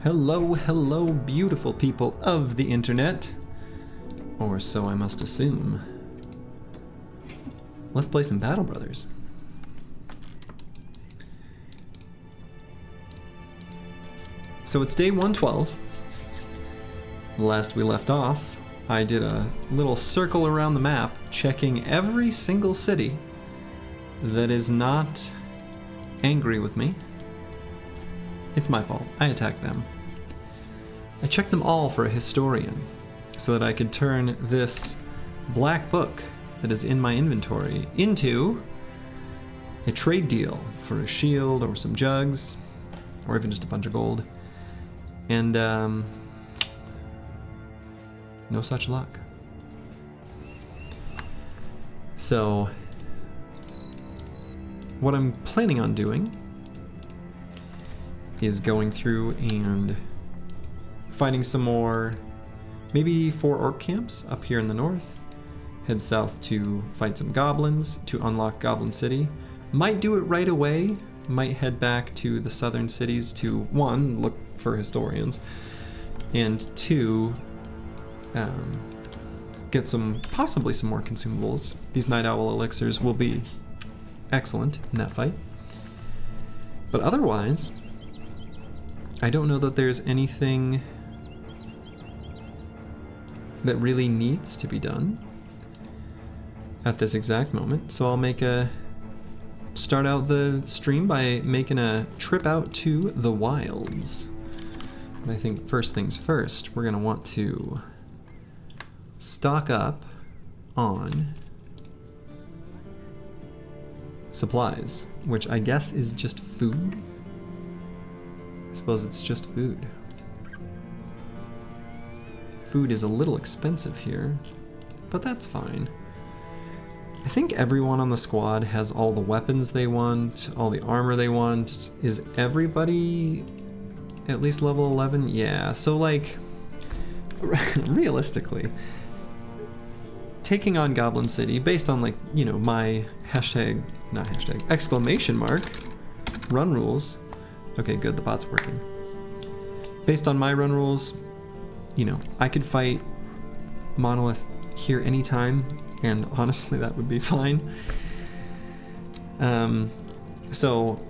Hello, hello, beautiful people of the internet. Or so I must assume. Let's play some Battle Brothers. So it's day 112. Last we left off, I did a little circle around the map, checking every single city that is not angry with me. It's my fault. I attacked them. I checked them all for a historian so that I could turn this black book that is in my inventory into a trade deal for a shield or some jugs or even just a bunch of gold. And no such luck. So what I'm planning on doing is going through and finding some more, maybe 4 orc camps up here in the north, head south to fight some goblins to unlock Goblin City. Might do it right away, might head back to the southern cities to 1, look for historians, and 2, get possibly some more consumables. These Night Owl elixirs will be excellent in that fight. But otherwise, I don't know that there's anything that really needs to be done at this exact moment. So I'll start out the stream by making a trip out to the wilds. But I think first things first, we're gonna want to stock up on supplies, which I guess is just food. I suppose it's just food. Food is a little expensive here, but that's fine. I think everyone on the squad has all the weapons they want, all the armor they want. Is everybody at least level 11? Yeah, so like, realistically, taking on Goblin City based on, like, you know, my exclamation mark run rules. Okay, good, the bot's working. Based on my run rules, you know, I could fight Monolith here anytime, and honestly that would be fine. So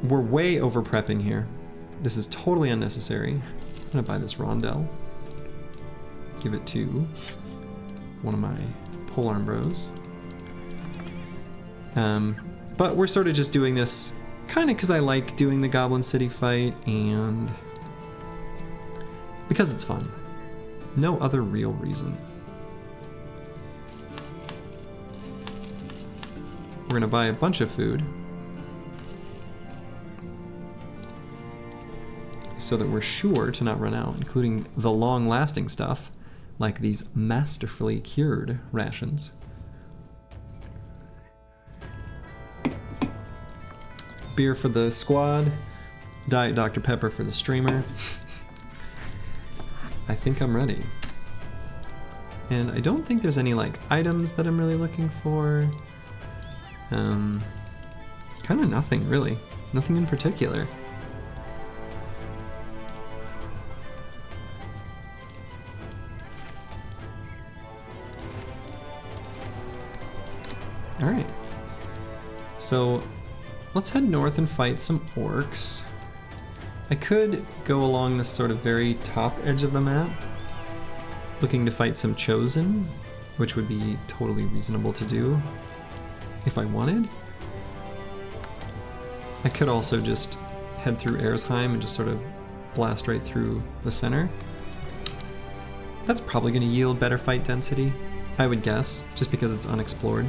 we're way over prepping here. This is totally unnecessary. I'm gonna buy this rondel, give it to one of my polearm bros. But we're sort of just doing this kind of because I like doing the Goblin City fight and because it's fun. No other real reason. We're gonna buy a bunch of food so that we're sure to not run out, including the long-lasting stuff like these masterfully cured rations. Beer for the squad, Diet Dr. Pepper for the streamer. I think I'm ready. And I don't think there's any like items that I'm really looking for. Kind of nothing really. Nothing in particular. Alright. So let's head north and fight some orcs. I could go along this sort of very top edge of the map, looking to fight some chosen, which would be totally reasonable to do if I wanted. I could also just head through Erzheim and just sort of blast right through the center. That's probably going to yield better fight density, I would guess, just because it's unexplored.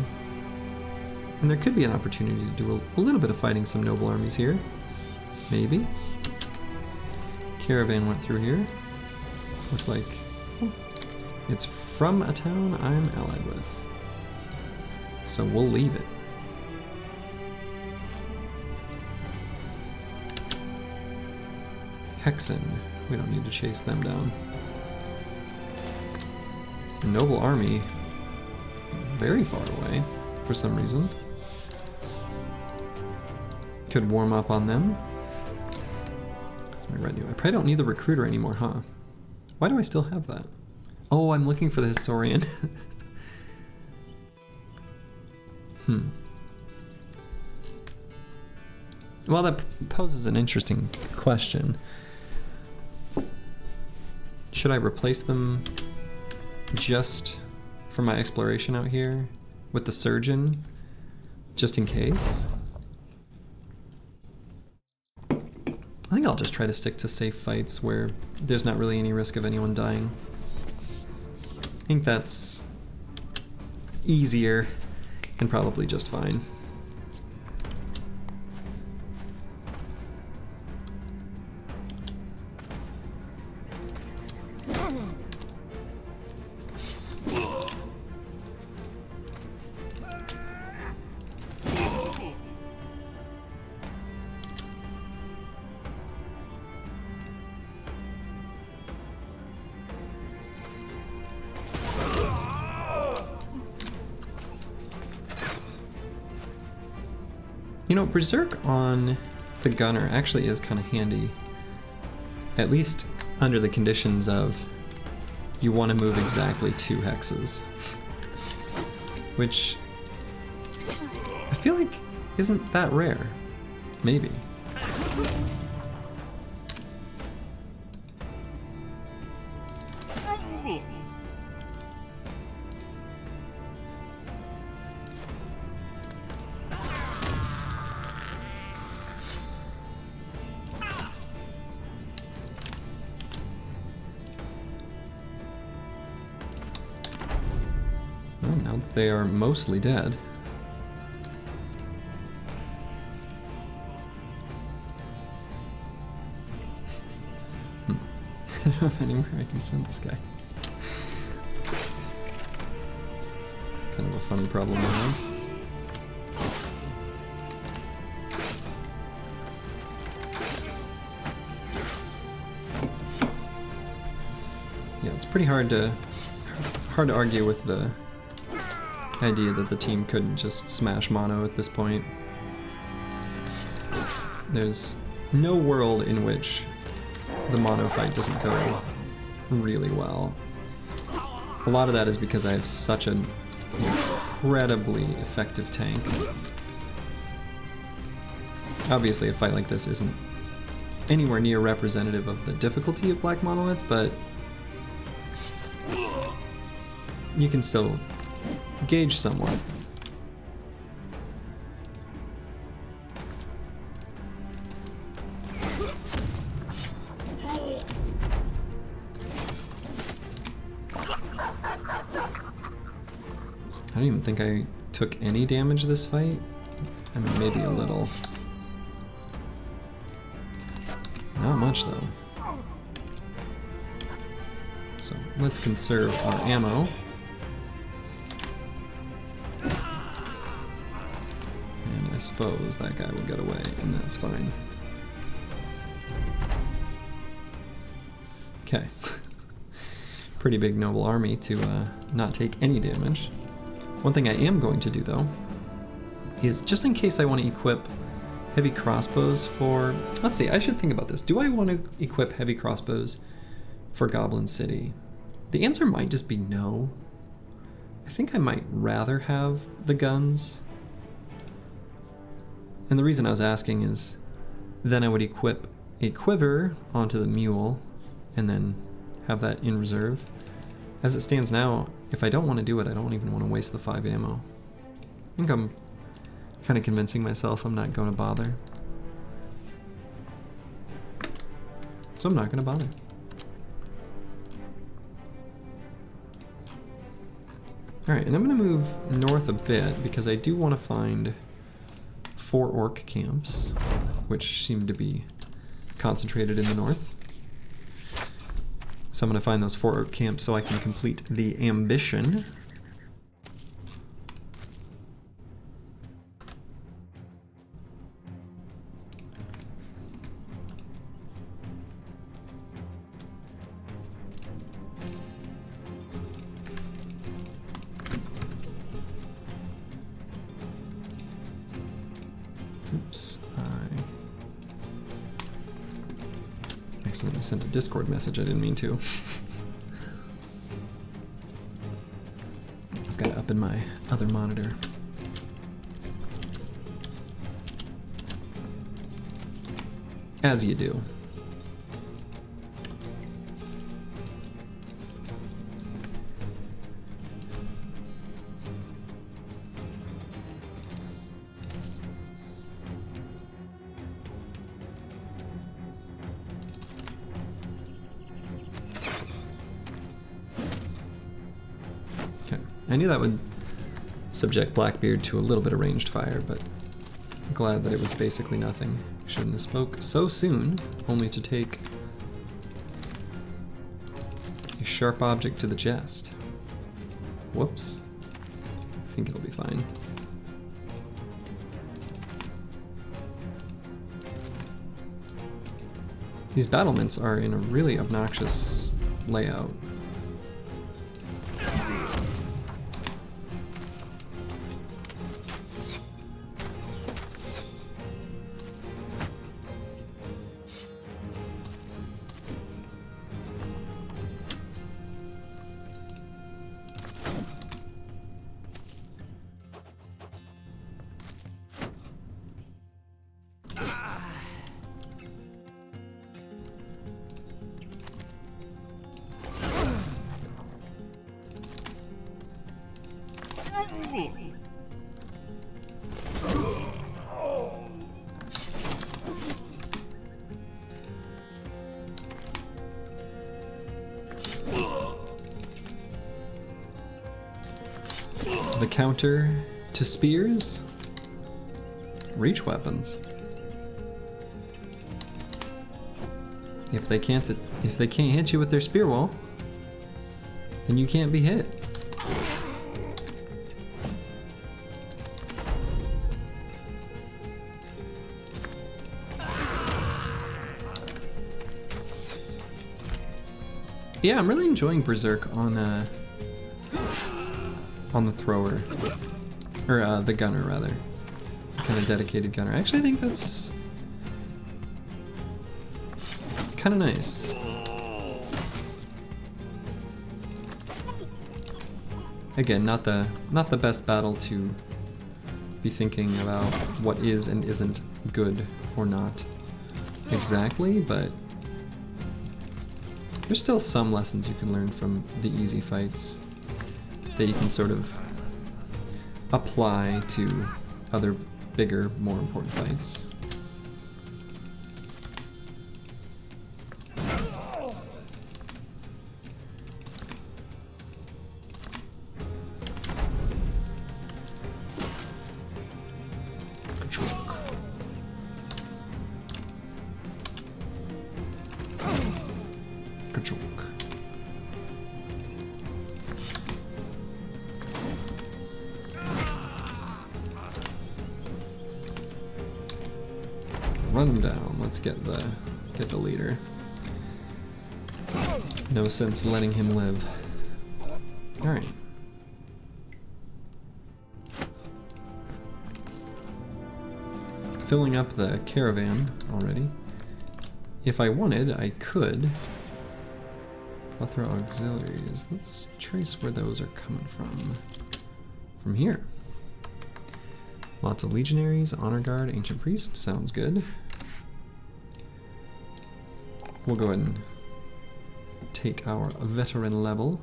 And there could be an opportunity to do a little bit of fighting some noble armies here. Maybe. Caravan went through here. Looks like it's from a town I'm allied with. So we'll leave it. Hexen. We don't need to chase them down. A noble army. Very far away for some reason. Could warm up on them. my retinue. I probably don't need the recruiter anymore, huh? Why do I still have that? Oh, I'm looking for the historian. Well, that poses an interesting question. Should I replace them just for my exploration out here with the surgeon, just in case? I think I'll just try to stick to safe fights where there's not really any risk of anyone dying. I think that's easier and probably just fine. You know, Berserk on the gunner actually is kind of handy, at least under the conditions of you want to move exactly 2 hexes, which I feel like isn't that rare. Maybe. Well, now that they are mostly dead. I don't have anywhere I can send this guy. Kind of a funny problem to have. Yeah, it's pretty hard to argue with the idea that the team couldn't just smash mono at this point. There's no world in which the mono fight doesn't go really well. A lot of that is because I have such an incredibly effective tank. Obviously a fight like this isn't anywhere near representative of the difficulty of Black Monolith, but you can still gauge somewhat. I don't even think I took any damage this fight. I mean, maybe a little. Not much though. So let's conserve our ammo. And I suppose that guy will get away, and that's fine. Okay. Pretty big noble army to not take any damage. One thing I am going to do though is, just in case I want to equip heavy crossbows for, let's see, I should think about this. Do I want to equip heavy crossbows for Goblin City? The answer might just be no. I think I might rather have the guns. And the reason I was asking is then I would equip a quiver onto the mule and then have that in reserve. As it stands now, if I don't want to do it, I don't even want to waste the 5 ammo. I think I'm kind of convincing myself I'm not going to bother. So I'm not going to bother. Alright, and I'm going to move north a bit because I do want to find 4 orc camps, which seem to be concentrated in the north. So I'm going to find those 4 orc camps so I can complete the ambition. Oops, Accidentally sent a Discord message, I didn't mean to. I've got it up in my other monitor. As you do. I knew that would subject Blackbeard to a little bit of ranged fire, but I'm glad that it was basically nothing. Shouldn't have spoke so soon, only to take a sharp object to the chest. Whoops. I think it'll be fine. These battlements are in a really obnoxious layout. The counter to spears? Reach weapons. If they can't hit you with their spear wall, then you can't be hit. Yeah, I'm really enjoying Berserk on the thrower, or the gunner rather, kind of dedicated gunner. I actually think that's kind of nice. Again, not the best battle to be thinking about what is and isn't good or not exactly, but there's still some lessons you can learn from the easy fights that you can sort of apply to other bigger, more important fights. Run him down. Let's get the leader. No sense letting him live. All right. Filling up the caravan already. If I wanted, I could. Plethora auxiliaries. Let's trace where those are coming from. From here. Lots of legionaries, honor guard, ancient priest. Sounds good. We'll go ahead and take our veteran level.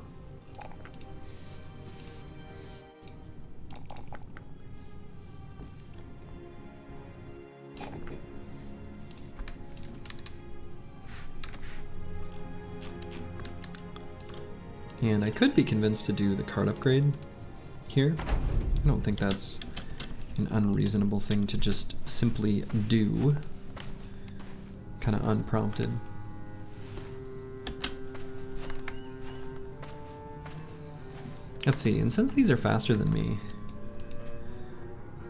And I could be convinced to do the card upgrade here. I don't think that's an unreasonable thing to just simply do, kind of unprompted. Let's see, and since these are faster than me,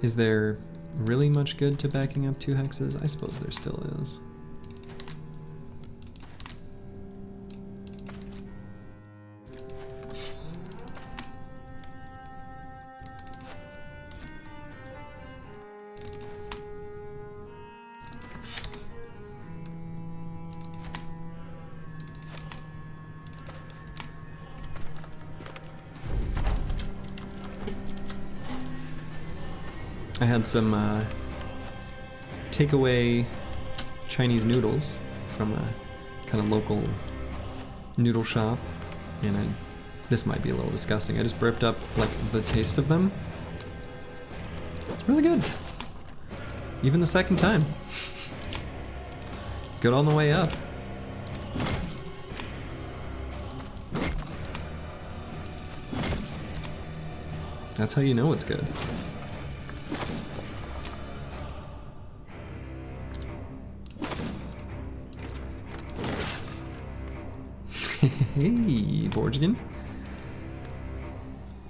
is there really much good to backing up 2 hexes? I suppose there still is. I had some takeaway Chinese noodles from a kind of local noodle shop, and this might be a little disgusting. I just burped up like the taste of them. It's really good. Even the second time. Good on the way up. That's how you know it's good. Hey, Borgigan.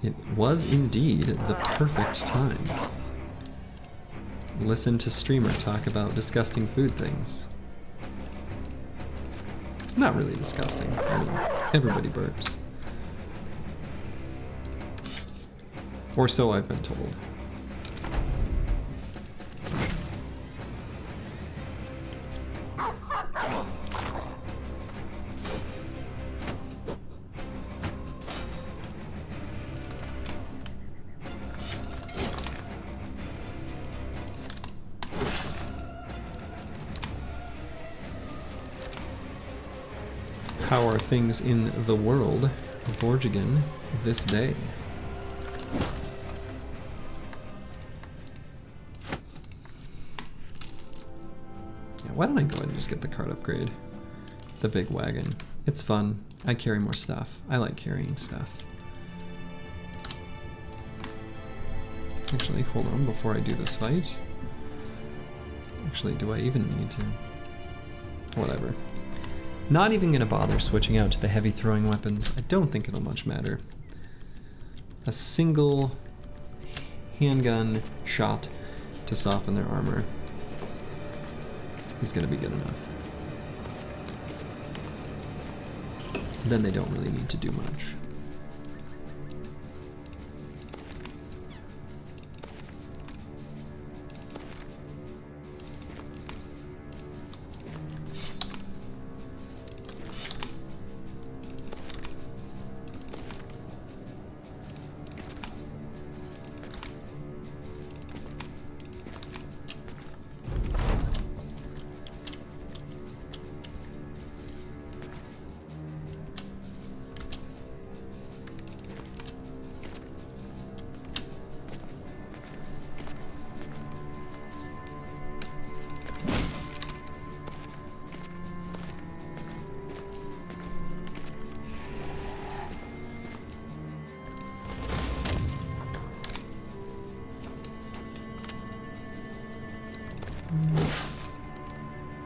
It was indeed the perfect time. Listen to streamer talk about disgusting food things. Not really disgusting. I mean, everybody burps. Or so I've been told. How are things in the world of Borgigan this day? Yeah, why don't I go ahead and just get the cart upgrade? The big wagon. It's fun. I carry more stuff. I like carrying stuff. Actually, hold on before I do this fight. Actually, do I even need to? Whatever. Not even gonna bother switching out to the heavy throwing weapons. I don't think it'll much matter. A single handgun shot to soften their armor is gonna be good enough. Then they don't really need to do much.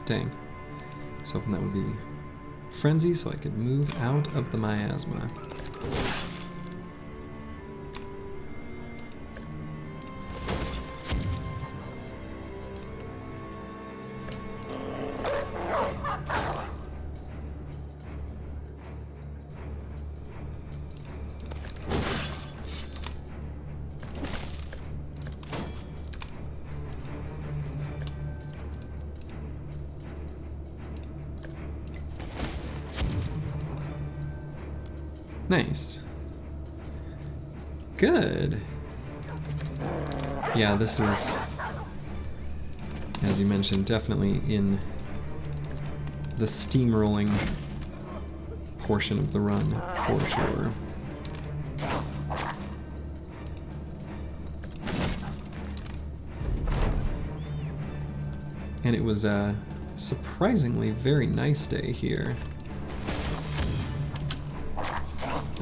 Dang. I was hoping that would be frenzy so I could move out of the miasma. Nice. Good. Yeah, this is, as you mentioned, definitely in the steamrolling portion of the run, for sure. And it was a surprisingly very nice day here.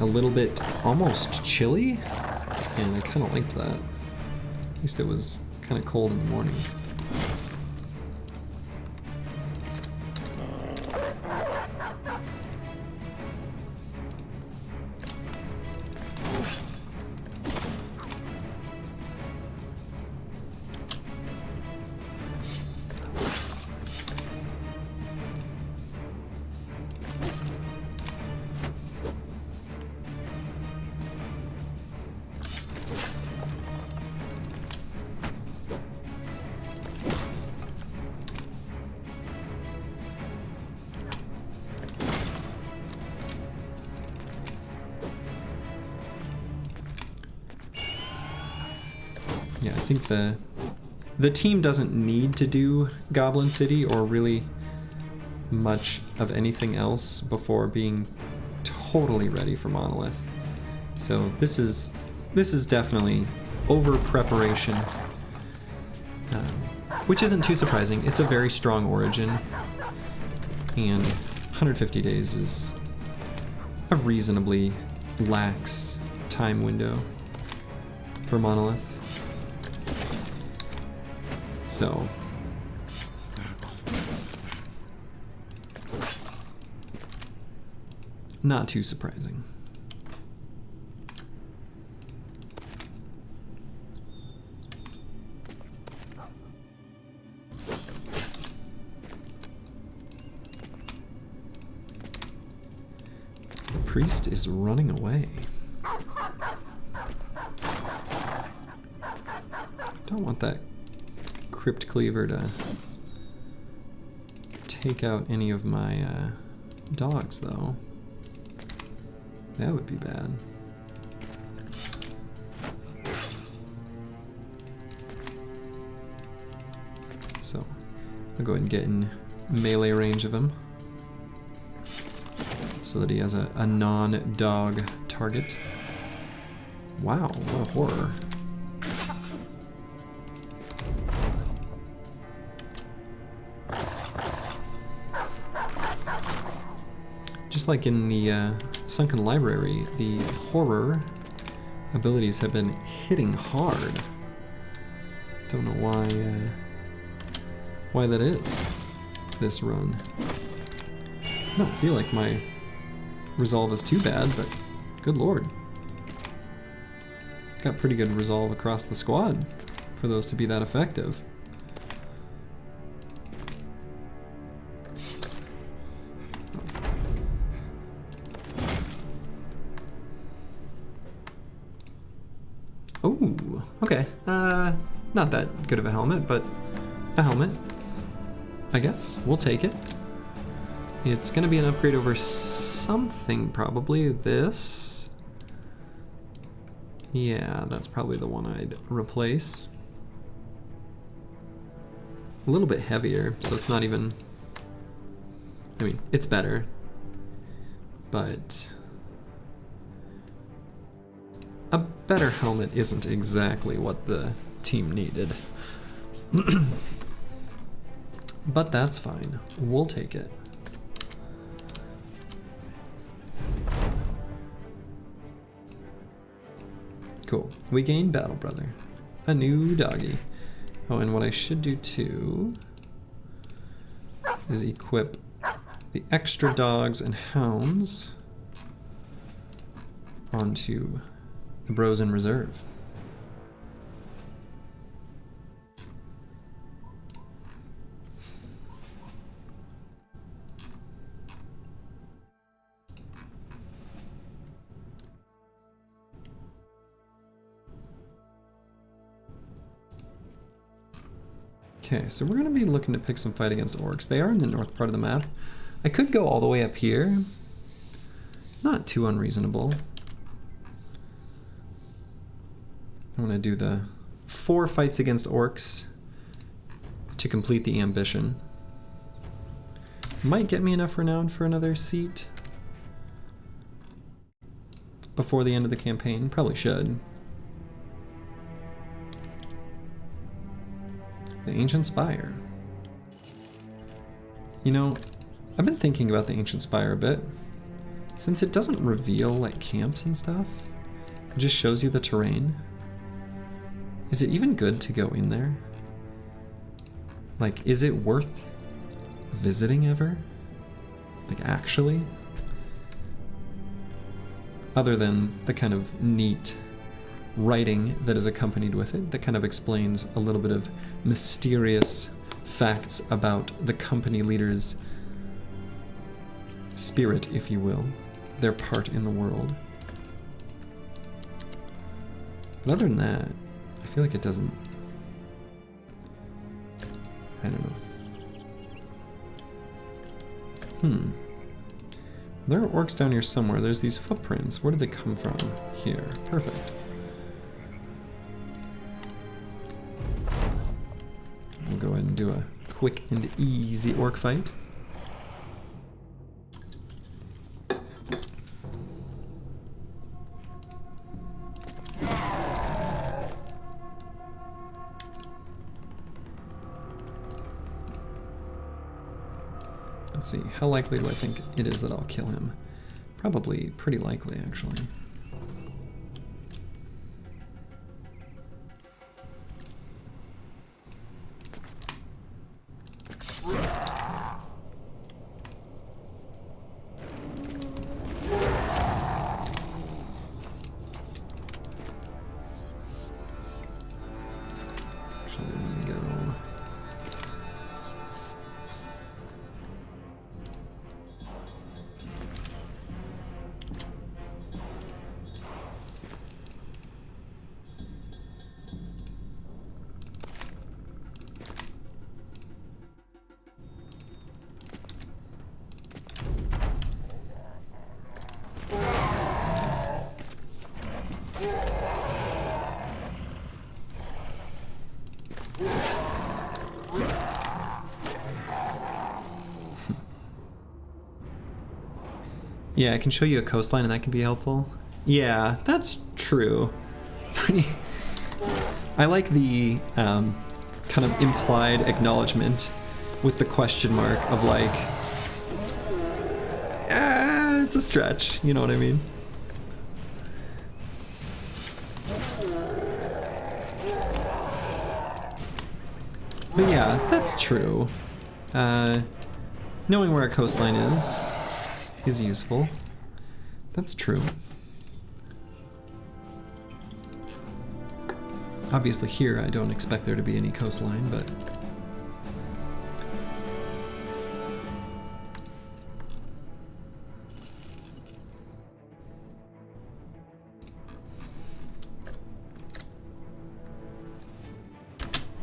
A little bit almost chilly, and I kind of liked that. At least it was kind of cold in the morning. Yeah, I think the The team doesn't need to do Goblin City or really much of anything else before being totally ready for Monolith. So this is definitely over preparation, which isn't too surprising. It's a very strong origin, and 150 days is a reasonably lax time window for Monolith. So not too surprising. The priest is running away. Don't want that Crypt Cleaver to take out any of my dogs, though. That would be bad. So, I'll go ahead and get in melee range of him so that he has a non-dog target. Wow, what a horror. Just like in the Sunken Library, the horror abilities have been hitting hard. Don't know why that is this run. I don't feel like my resolve is too bad, but good lord. Got pretty good resolve across the squad for those to be that effective. Oh, okay. Not that good of a helmet, but a helmet, I guess. We'll take it. It's gonna be an upgrade over something, probably. This. Yeah, that's probably the one I'd replace. A little bit heavier, so it's not even... I mean, it's better, but... a better helmet isn't exactly what the team needed. But that's fine. We'll take it. Cool. We gain Battle Brother. A new doggy. Oh, and what I should do too is equip the extra dogs and hounds onto the bros in reserve. Okay, so we're going to be looking to pick some fight against orcs. They are in the north part of the map. I could go all the way up here. Not too unreasonable. I'm going to do the 4 fights against orcs to complete the ambition. Might get me enough renown for another seat before the end of the campaign. Probably should. The Ancient Spire. You know, I've been thinking about the Ancient Spire a bit. Since it doesn't reveal like camps and stuff, it just shows you the terrain. Is it even good to go in there? Like, is it worth visiting ever? Like, actually? Other than the kind of neat writing that is accompanied with it that kind of explains a little bit of mysterious facts about the company leader's spirit, if you will, their part in the world. But other than that, I feel like it doesn't... I don't know. There are orcs down here somewhere. There's these footprints. Where did they come from? Here. Perfect. quick and easy orc fight. Let's see, how likely do I think it is that I'll kill him? Probably pretty likely, actually. Yeah, I can show you a coastline and that can be helpful. Yeah, that's true. I like the kind of implied acknowledgement with the question mark of like, it's a stretch, you know what I mean? But yeah, that's true. Knowing where a coastline is useful. That's true. Obviously here I don't expect there to be any coastline, but...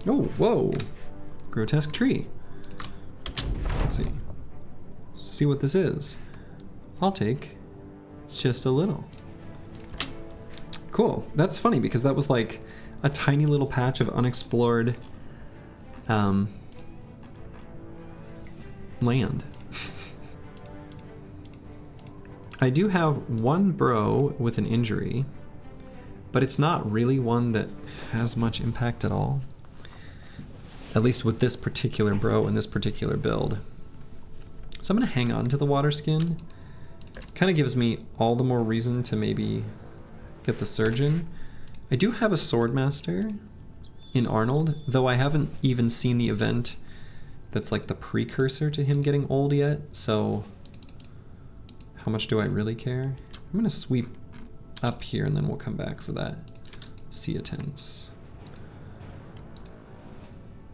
Oh, whoa! Grotesque tree. Let's see. See what this is. I'll take just a little. Cool. That's funny because that was like a tiny little patch of unexplored land. I do have one bro with an injury, but it's not really one that has much impact at all. At least with this particular bro and this particular build. So I'm gonna hang on to the water skin. Kind of gives me all the more reason to maybe get the surgeon. I do have a swordmaster in Arnold, though I haven't even seen the event that's like the precursor to him getting old yet, so how much do I really care? I'm gonna sweep up here and then we'll come back for that sea attents.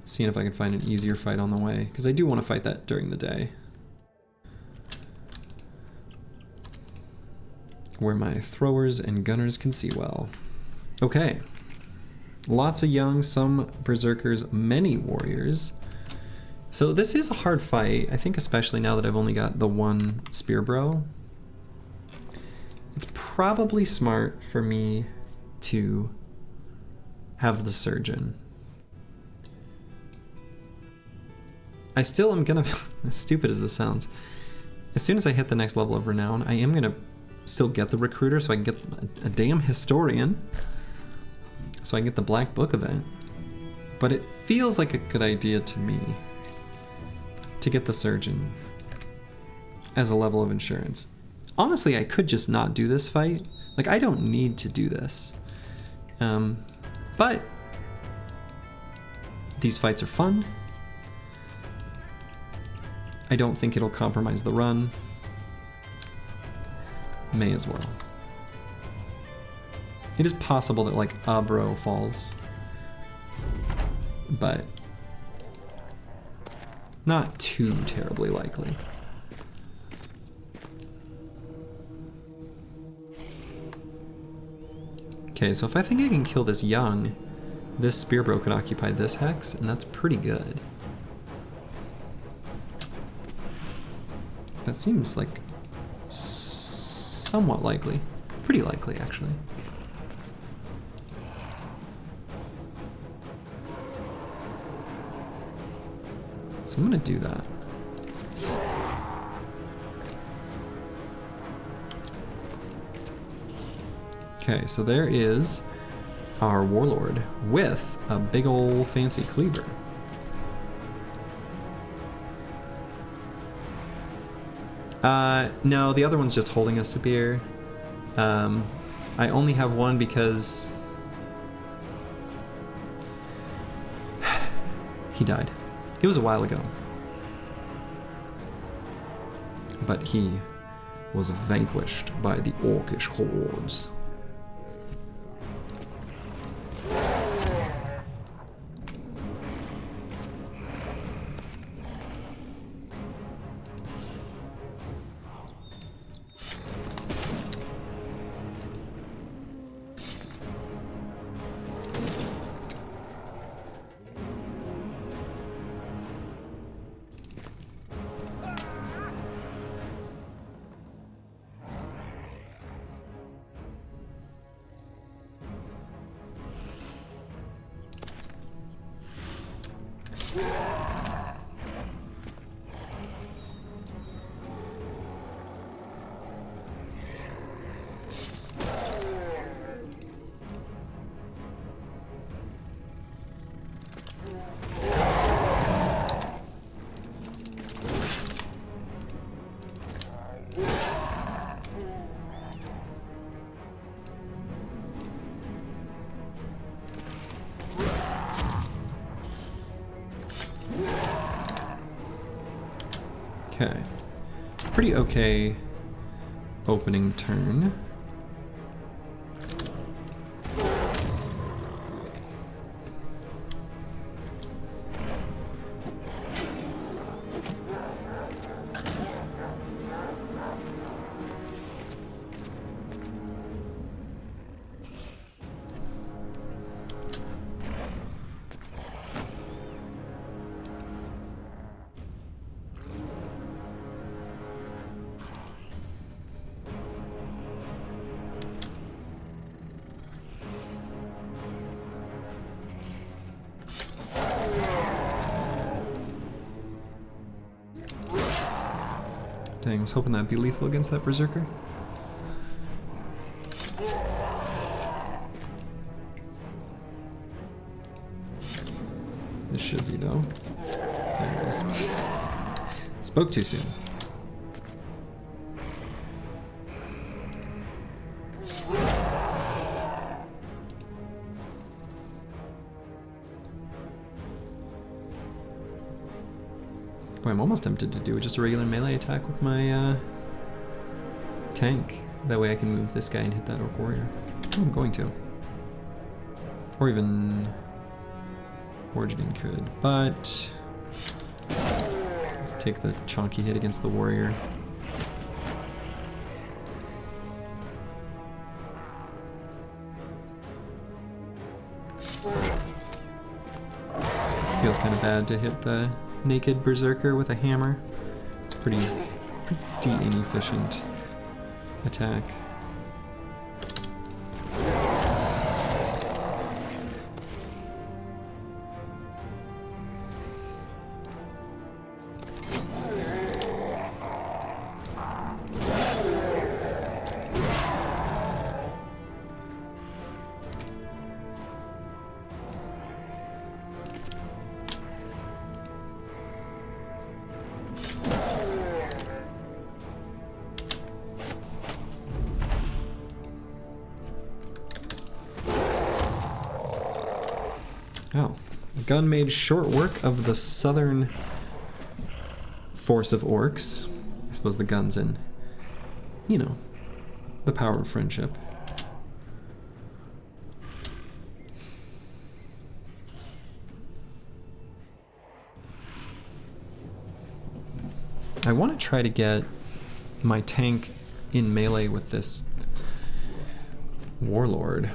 Seeing if I can find an easier fight on the way, because I do want to fight that during the day. Where my throwers and gunners can see well. Okay. Lots of young, some berserkers, many warriors. So this is a hard fight, I think, especially now that I've only got the one spear bro. It's probably smart for me to have the surgeon. I still am gonna, as stupid as this sounds, as soon as I hit the next level of renown, I am gonna still get the recruiter so I can get a damn historian, so I can get the Black Book event. But it feels like a good idea to me to get the surgeon as a level of insurance. Honestly, I could just not do this fight. Like, I don't need to do this. But these fights are fun. I don't think it'll compromise the run. May as well. It is possible that like a bro falls, but not too terribly likely. Okay, so if I think I can kill this young, this spear bro could occupy this hex, and that's pretty good. That seems like somewhat likely. Pretty likely, actually. So I'm gonna do that. Okay, so there is our warlord with a big old fancy cleaver. No, the other one's just holding a spear. I only have one because he died. It was a while ago. But he was vanquished by the orcish hordes. Okay, pretty okay opening turn. Dang, I was hoping that'd be lethal against that berserker. This should be though. There it is. Spoke too soon. Boy, I'm almost tempted to do just a regular melee attack with my tank. That way I can move this guy and hit that orc warrior. Oh, I'm going to. Or even Origin could, but let's take the chonky hit against the warrior. Feels kind of bad to hit the naked berserker with a hammer. It's pretty inefficient attack. Oh, the gun made short work of the southern force of orcs. I suppose the gun's in, you know, the power of friendship. I want to try to get my tank in melee with this warlord.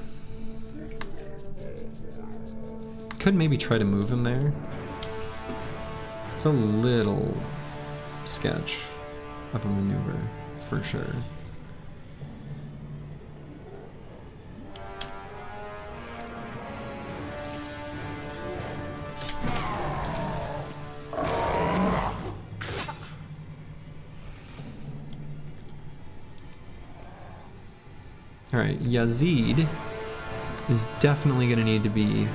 Could maybe try to move him there. It's a little sketch of a maneuver, for sure. Alright, Yazid is definitely going to need to be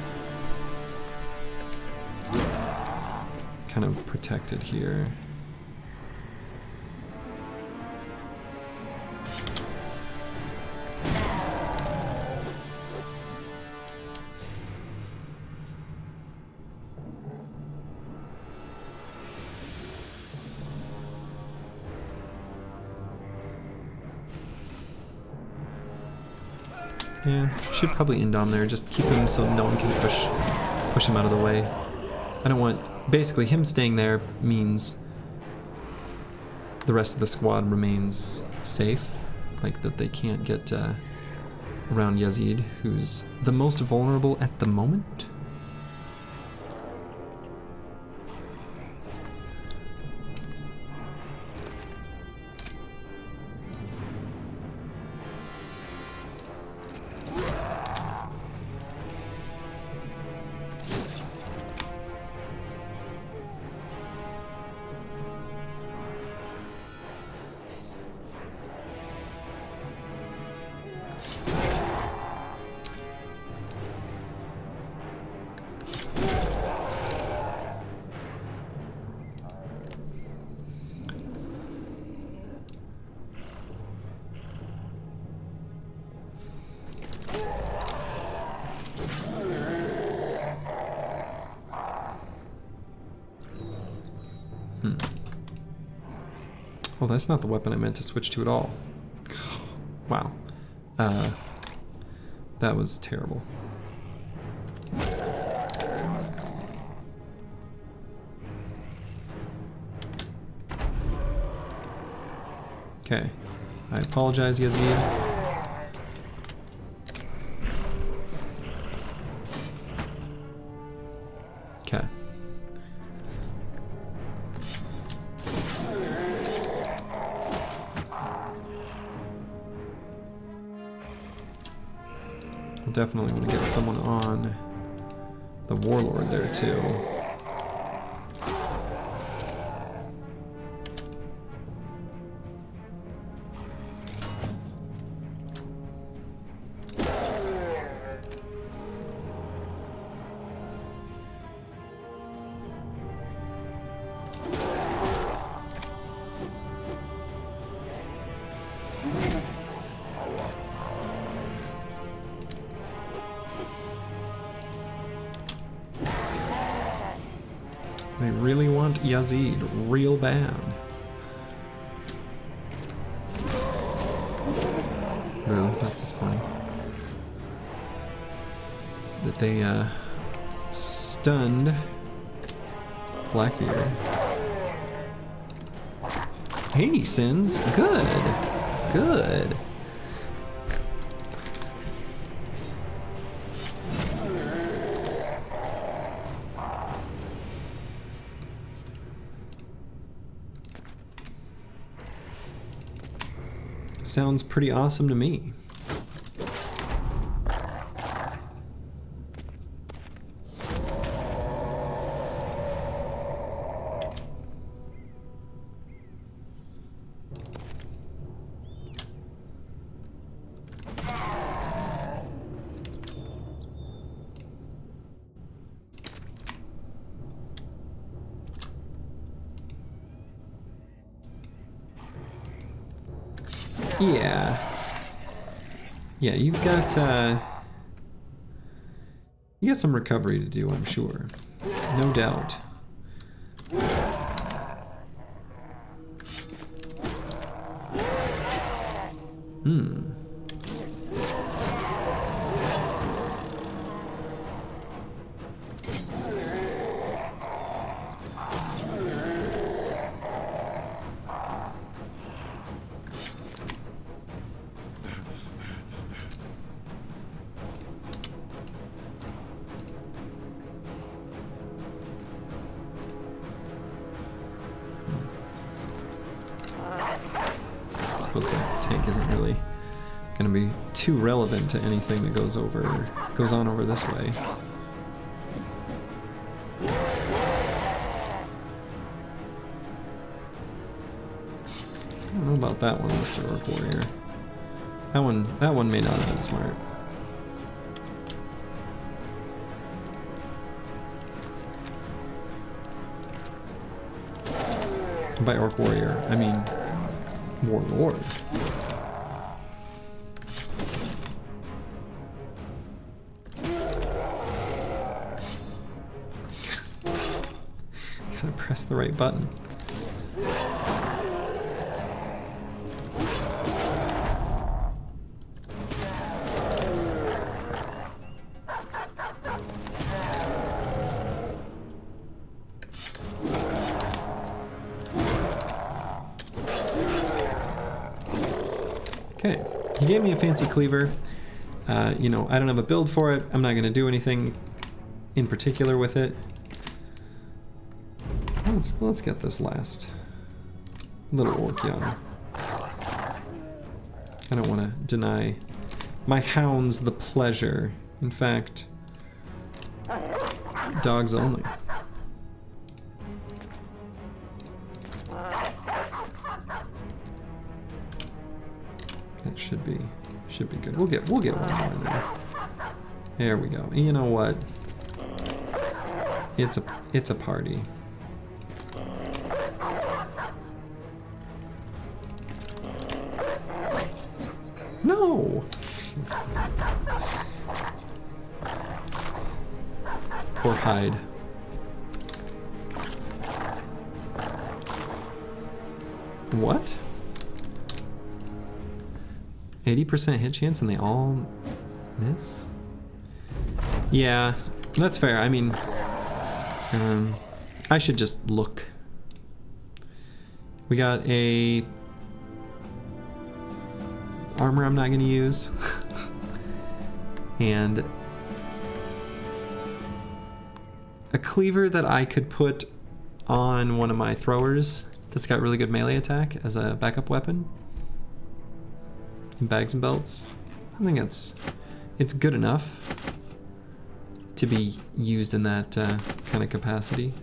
kind of protected here. Yeah, should probably end on there. Just keep him so no one can push him out of the way. I don't want... Basically, him staying there means the rest of the squad remains safe. Like, that they can't get around Yazid, who's the most vulnerable at the moment. Oh, that's not the weapon I meant to switch to at all. Wow. That was terrible. Okay. I apologize, Yazid. Okay. Definitely want to get someone on the warlord there too. They really want Yazid real bad. No, that's disappointing. That they stunned Blackbeard. Hey, Sins, good, good. Sounds pretty awesome to me. Yeah, you've got you got some recovery to do, I'm sure. No doubt. That tank isn't really going to be too relevant to anything that goes on over this way. I don't know about that one, Mr. Orc Warrior. That one may not have been smart. By Orc Warrior, I mean Warlord. Gotta press the right button. Okay, he gave me a fancy cleaver. You know, I don't have a build for it. I'm not going to do anything in particular with it. Let's get this last little orc young. I don't want to deny my hounds the pleasure. In fact, dogs only. That should be good. We'll get one more in there. There we go. You know what? It's a party. No. Poor hide. What? 80% hit chance and they all miss? Yeah, that's fair. I mean, I should just look. We got a armor I'm not going to use. And a cleaver that I could put on one of my throwers that's got really good melee attack as a backup weapon. And bags and belts. I think it's good enough to be used in that kind of capacity,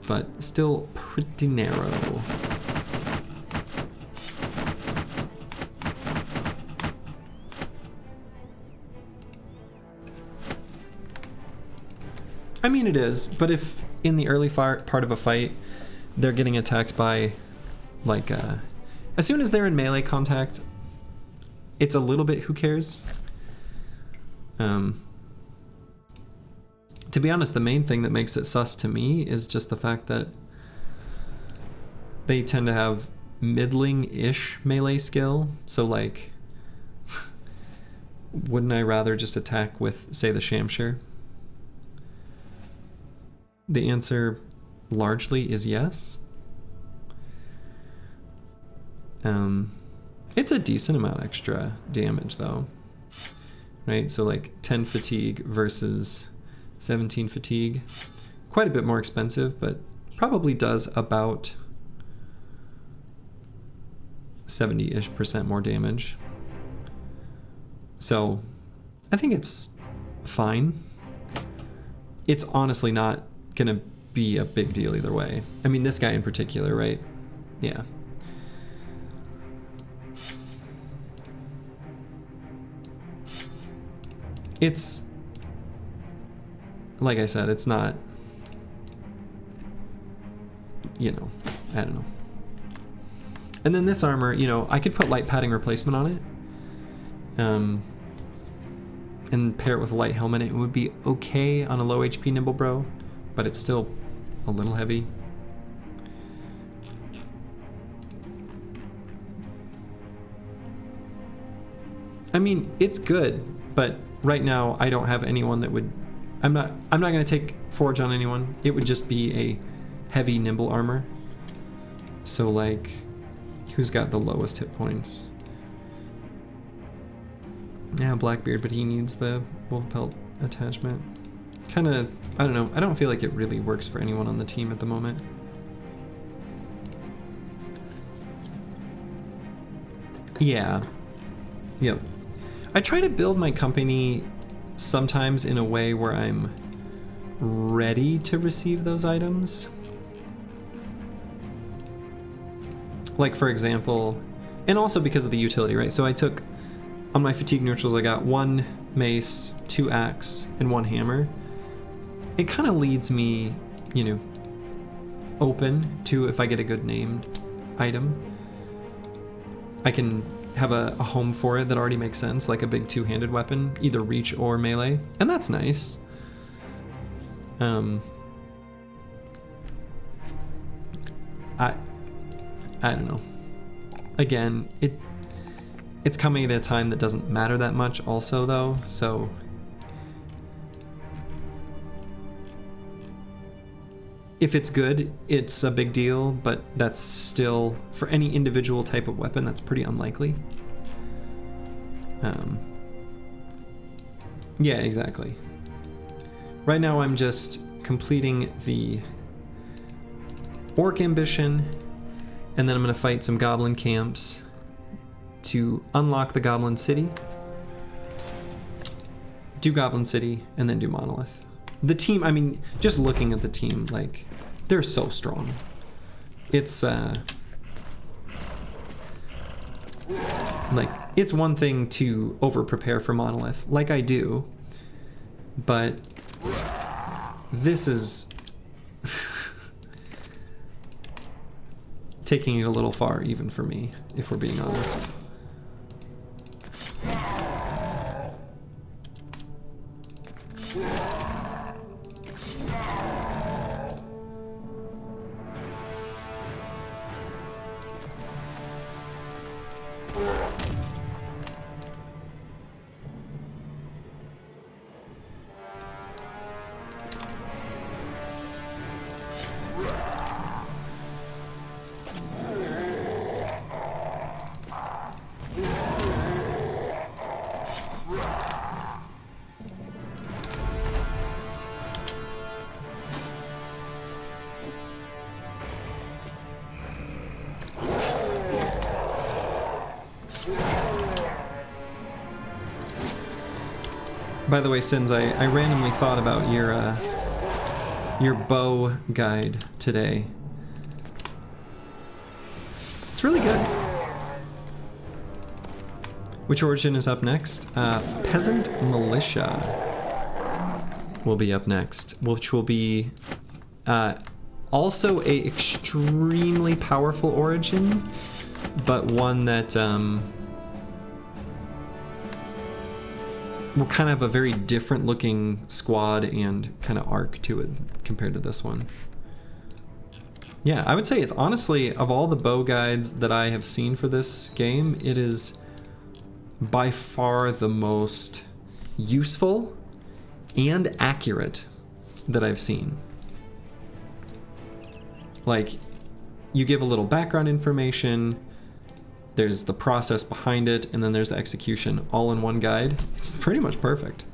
but still pretty narrow. I mean, it is, but if in the early part of a fight they're getting attacked by, like, as soon as they're in melee contact, it's a little bit who cares. To be honest, the main thing that makes it sus to me is just the fact that they tend to have middling-ish melee skill. So, like, wouldn't I rather just attack with, say, the Shamshire? The answer largely is yes. It's a decent amount extra damage though, right? So like 10 fatigue versus 17 fatigue, quite a bit more expensive, but probably does about 70-ish% more damage. So I think it's fine. It's honestly not gonna be a big deal either way. I mean, this guy in particular, right? Yeah. It's, like I said, it's not, you know, I don't know. And then this armor, you know, I could put light padding replacement on it. And pair it with a light helmet. It would be okay on a low HP nimble bro, but it's still a little heavy. I mean, it's good, but right now I don't have anyone that would, I'm not going to take forge on anyone. It would just be a heavy nimble armor. So like, who's got the lowest hit points? Yeah, Blackbeard, but he needs the wolf pelt attachment. Kind of, I don't know. I don't feel like it really works for anyone on the team at the moment. Yeah. Yep. I try to build my company sometimes in a way where I'm ready to receive those items. Like, for example, And also because of the utility, right? So I took, on my fatigue neutrals, I got 1 mace, 2 axe, and 1 hammer. It kind of leads me, you know, open to, if I get a good named item, I can have a home for it that already makes sense, like a big 2-handed weapon, either reach or melee, and that's nice. I don't know. Again, it's coming at a time that doesn't matter that much also though, so if it's good, it's a big deal, but that's still, for any individual type of weapon, that's pretty unlikely. Yeah, exactly. Right now I'm just completing the orc ambition, and then I'm going to fight some goblin camps to unlock the goblin city, do goblin city, and then do Monolith. The team, I mean, just looking at the team, like, they're so strong. It's, like, it's one thing to over-prepare for Monolith, like I do, but this is taking it a little far, even for me, if we're being honest. By the way, Sins, I randomly thought about your bow guide today. It's really good. Which origin is up next? Peasant Militia will be up next, which will be also a extremely powerful origin, but one that will kind of have a very different looking squad and kind of arc to it compared to this one. Yeah, I would say it's honestly, of all the bow guides that I have seen for this game, it is by far the most useful and accurate that I've seen. Like, you give a little background information, there's the process behind it, and then there's the execution all in one guide. It's pretty much perfect.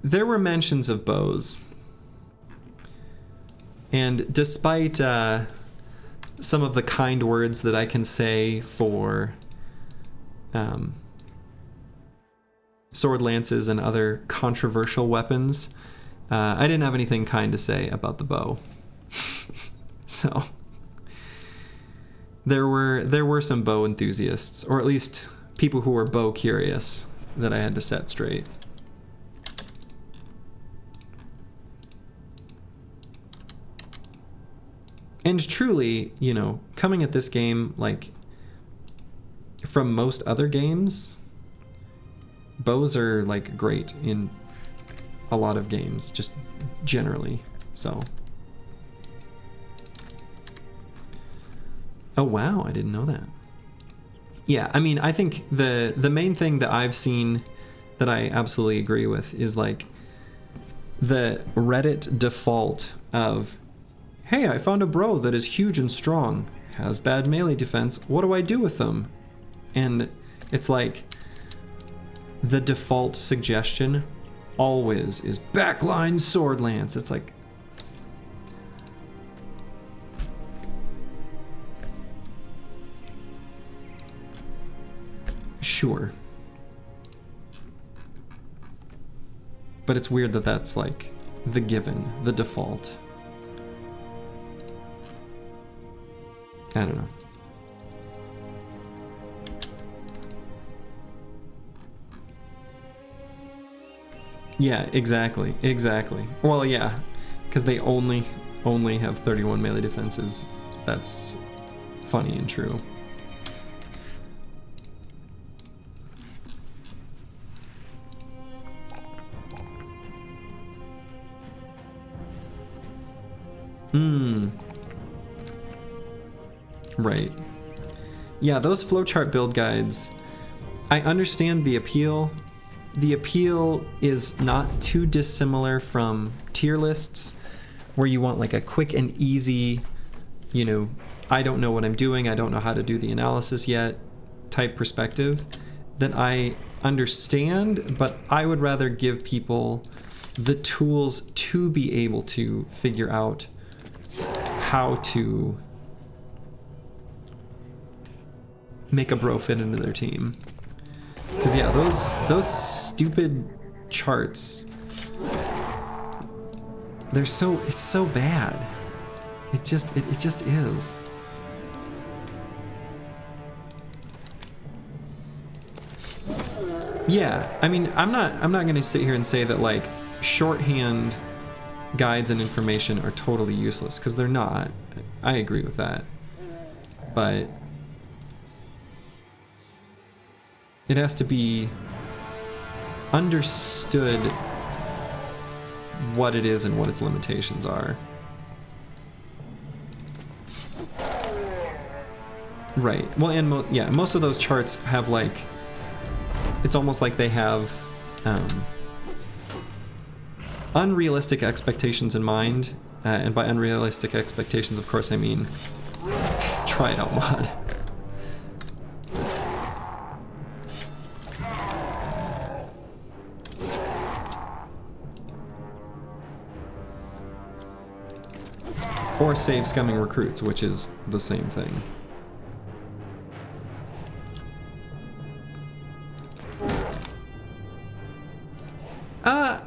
There were mentions of bows. And despite some of the kind words that I can say for sword lances and other controversial weapons, I didn't have anything kind to say about the bow. So there were some bow enthusiasts, or at least people who were bow curious, that I had to set straight. And truly, you know, coming at this game, like, from most other games, bows are, like, great in a lot of games, just generally, so. Oh, wow, I didn't know that. Yeah, I mean, I think the main thing that I've seen that I absolutely agree with is, like, the Reddit default of, hey, I found a bro that is huge and strong, has bad melee defense, what do I do with them? And it's like, the default suggestion always is backline sword lance. It's like, sure. But it's weird that that's like the given, the default. I don't know. Yeah, exactly, exactly. Well, yeah, because they only have 31 melee defenses. That's funny and true. Right. Yeah, those flowchart build guides, I understand the appeal. The appeal is not too dissimilar from tier lists, where you want like a quick and easy, you know, I don't know what I'm doing, I don't know how to do the analysis yet type perspective that I understand, but I would rather give people the tools to be able to figure out how to make a bro fit into their team. Because yeah, those stupid charts, it's so bad. It just is. Yeah, I mean, I'm not going to sit here and say that like shorthand guides and information are totally useless, because they're not. I agree with that. But it has to be understood what it is and what its limitations are. Right. Well, and yeah, most of those charts have like, it's almost like they have unrealistic expectations in mind, and by unrealistic expectations, of course, I mean try it out mod. Or save scumming recruits, which is the same thing.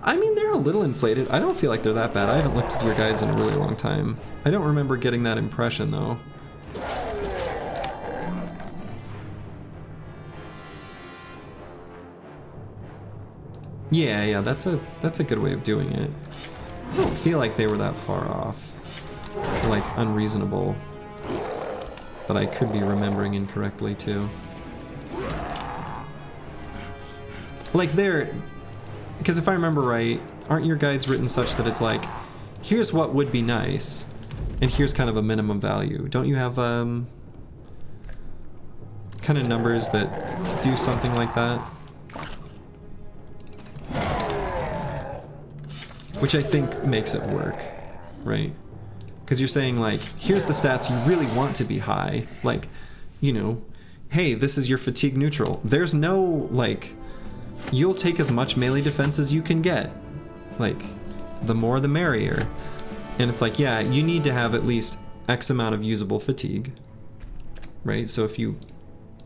I mean, they're a little inflated. I don't feel like they're that bad. I haven't looked at your guides in a really long time. I don't remember getting that impression, though. Yeah, that's a good way of doing it. I don't feel like they were that far off. Or like unreasonable. But I could be remembering incorrectly too. Like because if I remember right, aren't your guides written such that it's like, here's what would be nice, and here's kind of a minimum value. Don't you have kind of numbers that do something like that? Which I think makes it work, right? Because you're saying like, here's the stats you really want to be high. Like, you know, hey, this is your fatigue neutral. There's no like, you'll take as much melee defense as you can get. Like, the more the merrier. And it's like, yeah, you need to have at least X amount of usable fatigue, right? So if you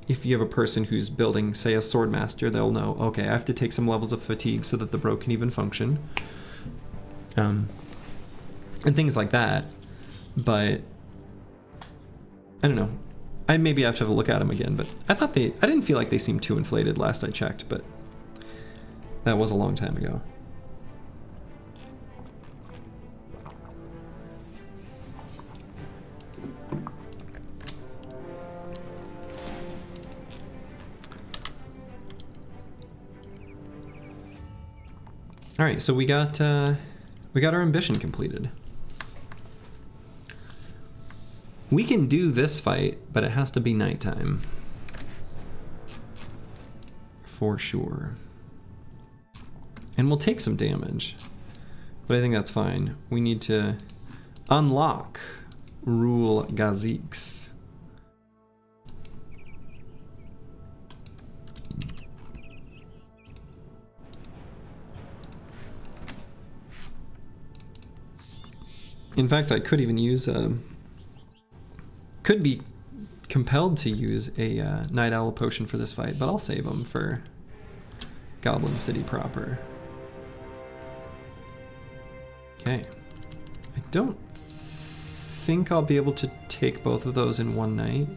have a person who's building, say, a swordmaster, they'll know, okay, I have to take some levels of fatigue so that the bro can even function. And things like that. But I don't know. I maybe have to have a look at them again, but I didn't feel like they seemed too inflated last I checked, but that was a long time ago. All right, so we got our ambition completed. We can do this fight, but it has to be nighttime. For sure. And we'll take some damage, but I think that's fine. We need to unlock Rule Gaziks. In fact, I could even use could be compelled to use a Night Owl potion for this fight, but I'll save them for Goblin City proper. Okay. I don't think I'll be able to take both of those in one night.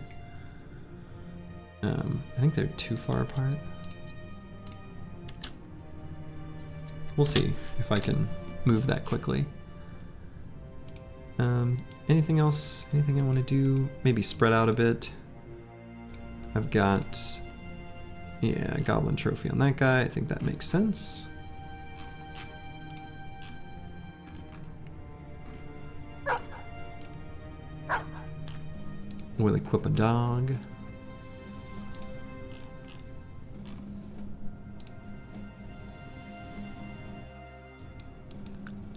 I think they're too far apart. We'll see if I can move that quickly. Anything else? Anything I want to do? Maybe spread out a bit. I've got, yeah, a goblin trophy on that guy. I think that makes sense. We'll equip a dog.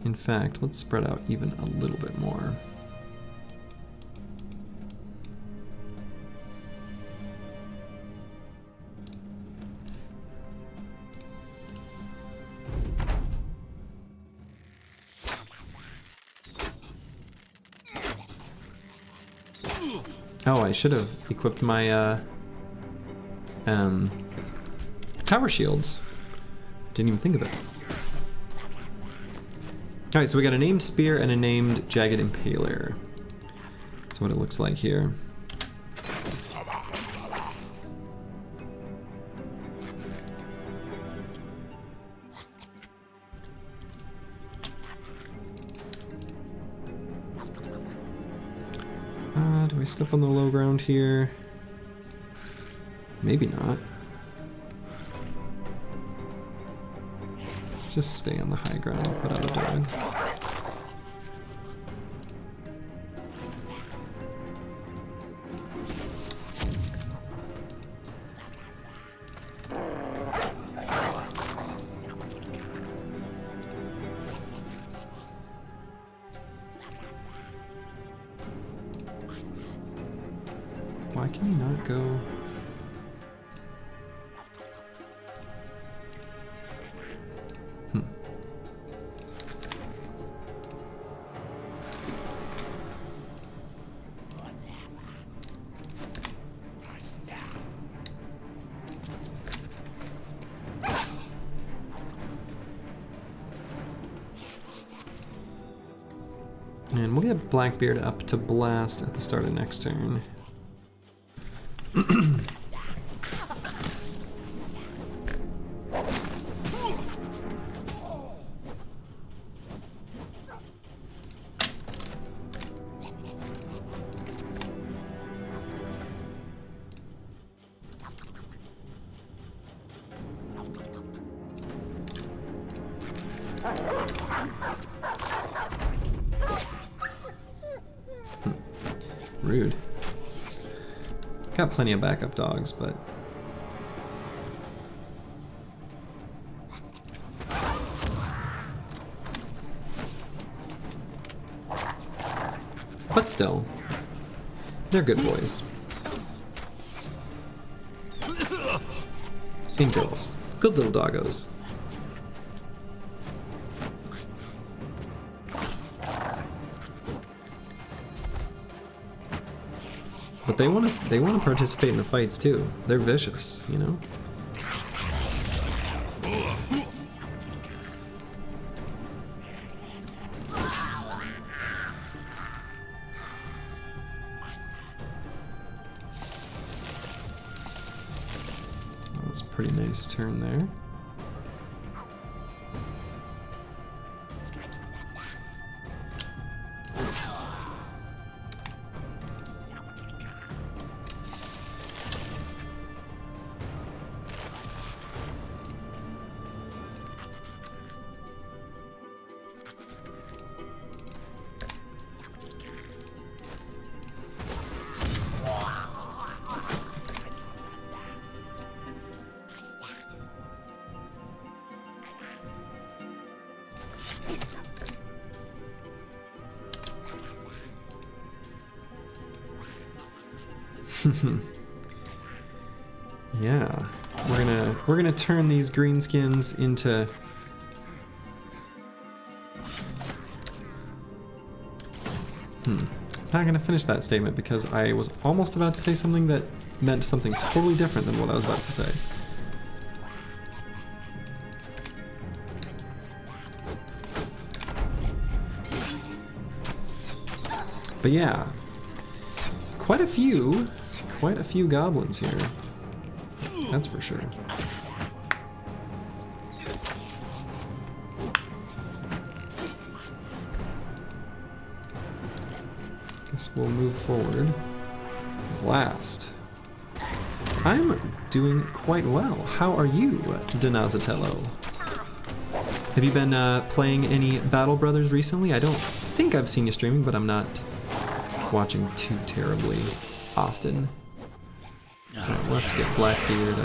In fact, let's spread out even a little bit more. Oh, I should have equipped my tower shields. Didn't even think of it. Alright, so we got a named spear and a named jagged impaler. That's what it looks like here. Do we step on the low ground here? Maybe not. Let's just stay on the high ground and put out a dog. Why can you not go? And we'll get Blackbeard up to blast at the start of next turn. Rude. Got plenty of backup dogs, but... But still, they're good boys. And girls. Good little doggos. But they want to participate in the fights too. They're vicious, you know? That was a pretty nice turn there. Yeah, we're gonna turn these greenskins into I'm not gonna finish that statement because I was almost about to say something that meant something totally different than what I was about to say. But yeah, quite a few goblins here. That's for sure. Guess we'll move forward. Blast. I'm doing quite well. How are you, Donazatello? Have you been playing any Battle Brothers recently? I don't think I've seen you streaming, but I'm not watching too terribly often. We'll have to get Blackbeard.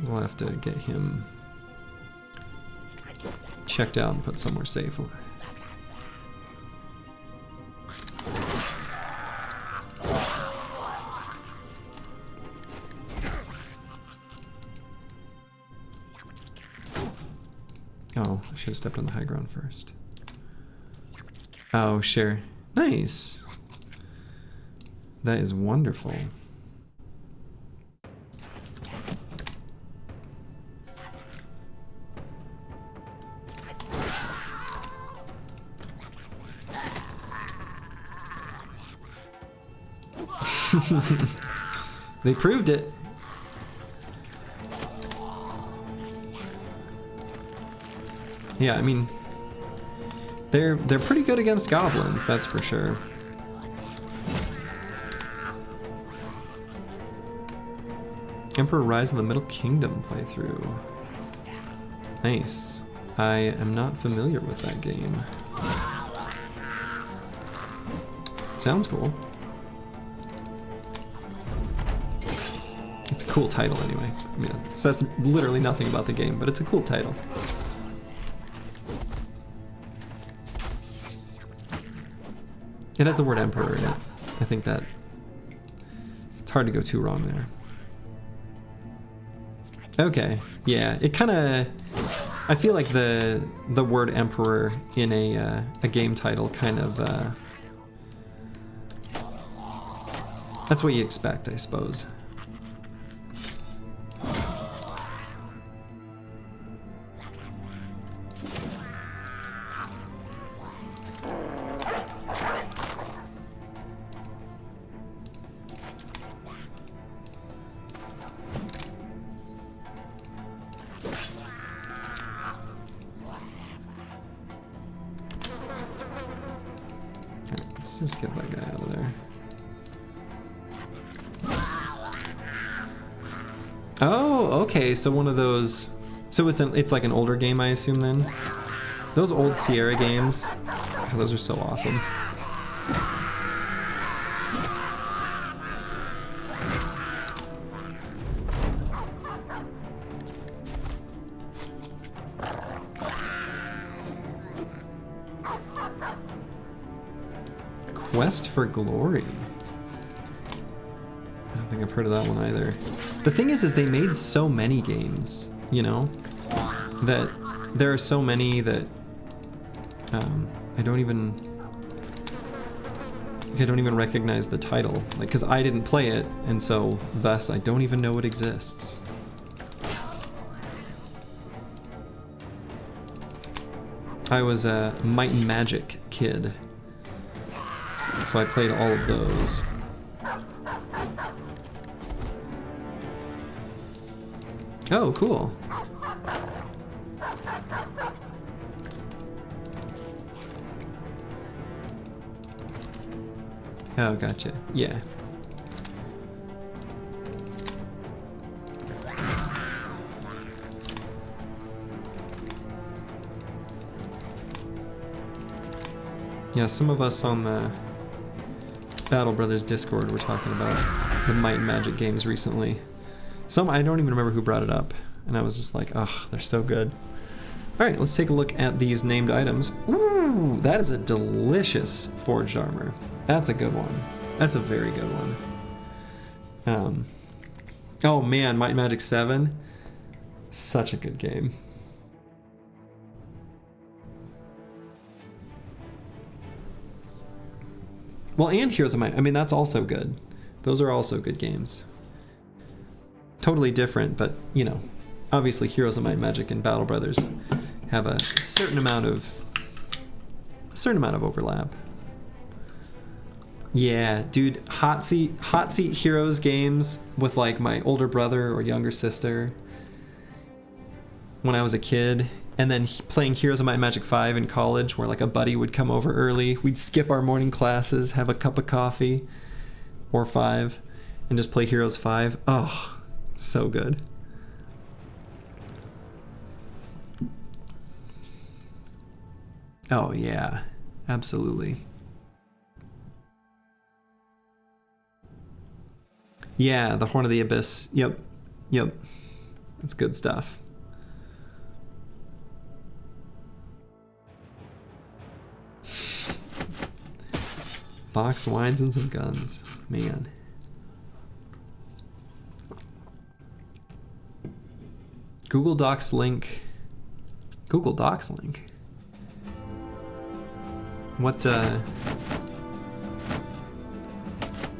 We'll have to get him checked out and put somewhere safe. Oh, I should have stepped on the high ground first. Oh, sure. Nice. That is wonderful. They proved it. Yeah, I mean, they're pretty good against goblins, that's for sure. Emperor Rise of the Middle Kingdom playthrough. Nice. I am not familiar with that game. Sounds cool. It's a cool title anyway. I mean, it says literally nothing about the game, but it's a cool title. It has the word Emperor in it. I think that it's hard to go too wrong there. Okay, yeah, it kind of, I feel like the word Emperor in a game title kind of, that's what you expect, I suppose. Let's just get that guy out of there. Oh, okay, so one of those... So it's like an older game, I assume, then? Those old Sierra games, oh, those are so awesome. Quest for Glory. I don't think I've heard of that one either. The thing is they made so many games, you know, that there are so many that I don't even recognize the title, like, because I didn't play it, and so thus I don't even know it exists. I was a Might and Magic kid, so I played all of those. Oh, cool. Oh, gotcha. Yeah. Yeah, some of us on the Battle Brothers Discord were talking about the Might and Magic games recently. Some, I don't even remember who brought it up, and I was just like, oh, they're so good. Alright, let's take a look at these named items. Ooh, that is a delicious forged armor. That's a good one. That's a very good one. Oh man, Might and Magic 7. Such a good game. Well, and Heroes of Might, I mean, that's also good. Those are also good games. Totally different, but, you know, obviously Heroes of Might and Magic and Battle Brothers have a certain amount of certain amount of overlap. Yeah, dude, hot seat Heroes games with like my older brother or younger sister when I was a kid, and then playing Heroes of Might and Magic 5 in college, where like a buddy would come over early. We'd skip our morning classes, have a cup of coffee or 5, and just play Heroes 5. Oh, so good. Oh yeah, absolutely. Yeah, the Horn of the Abyss. Yep. That's good stuff. Box wines and some guns. Man. Google Docs link. Google Docs link? What,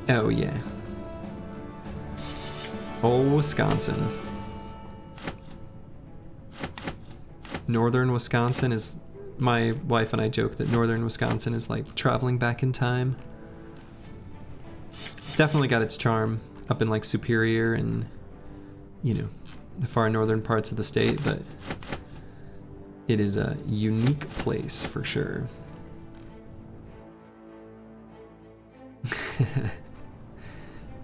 Oh, yeah. Oh, Wisconsin. Northern Wisconsin is... My wife and I joke that northern Wisconsin is like traveling back in time. It's definitely got its charm up in like Superior and, you know, the far northern parts of the state, but it is a unique place for sure.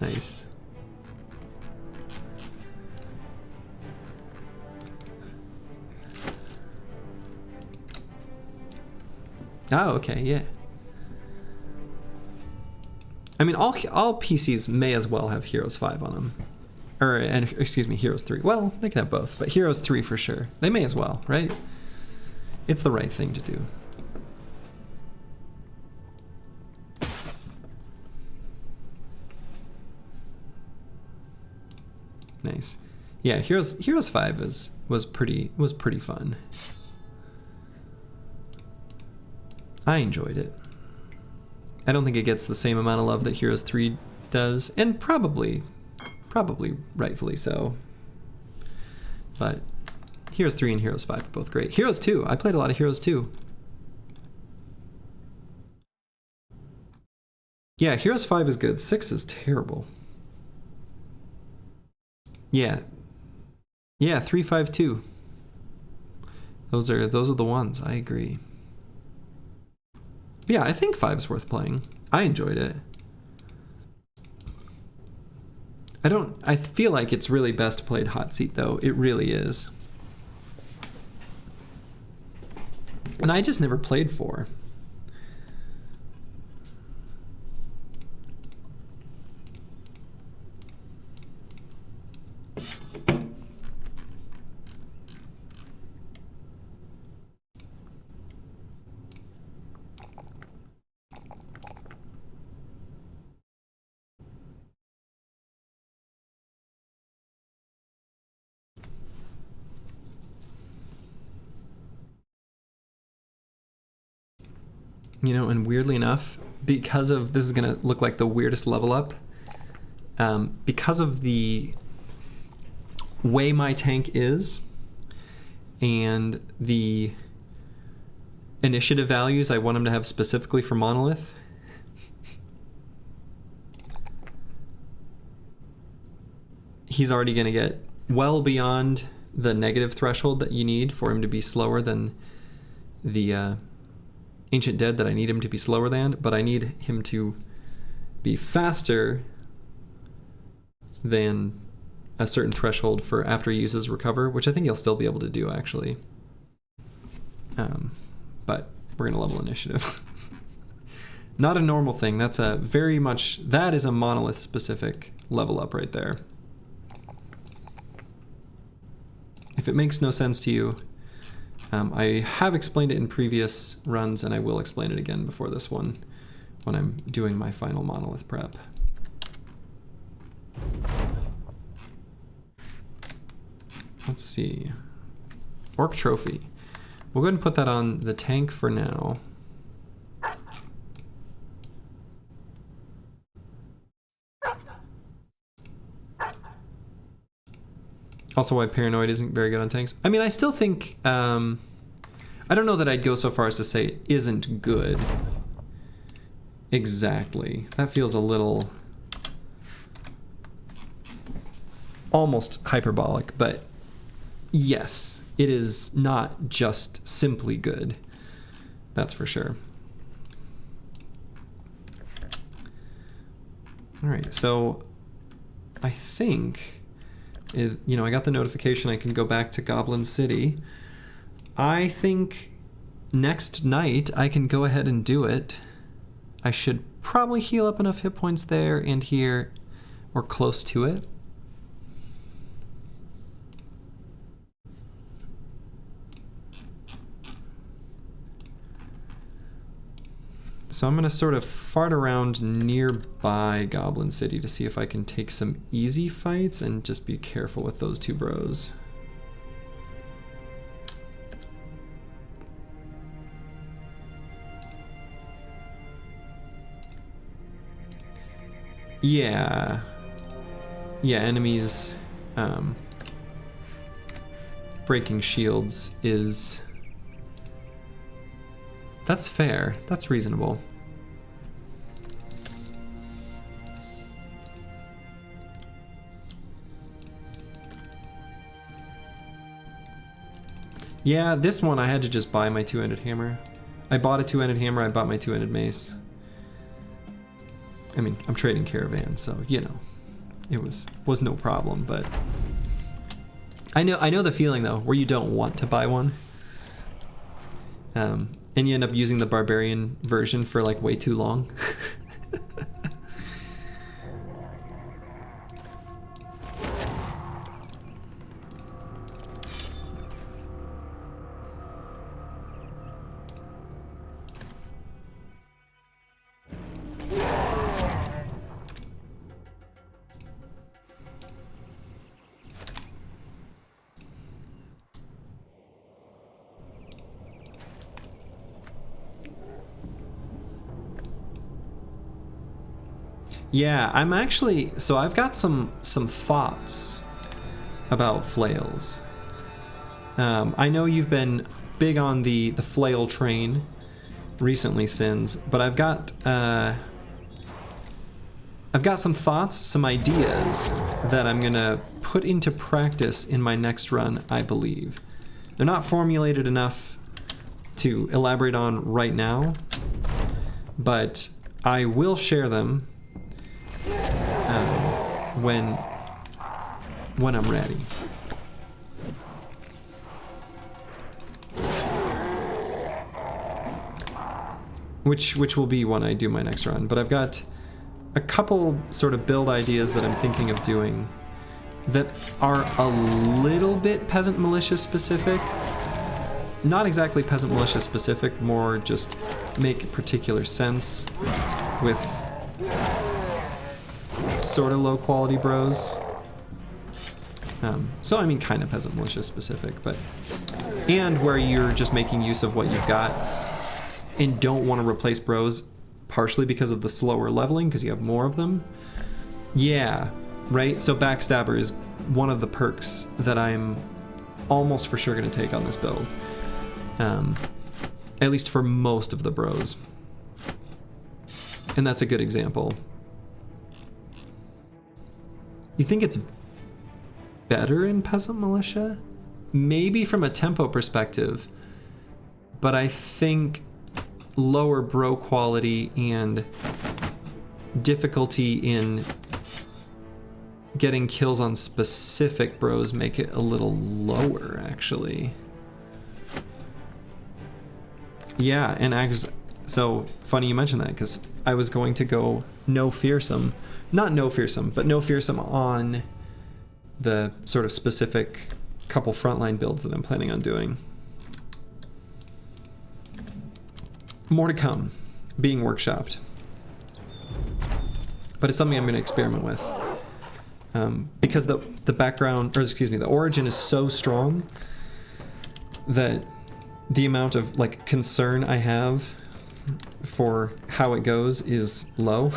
Nice. Oh, okay, yeah. I mean, all PCs may as well have Heroes 5 on them. Excuse me, Heroes 3. Well, they can have both, but Heroes 3 for sure. They may as well, right? It's the right thing to do. Nice. Yeah, Heroes 5 was pretty fun. I enjoyed it. I don't think it gets the same amount of love that Heroes 3 does, and probably rightfully so. But Heroes 3 and Heroes 5 are both great. Heroes 2, I played a lot of Heroes 2. Yeah, Heroes 5 is good. 6 is terrible. Yeah. Yeah, 352. Those are the ones. I agree. Yeah, I think 5 is worth playing. I enjoyed it. I feel like it's really best played hot seat though. It really is. And I just never played 4. You know, and weirdly enough, because of, this is gonna look like the weirdest level up, because of the way my tank is and the initiative values I want him to have specifically for Monolith, he's already gonna get well beyond the negative threshold that you need for him to be slower than the Ancient Dead that I need him to be slower than, but I need him to be faster than a certain threshold for after he uses Recover, which I think he'll still be able to do, actually. But we're going to level initiative. Not a normal thing. That's a very much... That is a Monolith-specific level up right there. If it makes no sense to you... I have explained it in previous runs, and I will explain it again before this one when I'm doing my final Monolith prep. Let's see. Orc Trophy. We'll go ahead and put that on the tank for now. Also why Paranoid isn't very good on tanks. I mean, I still think... I don't know that I'd go so far as to say it isn't good. Exactly. That feels a little almost hyperbolic, but yes, it is not just simply good. That's for sure. All right, so I think, you know, I got the notification I can go back to Goblin City. I think next night I can go ahead and do it. I should probably heal up enough hit points there and here, or close to it. So I'm going to sort of fart around nearby Goblin City to see if I can take some easy fights and just be careful with those two bros. Yeah. Yeah, enemies breaking shields is... That's fair. That's reasonable. Yeah, this one I had to just buy my two-handed hammer. I bought a two-handed hammer, I bought my two-handed mace. I mean, I'm trading Caravan, so, you know, it was no problem, but... I know the feeling, though, where you don't want to buy one. And you end up using the barbarian version for like way too long. Yeah, I'm actually, so I've got some thoughts about flails. I know you've been big on the flail train recently, Sins, but I've got some thoughts, some ideas that I'm gonna put into practice in my next run, I believe. They're not formulated enough to elaborate on right now, but I will share them when I'm ready. Which will be when I do my next run. But I've got a couple sort of build ideas that I'm thinking of doing that are a little bit peasant militia specific. Not exactly peasant militia specific, more just make particular sense with sort of low quality bros. So I mean kind of peasant militia specific, but and where you're just making use of what you've got and don't want to replace bros partially because of the slower leveling because you have more of them. Yeah, right? So Backstabber is one of the perks that I'm almost for sure going to take on this build. At least for most of the bros. And that's a good example. You think it's better in Peasant Militia? Maybe from a tempo perspective, but I think lower bro quality and difficulty in getting kills on specific bros make it a little lower, actually. Yeah, and so funny you mentioned that, because I was going to go no fearsome. Not no fearsome, but no fearsome on the sort of specific couple frontline builds that I'm planning on doing. More to come, being workshopped. But it's something I'm going to experiment with. Because the background, or excuse me, the origin is so strong that the amount of like concern I have for how it goes is low.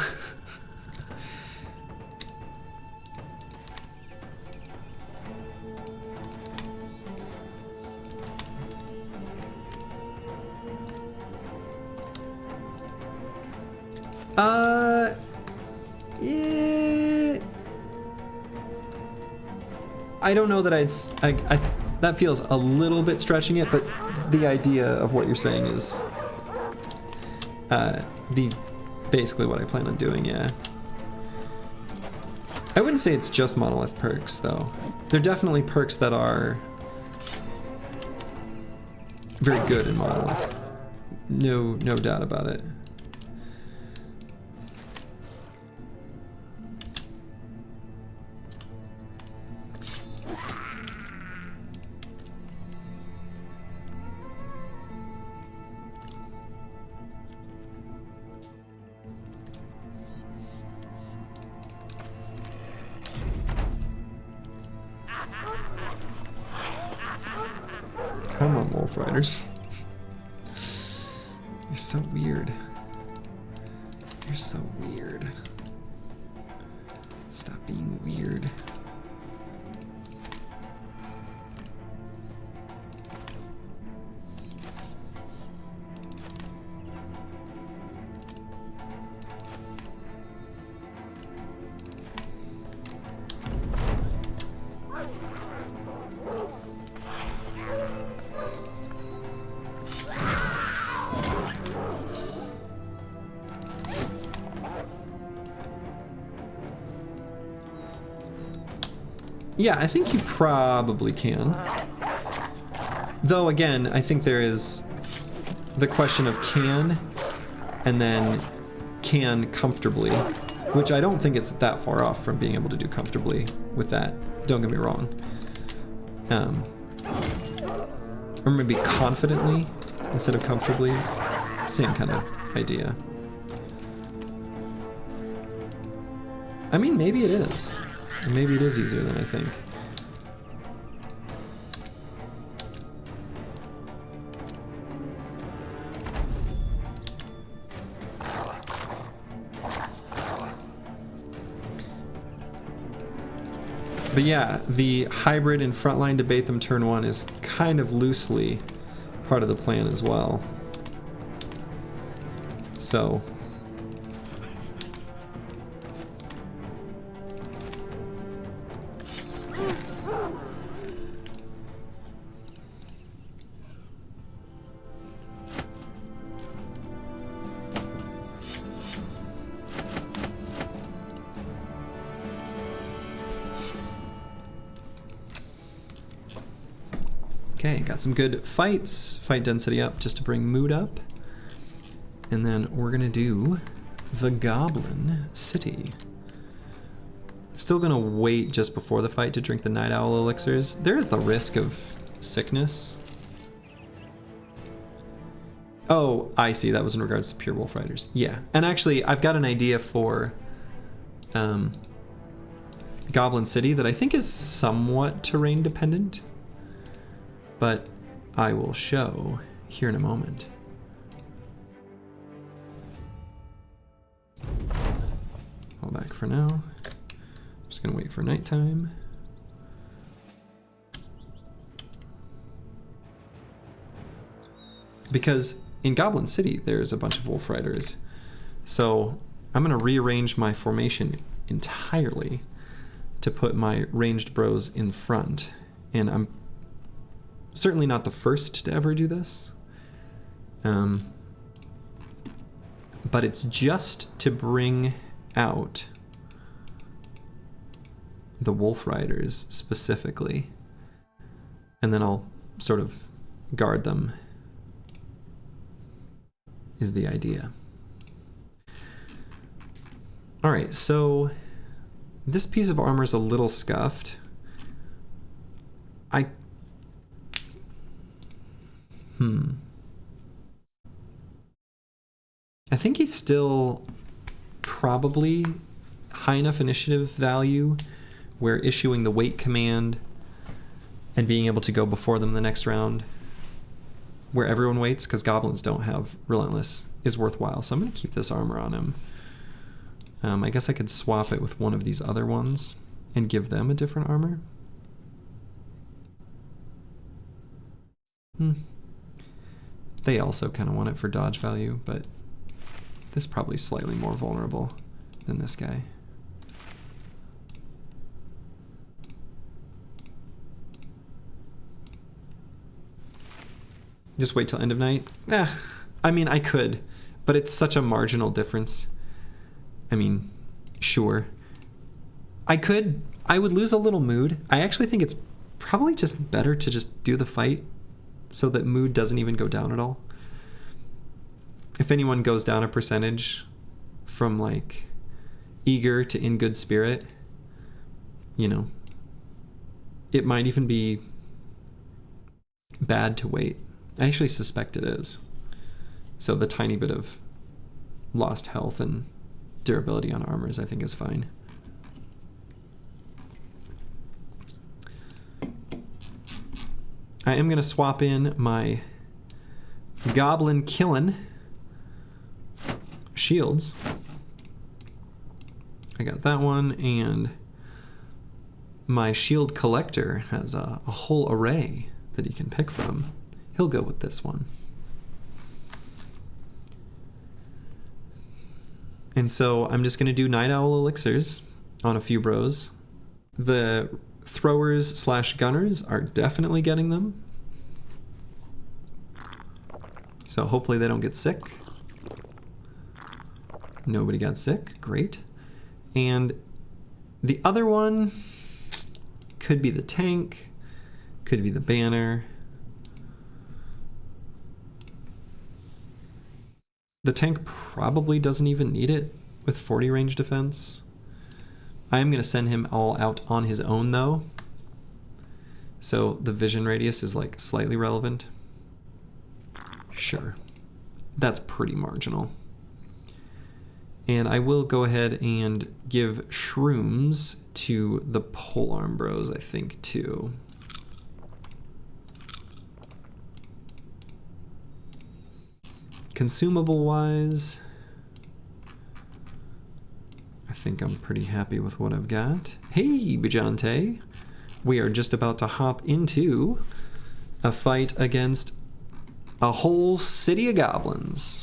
Yeah. I don't know that that feels a little bit stretching it, but the idea of what you're saying is basically what I plan on doing, yeah. I wouldn't say it's just Monolith perks, though. There are definitely perks that are very good in Monolith. No doubt about it. Come on, Wolf Riders. You're so weird. You're so weird. Stop being weird. Yeah, I think you probably can. Though again, I think there is the question of can and then can comfortably, which I don't think it's that far off from being able to do comfortably with that. Don't get me wrong. Or maybe confidently instead of comfortably. Same kind of idea. I mean, maybe it is. Maybe it is easier than I think. But yeah, the hybrid and frontline debate them turn one is kind of loosely part of the plan as well. So okay, got some good fights. Fight density up just to bring mood up. And then we're gonna do the Goblin City. Still gonna wait just before the fight to drink the Night Owl elixirs. There is the risk of sickness. Oh, I see, that was in regards to pure wolf riders. Yeah, and actually I've got an idea for Goblin City that I think is somewhat terrain dependent, but I will show here in a moment. Hold back for now. I'm just gonna wait for nighttime. Because in Goblin City, there's a bunch of wolf riders. So I'm gonna rearrange my formation entirely to put my ranged bros in front. And I'm certainly not the first to ever do this. But it's just to bring out the wolf riders specifically, and then I'll sort of guard them is the idea. All right, so this piece of armor is a little scuffed. I think he's still probably high enough initiative value where issuing the wait command and being able to go before them the next round where everyone waits, because goblins don't have relentless, is worthwhile. So I'm going to keep this armor on him. I guess I could swap it with one of these other ones and give them a different armor. They also kind of want it for dodge value, but This is probably slightly more vulnerable than this guy. Just wait till end of night? I mean, I could, but it's such a marginal difference. I mean, sure. I would lose a little mood. I actually think it's probably just better to just do the fight so that mood doesn't even go down at all. If anyone goes down a percentage from like eager to in good spirit, you know, it might even be bad to wait. I actually suspect it is. So the tiny bit of lost health and durability on armors I think is fine. I am going to swap in my goblin killing shields. I got that one, and my shield collector has a whole array that he can pick from. He'll go with this one. And so I'm just going to do Night Owl elixirs on a few bros. The throwers / gunners are definitely getting them. So hopefully they don't get sick. Nobody got sick. Great. And the other one could be the tank, could be the banner. The tank probably doesn't even need it with 40 range defense. I am going to send him all out on his own though. So the vision radius is like slightly relevant. Sure. That's pretty marginal. And I will go ahead and give shrooms to the polearm bros, I think, too. Consumable-wise, I think I'm pretty happy with what I've got. Hey, Bajante! We are just about to hop into a fight against a whole city of goblins.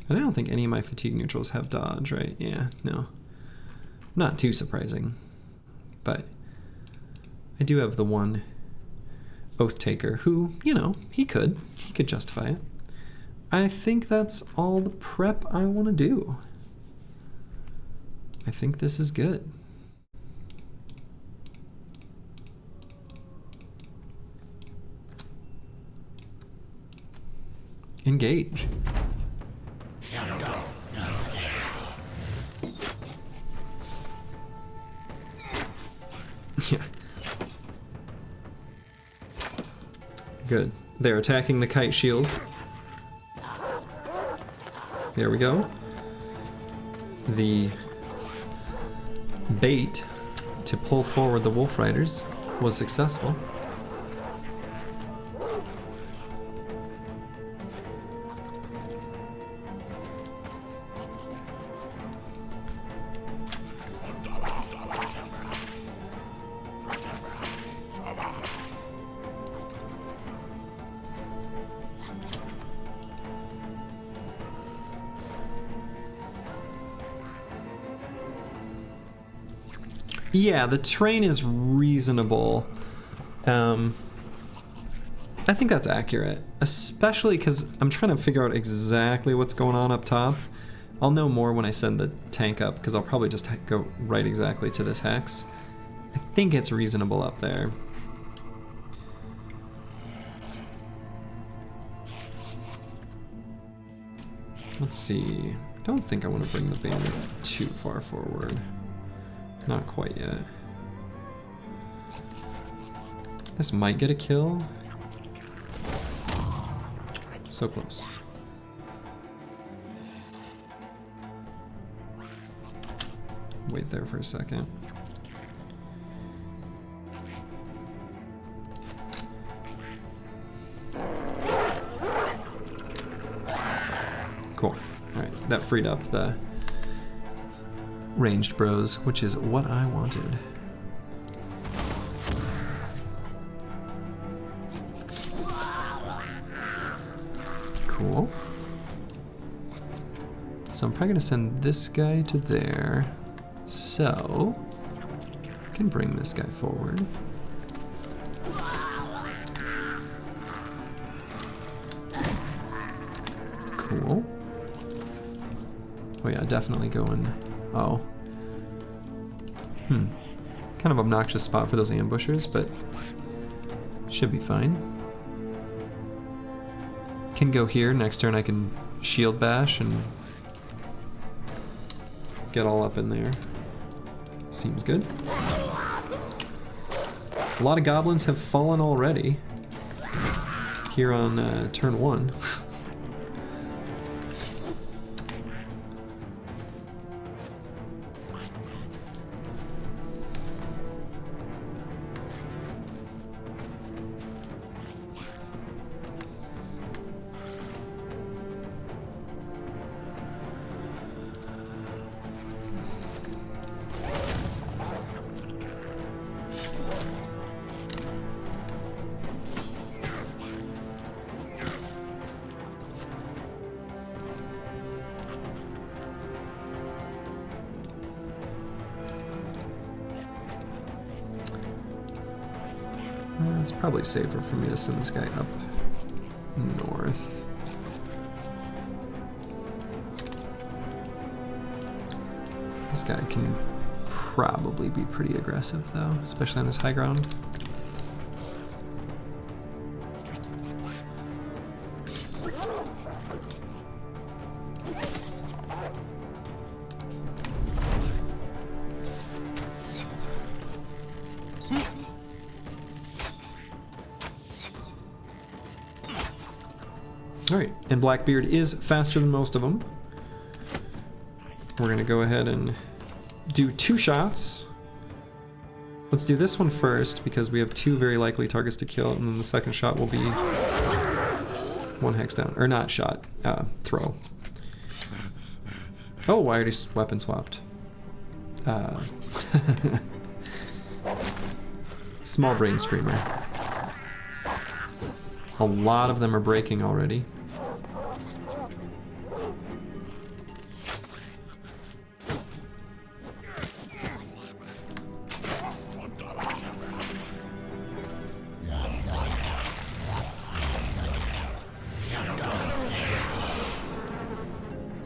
And I don't think any of my fatigue neutrals have dodge, right? Yeah, no. Not too surprising. But I do have the one Oath Taker who, you know, he could justify it. I think that's all the prep I want to do. I think this is good. Engage. Yeah. Good. They're attacking the kite shield. There we go. The bait to pull forward the wolf riders was successful. Yeah, the terrain is reasonable. I think that's accurate, especially because I'm trying to figure out exactly what's going on up top. I'll know more when I send the tank up, because I'll probably just go right exactly to this hex. I think it's reasonable up there. Let's see. I don't think I want to bring the bandit too far forward. Not quite yet. This might get a kill. So close. Wait there for a second. freed up the ranged bros, which is what I wanted. Cool. So I'm probably gonna send this guy to there. So I can bring this guy forward. Cool. Oh yeah, definitely going. Oh. Kind of obnoxious spot for those ambushers, but should be fine. Can go here. Next turn I can shield bash and get all up in there. Seems good. A lot of goblins have fallen already here on turn 1. It's probably safer for me to send this guy up north. This guy can probably be pretty aggressive though, especially on this high ground. Alright, and Blackbeard is faster than most of them. We're gonna go ahead and do 2 shots. Let's do this one first because we have 2 very likely targets to kill, and then the second shot will be 1 hex down. Or not shot, throw. Oh, I already weapon swapped. Small brain streamer. A lot of them are breaking already.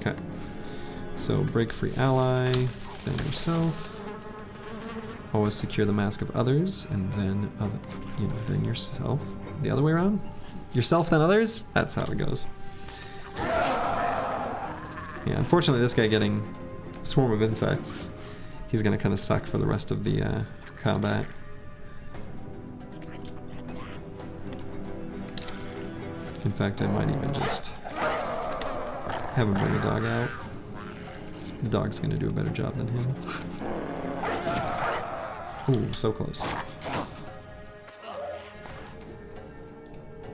Okay. So break free ally, then yourself. Always secure the mask of others, and then then yourself. The other way around? Yourself then others? That's how it goes. Yeah, unfortunately this guy getting Swarm of Insects, he's gonna kind of suck for the rest of the combat. In fact, I might even just have him bring a dog out. The dog's gonna do a better job than him. Ooh, so close.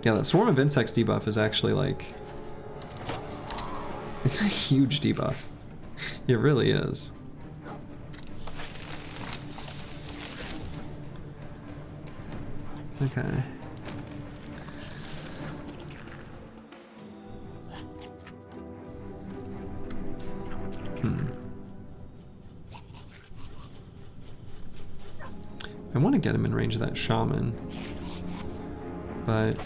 Yeah, that Swarm of Insects debuff is actually like... it's a huge debuff. It really is. Okay. I want to get him in range of that shaman, but...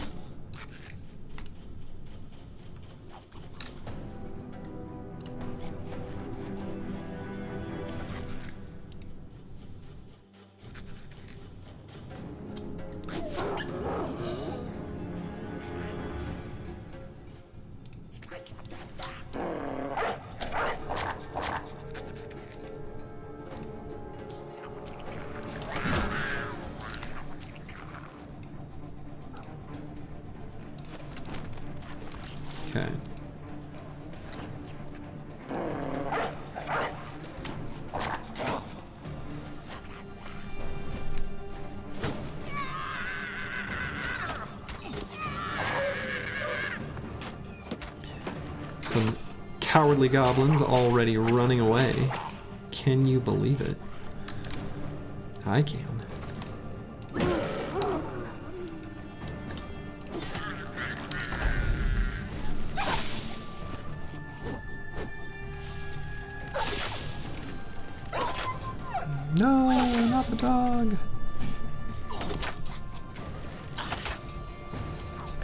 cowardly goblins already running away. Can you believe it? I can. No, not the dog.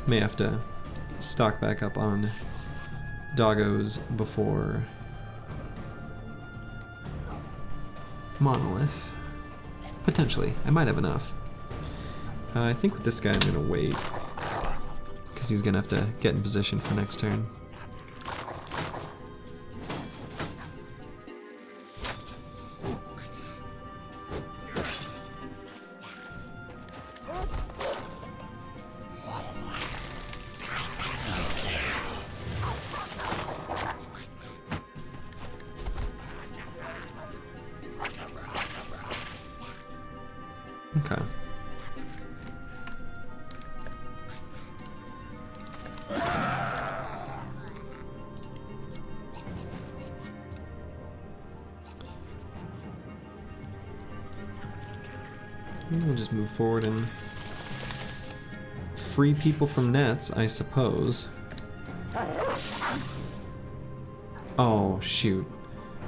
May have to stock back up on doggos before Monolith. Potentially. I might have enough. I think with this guy I'm gonna wait, because he's gonna have to get in position for next turn. Okay. We'll just move forward and free people from nets, I suppose. Oh, shoot.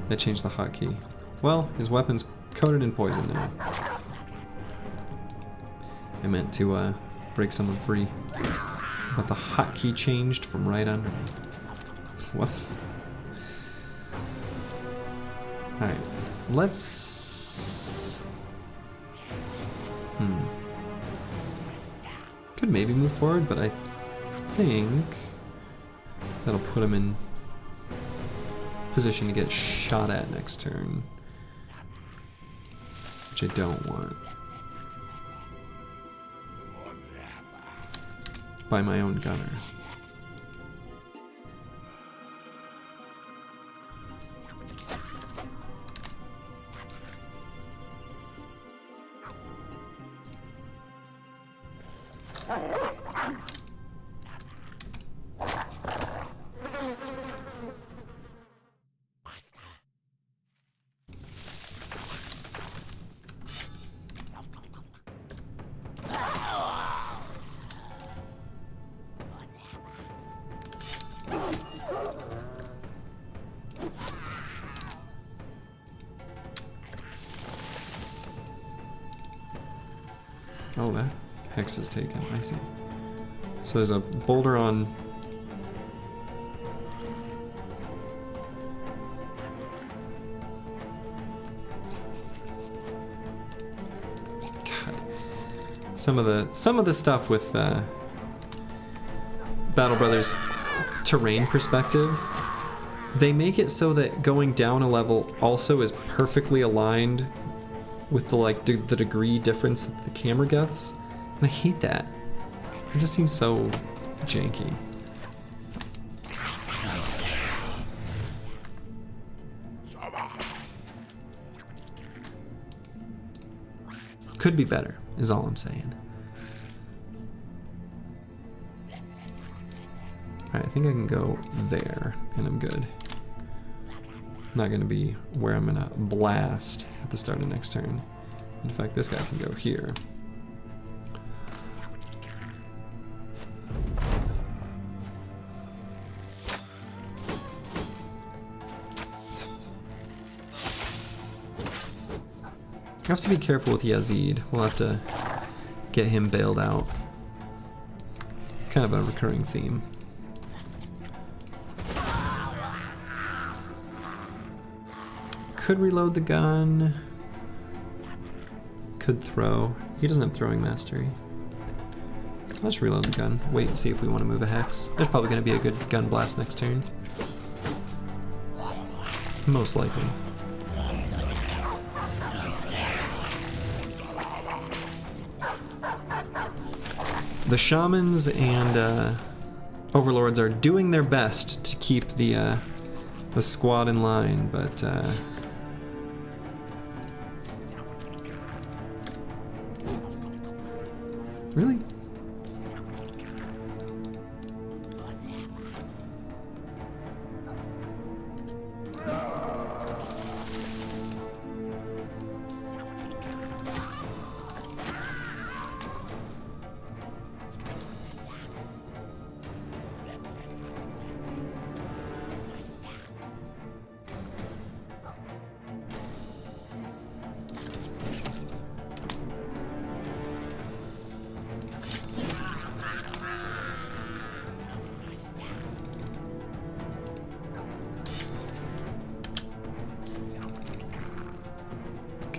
That changed the hotkey. Well, his weapon's coated in poison now. I meant to break someone free, but the hotkey changed from right under me. Whoops. Alright, let's... Could maybe move forward, but I think that'll put him in position to get shot at next turn, which I don't want. By my own gunner. Oh, that hex is taken. I see. So there's a boulder on... God. Some of the stuff with Battle Brothers terrain perspective, they make it so that going down a level also is perfectly aligned with the the degree difference that the camera gets, and I hate that. It just seems so janky. Could be better, is all I'm saying. Alright, I think I can go there, and I'm good. Not gonna be where I'm gonna blast at the start of next turn. In fact, this guy can go here. I have to be careful with Yazid. We'll have to get him bailed out. Kind of a recurring theme. Could reload the gun. Could throw. He doesn't have throwing mastery. Let's reload the gun. Wait and see if we want to move a hex. There's probably going to be a good gun blast next turn. Most likely. The shamans and overlords are doing their best to keep the squad in line, but really?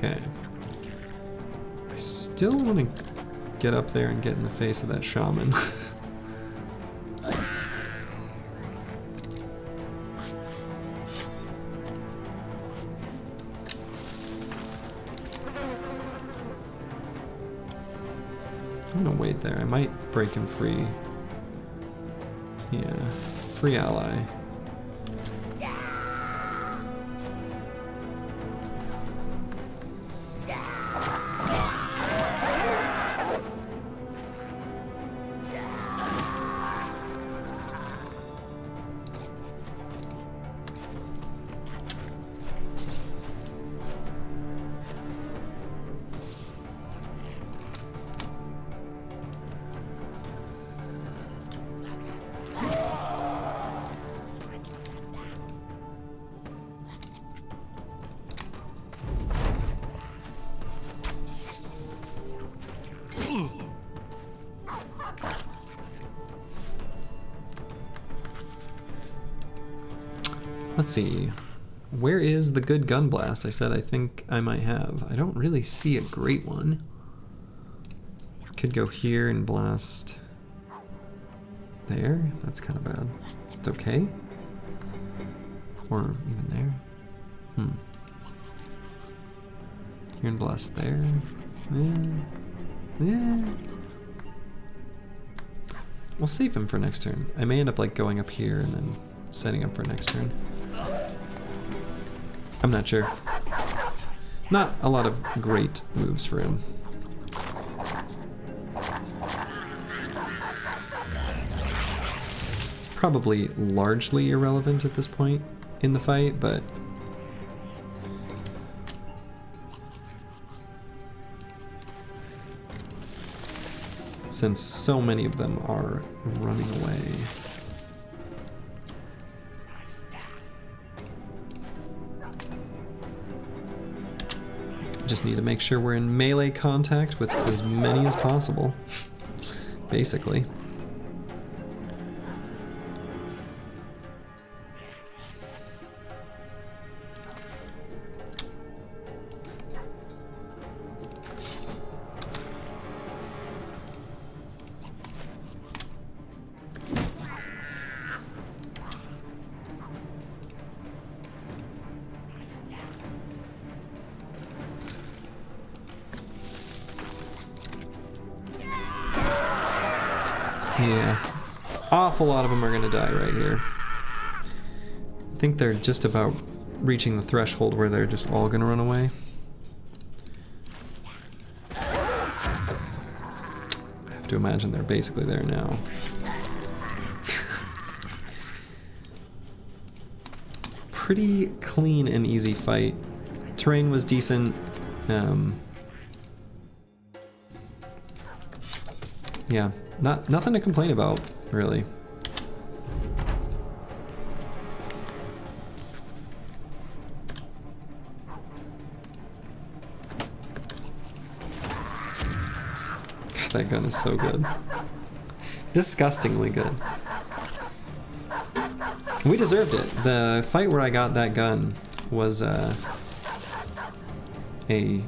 Okay. I still want to get up there and get in the face of that shaman. I'm gonna wait there. I might break him free. Yeah, free ally. Let's see. Where is the good gun blast? I said I think I might have. I don't really see a great one. Could go here and blast there. That's kind of bad. It's okay. Or even there. Here and blast there. Yeah. We'll save him for next turn. I may end up like going up here and then setting up for next turn. I'm not sure. Not a lot of great moves for him. It's probably largely irrelevant at this point in the fight, but since so many of them are running away. Just need to make sure we're in melee contact with as many as possible, basically. Yeah, awful lot of them are gonna die right here. I think they're just about reaching the threshold where they're just all gonna run away. I have to imagine they're basically there now. Pretty clean and easy fight. Terrain was decent. Yeah, nothing to complain about, really. God, that gun is so good. Disgustingly good. We deserved it. The fight where I got that gun was a very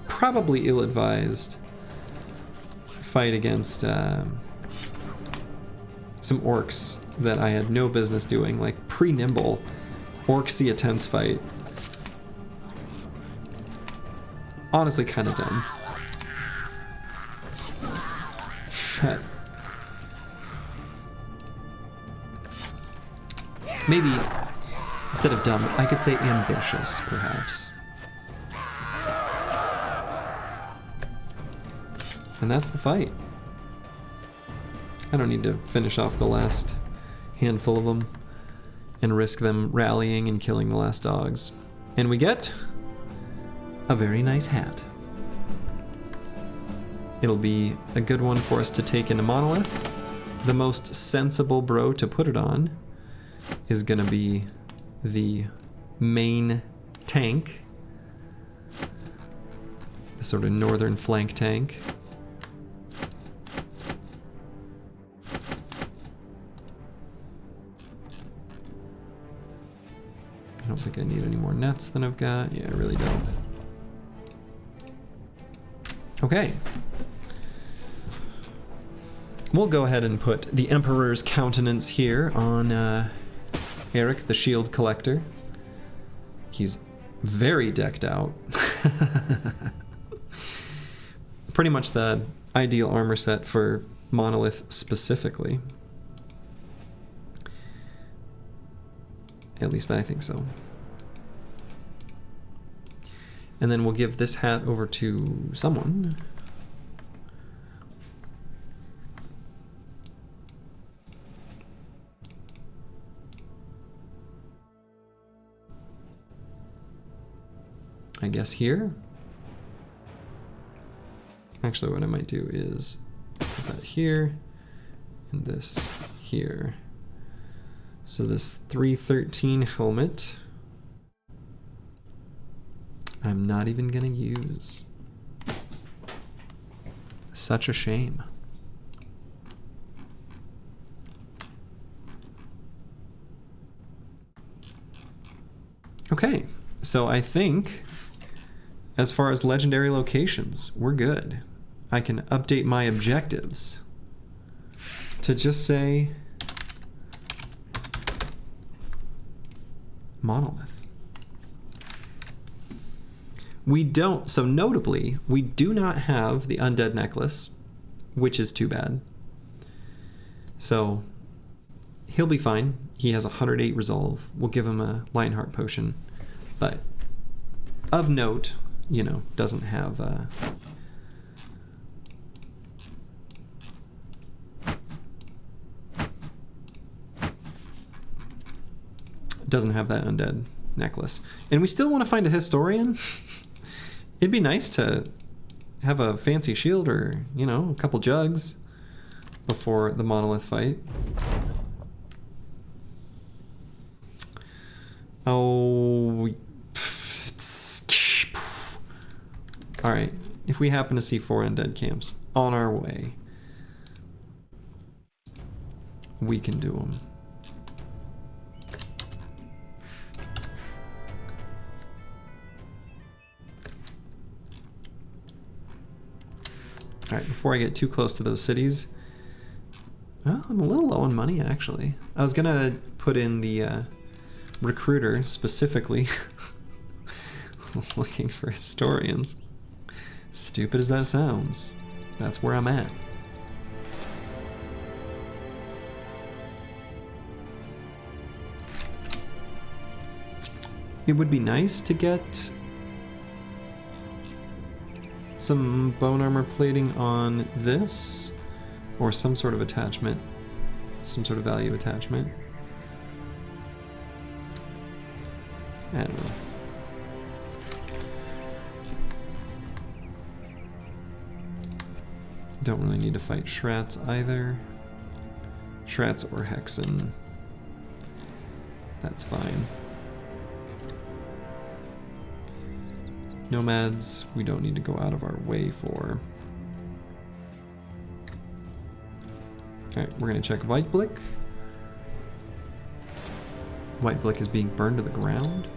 probably ill-advised fight against some orcs that I had no business doing, like pre-nimble orc see a tense fight. Honestly, kind of dumb. But maybe instead of dumb, I could say ambitious, perhaps. And that's the fight. I don't need to finish off the last handful of them and risk them rallying and killing the last dogs. And we get a very nice hat. It'll be a good one for us to take into Monolith. The most sensible bro to put it on is gonna be the main tank, the sort of northern flank tank. don't think I need any more nets than I've got. Yeah, I really don't. Okay. We'll go ahead and put the Emperor's countenance here on Eric, the shield collector. He's very decked out. Pretty much the ideal armor set for Monolith specifically. At least I think so. And then we'll give this hat over to someone. I guess here. Actually, what I might do is put that here and this here. So this 313 helmet, I'm not even gonna use. Such a shame. Okay, so I think as far as legendary locations, we're good. I can update my objectives to just say Monolith. We don't, so notably, we do not have the Undead necklace, which is too bad. So he'll be fine. He has 108 resolve. We'll give him a Lionheart potion. But of note, you know, doesn't have that Undead necklace. And we still want to find a historian. It'd be nice to have a fancy shield or, you know, a couple jugs before the Monolith fight. Oh. Alright. If we happen to see 4 Undead camps on our way, we can do them. Alright, before I get too close to those cities, well, I'm a little low on money, actually. I was gonna put in the recruiter specifically, looking for historians. Stupid as that sounds, that's where I'm at. It would be nice to get some bone armor plating on this, or some sort of attachment, some sort of value attachment. I don't know. Don't really need to fight Shrats either. Shrats or Hexen. That's fine. Nomads, we don't need to go out of our way for. Alright, we're gonna check Whiteblick. Whiteblick is being burned to the ground.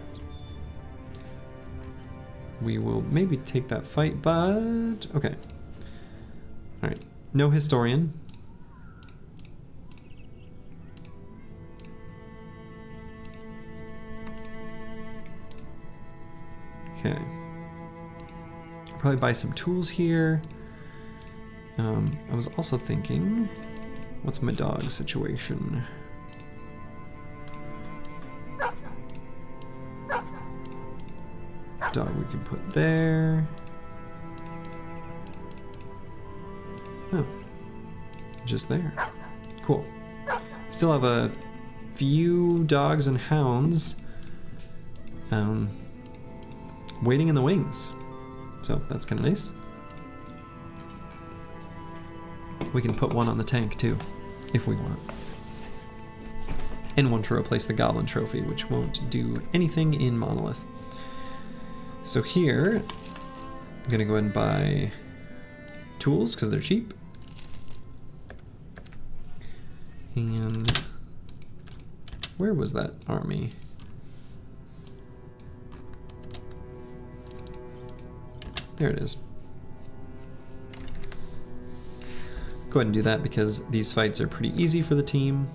We will maybe take that fight, but okay. Alright, no historian. Okay. Probably buy some tools here. I was also thinking, what's my dog situation? Dog we can put there. Oh, just there. Cool. Still have a few dogs and hounds waiting in the wings. So that's kind of nice. We can put one on the tank too, if we want. And one to replace the Goblin Trophy, which won't do anything in Monolith. So here, I'm gonna go ahead and buy tools, because they're cheap. And where was that army? There it is. Go ahead and do that because these fights are pretty easy for the team.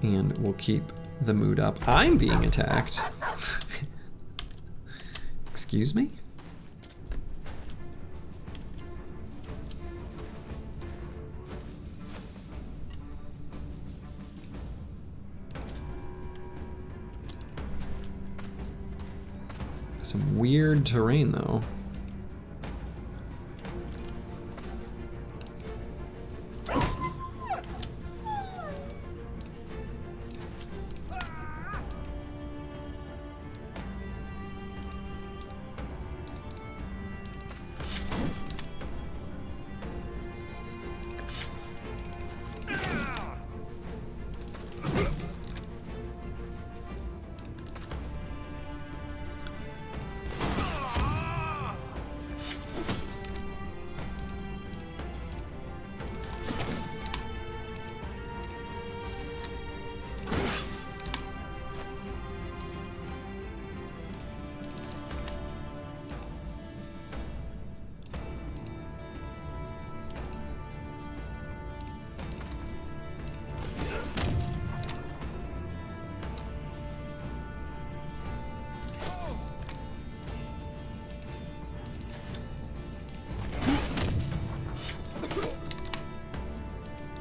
And we'll keep the mood up. I'm being attacked. Excuse me? Some weird terrain though.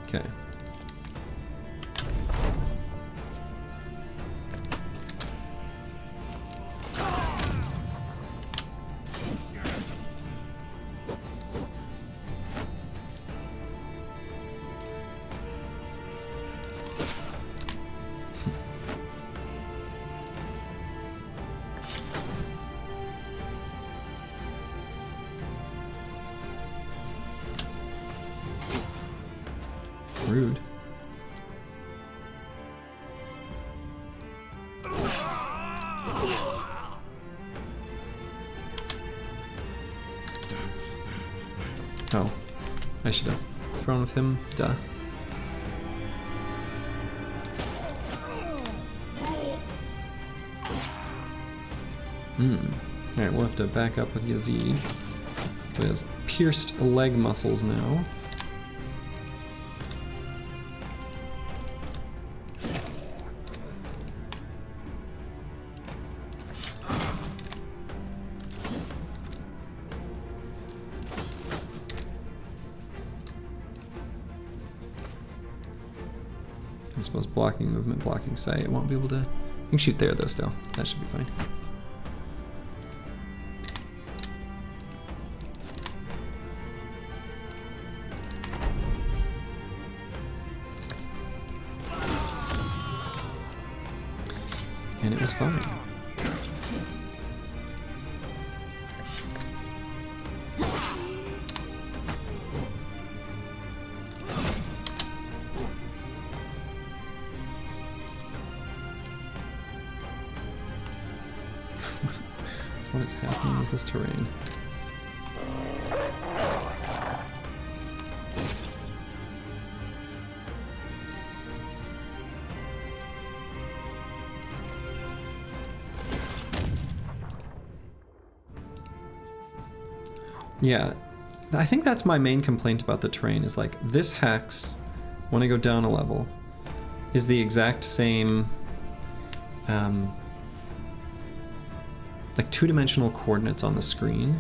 Okay. Rude. Oh, I should have thrown with him. Duh. Alright, we'll have to back up with Yazid, who has pierced leg muscles now. I suppose blocking movement, blocking sight, it won't be able to... You can shoot there though still, that should be fine. And it was fine. What is happening with this terrain? Yeah, I think that's my main complaint about the terrain is like this hex, when I go down a level, is the exact same like two-dimensional coordinates on the screen.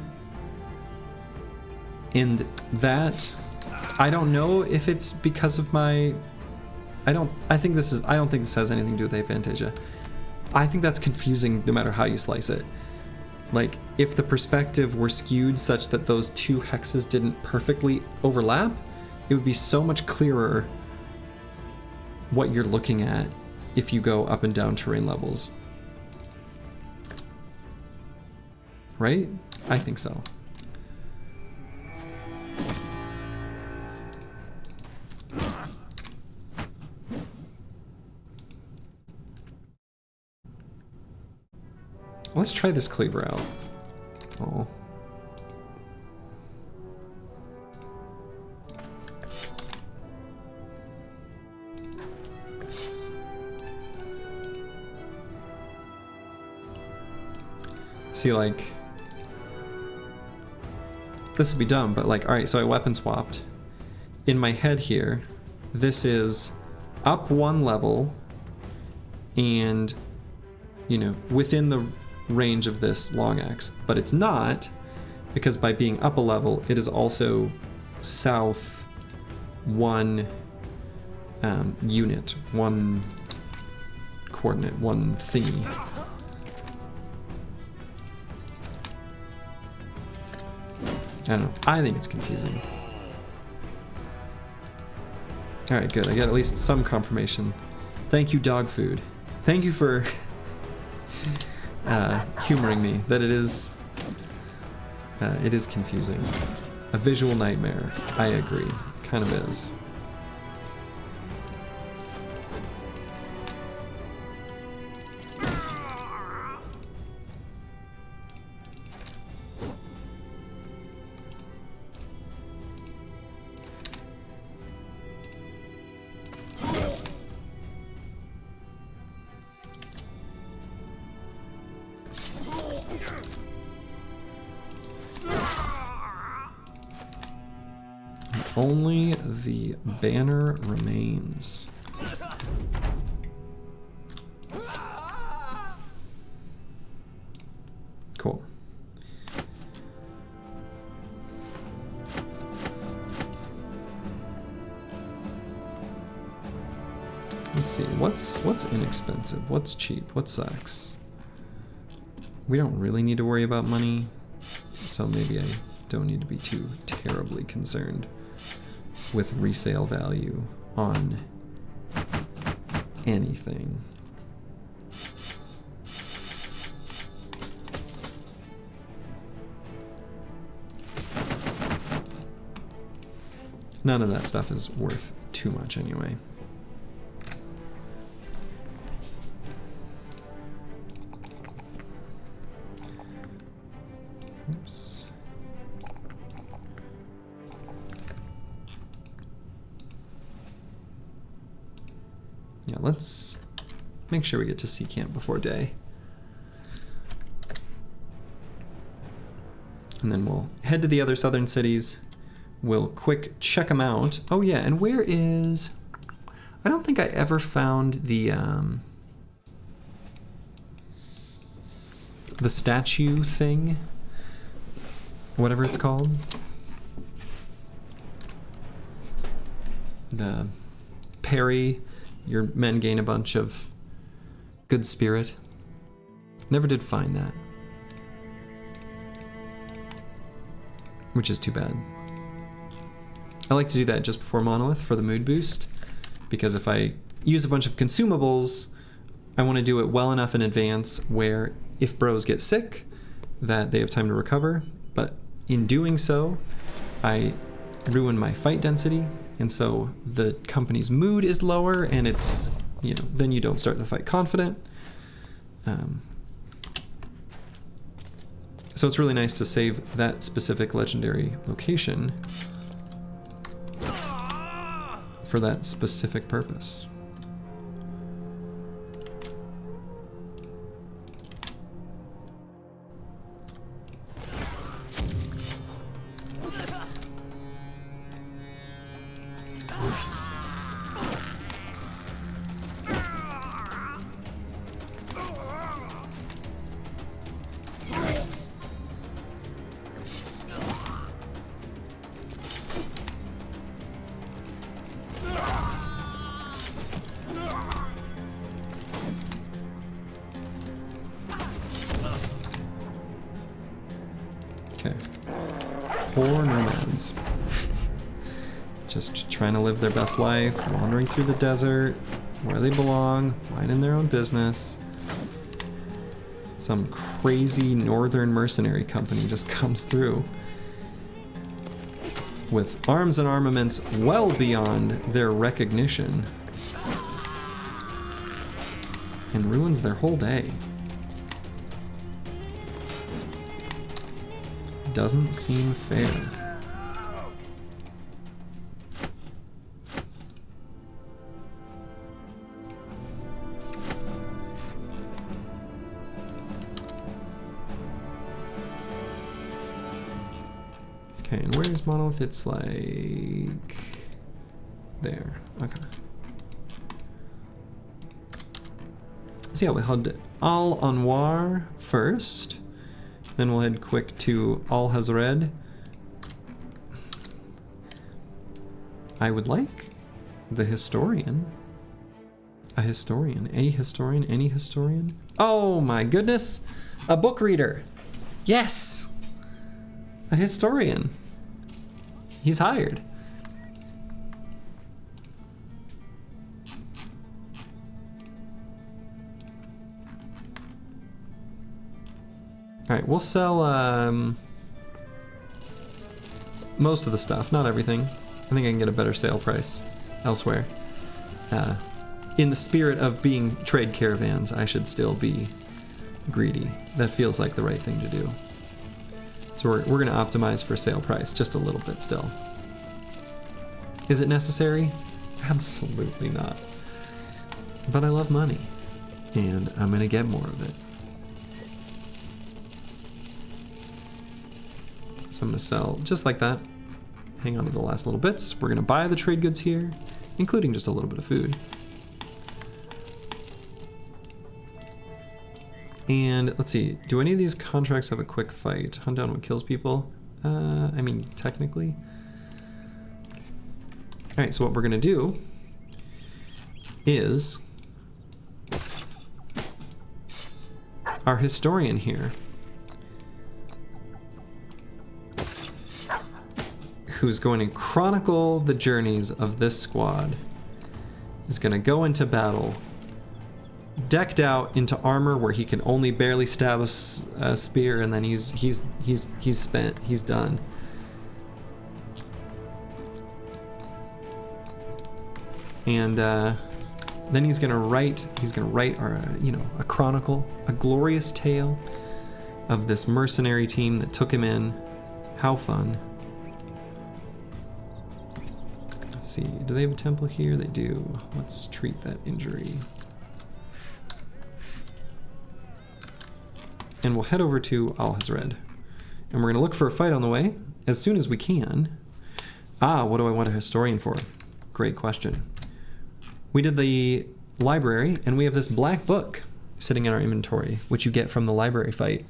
And that, I don't know if it's because of my, I don't think this has anything to do with Aphantasia. I think that's confusing no matter how you slice it. Like, if the perspective were skewed such that those two hexes didn't perfectly overlap, it would be so much clearer what you're looking at if you go up and down terrain levels. Right? I think so. Let's try this cleaver out. Oh. See, like, this would be dumb, but like, all right, so I weapon swapped. In my head here, this is up 1 level and, you know, within the range of this long axe, but it's not, because by being up a level, it is also south 1 unit, 1 coordinate, 1 thingy. I don't know. I think it's confusing. Alright, good. I get at least some confirmation. Thank you, dog food. Thank you for humoring me that it is confusing. A visual nightmare. I agree. Kind of is. Only the banner remains. Cool. Let's see, what's inexpensive? What's cheap? What sucks? We don't really need to worry about money, so maybe I don't need to be too terribly concerned with resale value on anything. None of that stuff is worth too much anyway. Oops. Yeah, let's make sure we get to Sea Camp before day. And then we'll head to the other southern cities. We'll quick check them out. Oh yeah, and where is... I don't think I ever found the statue thing. Whatever it's called. The parry. Your men gain a bunch of good spirit. Never did find that. Which is too bad. I like to do that just before Monolith for the mood boost, because if I use a bunch of consumables, I want to do it well enough in advance where if bros get sick, that they have time to recover, but in doing so, I ruin my fight density, and so the company's mood is lower, and it's, you know, then you don't start the fight confident. So it's really nice to save that specific legendary location for that specific purpose. Poor nomads. Just trying to live their best life, wandering through the desert, where they belong, minding their own business. Some crazy northern mercenary company just comes through with arms and armaments well beyond their recognition and ruins their whole day. Doesn't seem fair. Okay, and where's Monolith? It's like there. Okay. So yeah, we'll head Al Anwar first. Then we'll head quick to Al Hazred. I would like the historian. A historian, any historian? Oh my goodness! A book reader! Yes! A historian. He's hired. Alright, we'll sell most of the stuff, not everything. I think I can get a better sale price elsewhere. In the spirit of being trade caravans, I should still be greedy. That feels like the right thing to do. So we're going to optimize for sale price just a little bit still. Is it necessary? Absolutely not. But I love money, and I'm going to get more of it. So I'm going to sell just like that. Hang on to the last little bits. We're going to buy the trade goods here, including just a little bit of food. And let's see, do any of these contracts have a quick fight? Hunt down what kills people? I mean, technically. All right, so what we're gonna do is our historian here, who's going to chronicle the journeys of this squad, is gonna go into battle decked out into armor where he can only barely stab a spear, and then he's spent, he's done. And then he's gonna write our, a chronicle, a glorious tale of this mercenary team that took him in. How fun. Let's see, do they have a temple here? They do. Let's treat that injury. And we'll head over to Al Hazred. And we're gonna look for a fight on the way as soon as we can. What do I want a historian for? Great question. We did the library, and we have this black book sitting in our inventory, which you get from the library fight.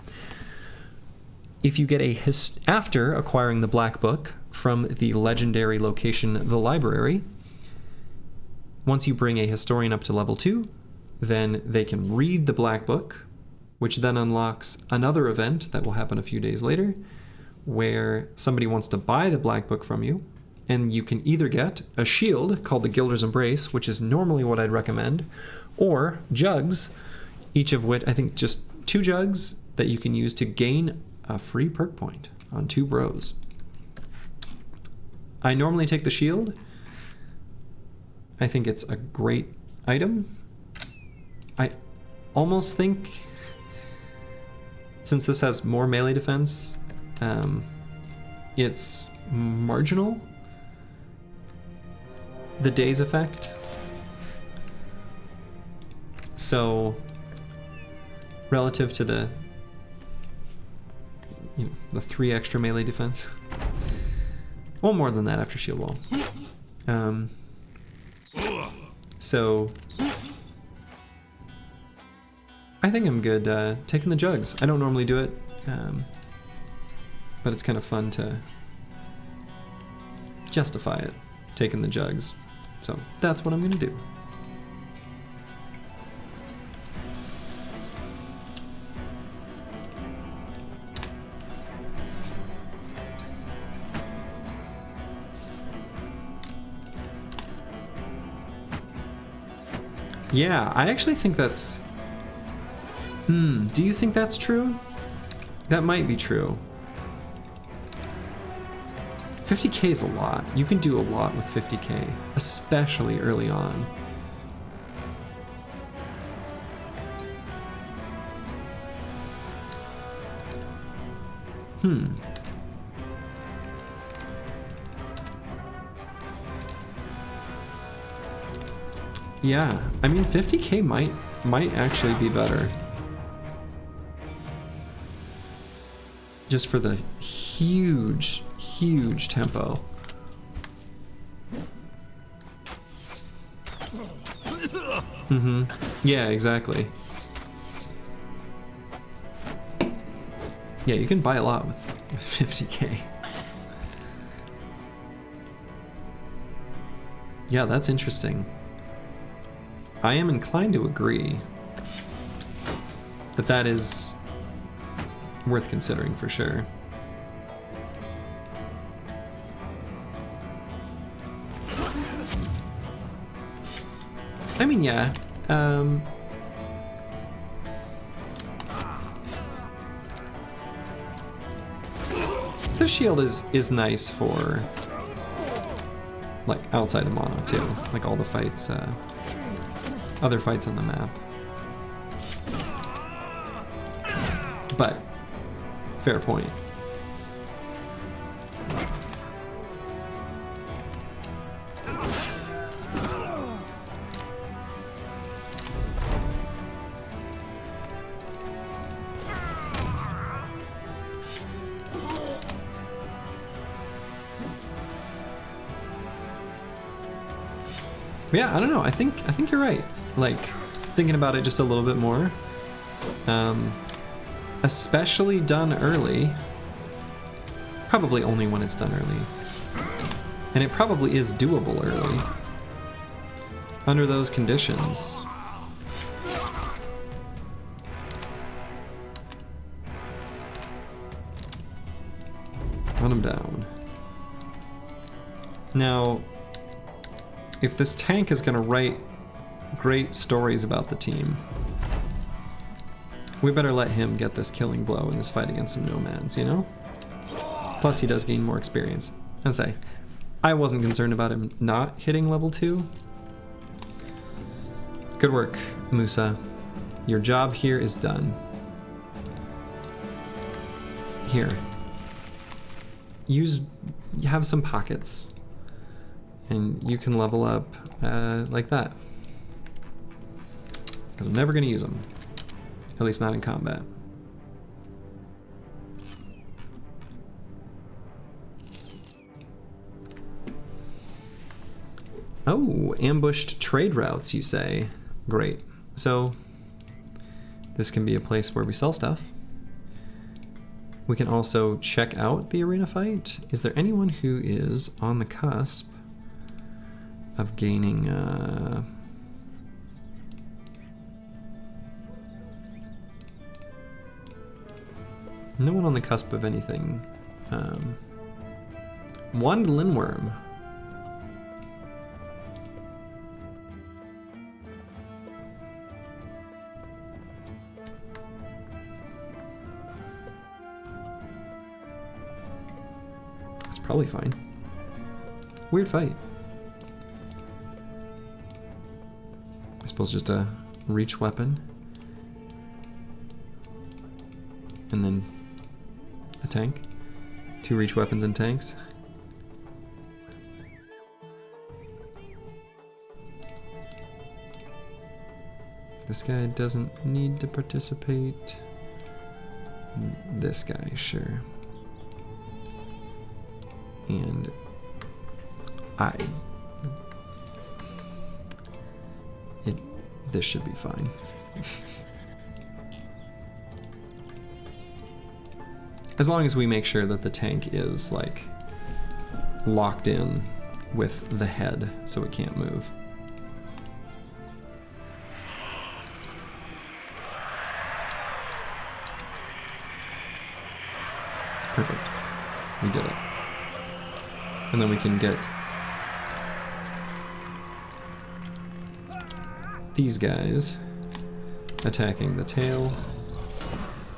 If you get after acquiring the black book from the legendary location, the library, once you bring a historian up to level 2, then they can read the black book, which then unlocks another event that will happen a few days later, where somebody wants to buy the black book from you, and you can either get a shield called the Gilder's Embrace, which is normally what I'd recommend, or jugs, each of which, I think just 2 jugs that you can use to gain a free perk point on 2 bros. I normally take the shield. I think it's a great item. I almost think, since this has more melee defense, it's marginal. The daze effect. So, relative to the, the 3 extra melee defense. Well, more than that after shield wall. So, I think I'm good taking the jugs. I don't normally do it, but it's kind of fun to justify it, taking the jugs. So that's what I'm gonna do. Yeah, I actually think that's... do you think that's true? That might be true. 50k is a lot. You can do a lot with 50k, especially early on. Yeah, I mean 50k might actually be better. Just for the huge huge tempo. Yeah, exactly. Yeah, you can buy a lot with 50k. Yeah, that's interesting. I am inclined to agree that that is worth considering for sure. I mean, yeah. The shield is nice for like outside of mono too, like all the fights, other fights on the map. But fair point. Yeah, I don't know. I think you're right. Like, thinking about it just a little bit more, especially done early. Probably only when it's done early, and it probably is doable early under those conditions. Run them down. Now, if this tank is going to write great stories about the team, we better let him get this killing blow in this fight against some nomads, you know? Plus he does gain more experience. And say, I wasn't concerned about him not hitting level 2. Good work, Musa. Your job here is done. Here. Have some pockets. And you can level up like that. Because I'm never going to use them. At least not in combat. Oh, ambushed trade routes, you say. Great. So, this can be a place where we sell stuff. We can also check out the arena fight. Is there anyone who is on the cusp of gaining no one on the cusp of anything. Wand Linworm. It's probably fine. Weird fight. I suppose just a reach weapon. And then a tank. 2 reach weapons and tanks. This guy doesn't need to participate. This guy, sure. And this should be fine. As long as we make sure that the tank is like locked in with the head so it can't move. Perfect. We did it. And then we can get these guys attacking the tail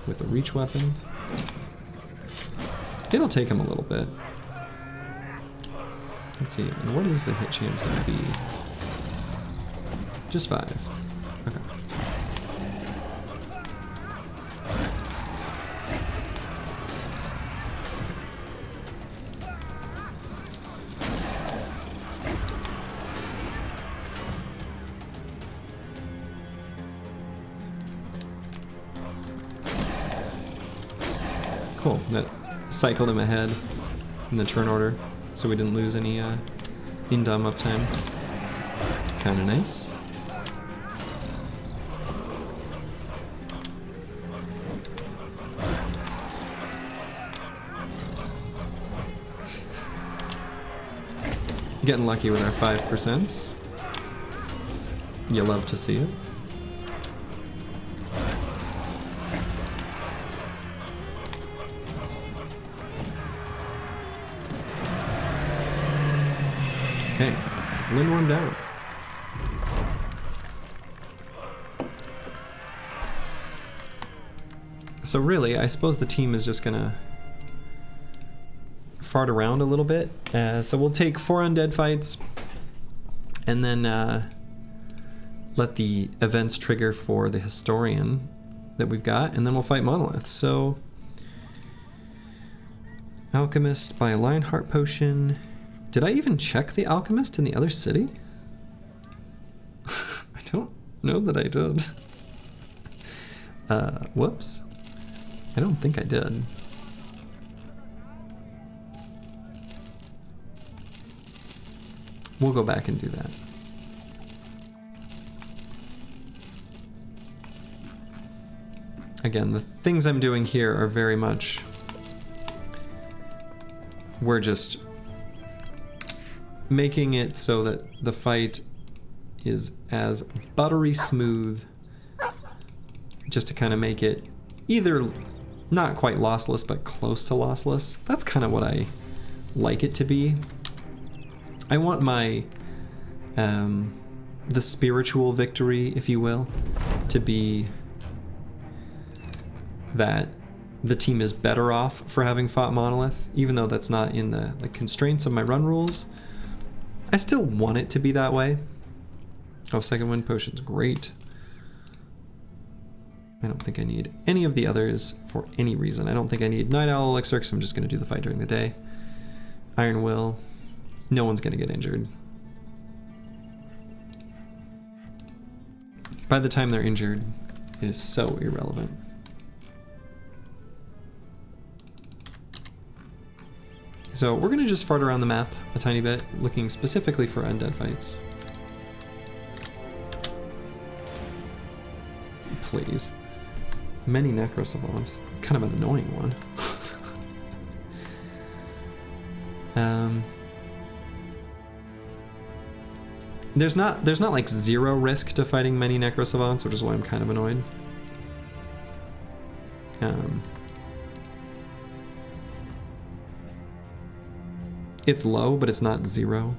with a reach weapon. It'll take him a little bit. Let's see, and what is the hit chance going to be? Just 5. Okay. Cool, that cycled him ahead. in the turn order, so we didn't lose any in-dom uptime. Kinda nice. Getting lucky with our 5%. You love to see it. Okay, Lindworm down. So really, I suppose the team is just gonna fart around a little bit. So we'll take 4 undead fights, and then let the events trigger for the historian that we've got, and then we'll fight Monolith. So Alchemist by a Lionheart Potion. Did I even check the Alchemist in the other city? I don't know that I did. Whoops. I don't think I did. We'll go back and do that. Again, the things I'm doing here are very much... We're just making it so that the fight is as buttery smooth, just to kind of make it either not quite lossless, but close to lossless. That's kind of what I like it to be. I want my, the spiritual victory, if you will, to be that the team is better off for having fought Monolith, even though that's not in the constraints of my run rules. I still want it to be that way. Oh, second wind potion's great. I don't think I need any of the others for any reason. I don't think I need Night Owl Elixir, so I'm just going to do the fight during the day. Iron Will. No one's going to get injured. By the time they're injured, it is so irrelevant. So we're going to just fart around the map a tiny bit, looking specifically for undead fights. Please. Many Necrosavants. Kind of an annoying one. There's not like zero risk to fighting many Necrosavants, which is why I'm kind of annoyed. It's low, but it's not zero.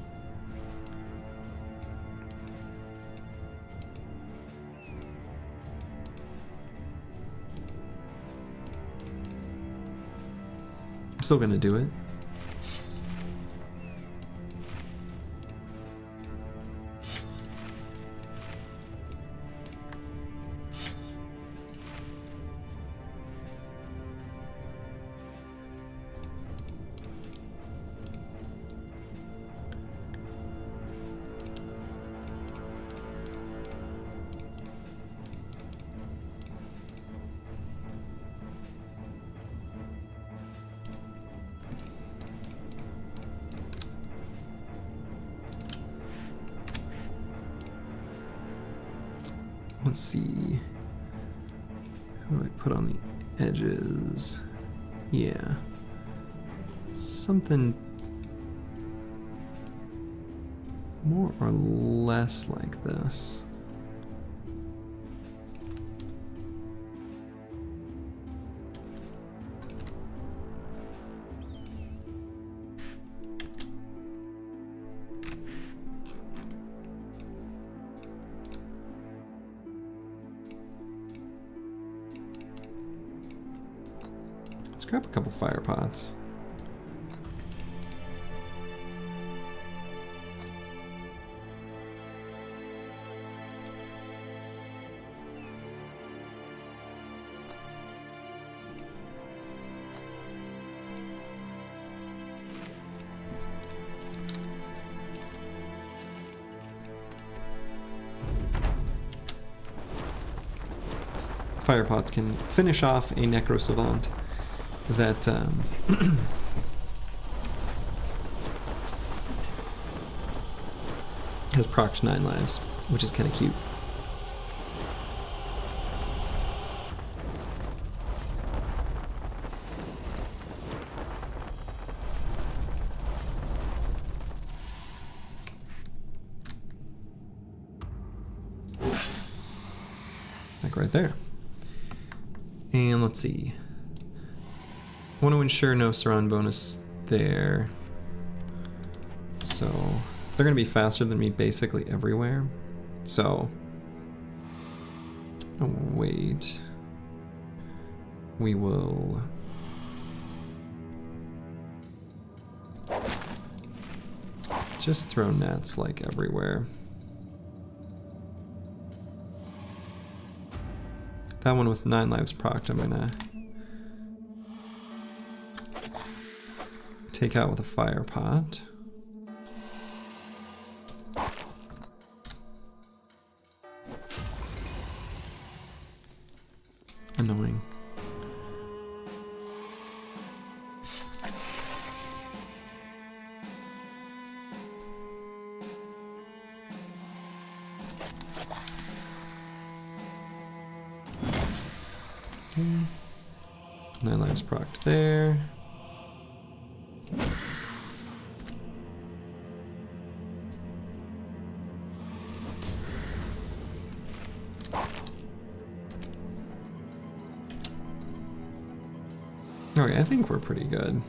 I'm still gonna do it. Let's see. Who do I put on the edges? Yeah. Something more or less like this. Grab a couple fire pots. Fire pots can finish off a Necrosavant that has procced 9 lives, which is kind of cute. Like right there. And let's see. I want to ensure no surround bonus there. So they're going to be faster than me basically everywhere. So, oh, wait. We will... just throw nets like everywhere. That one with 9 lives procced, I'm gonna take out with a fire pot. Annoying. Okay. 9 lives procced there. Okay, I think we're pretty good.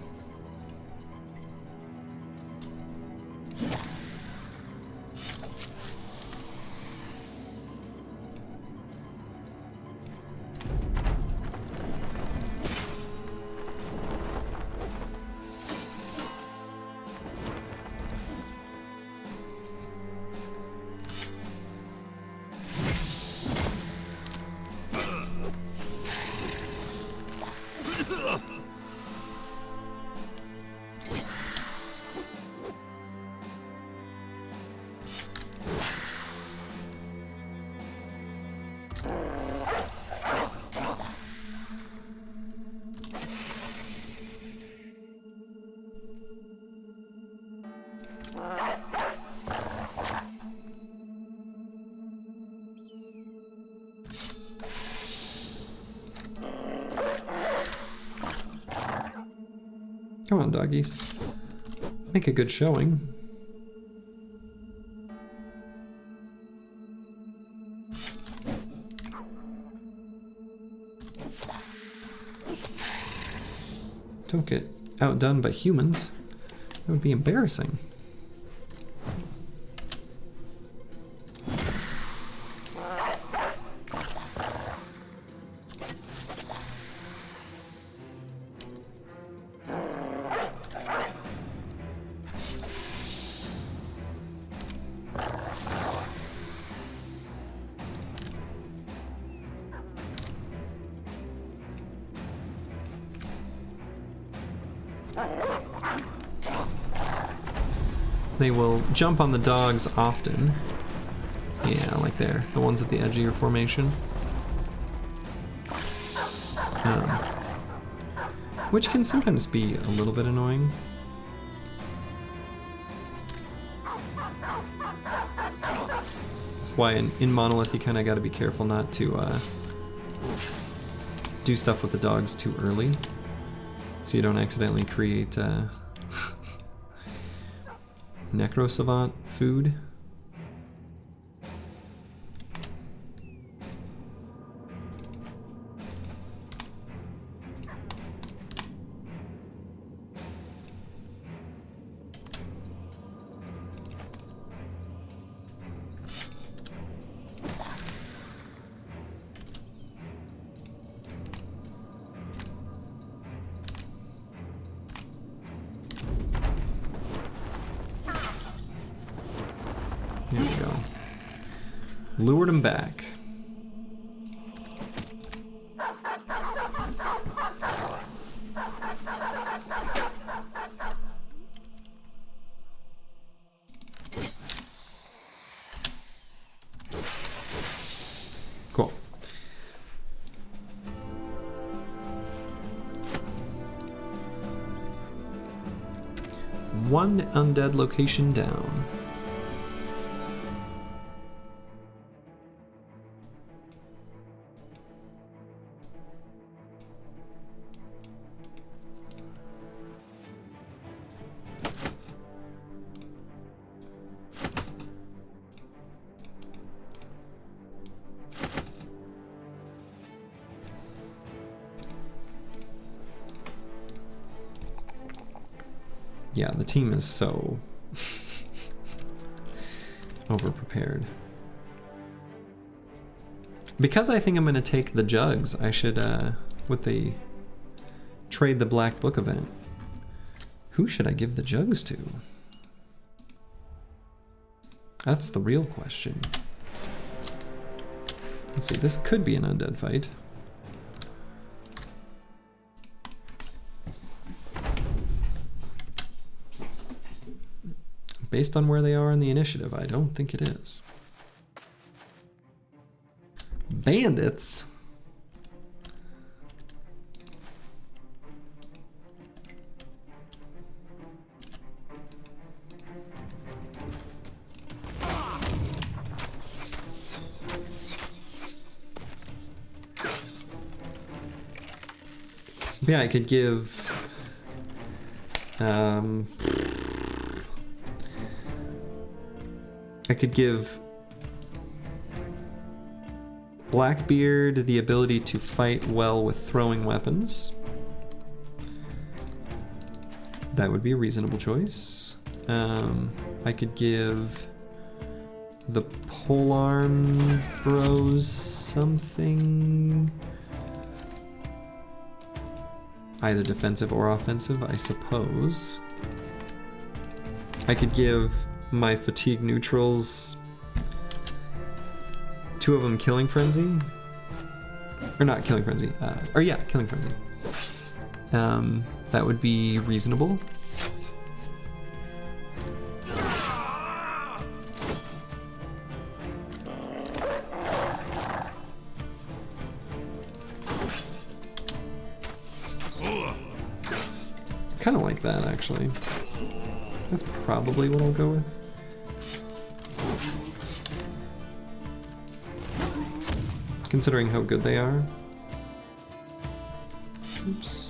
Come on, doggies. Make a good showing. Don't get outdone by humans. That would be embarrassing. They will jump on the dogs often. Yeah, like there. The ones at the edge of your formation. Which can sometimes be a little bit annoying. That's why in Monolith you kind of got to be careful not to do stuff with the dogs too early, so you don't accidentally create Necro Savant food. There we go. Lured him back. Cool. One undead location down. Yeah, the team is so over-prepared. Because I think I'm going to take the jugs, I should, with the trade the Black Book event, who should I give the jugs to? That's the real question. Let's see, this could be an undead fight. Based on where they are in the initiative, I don't think it is. Bandits? Yeah, I could give Blackbeard the ability to fight well with throwing weapons. That would be a reasonable choice. I could give the polearm bros something. Either defensive or offensive, I suppose. I could give my fatigue neutrals, 2 of them Killing Frenzy. Or not Killing Frenzy, or yeah, Killing Frenzy. That would be reasonable. Kind of like that, actually. That's probably what I'll go with. Considering how good they are. Oops.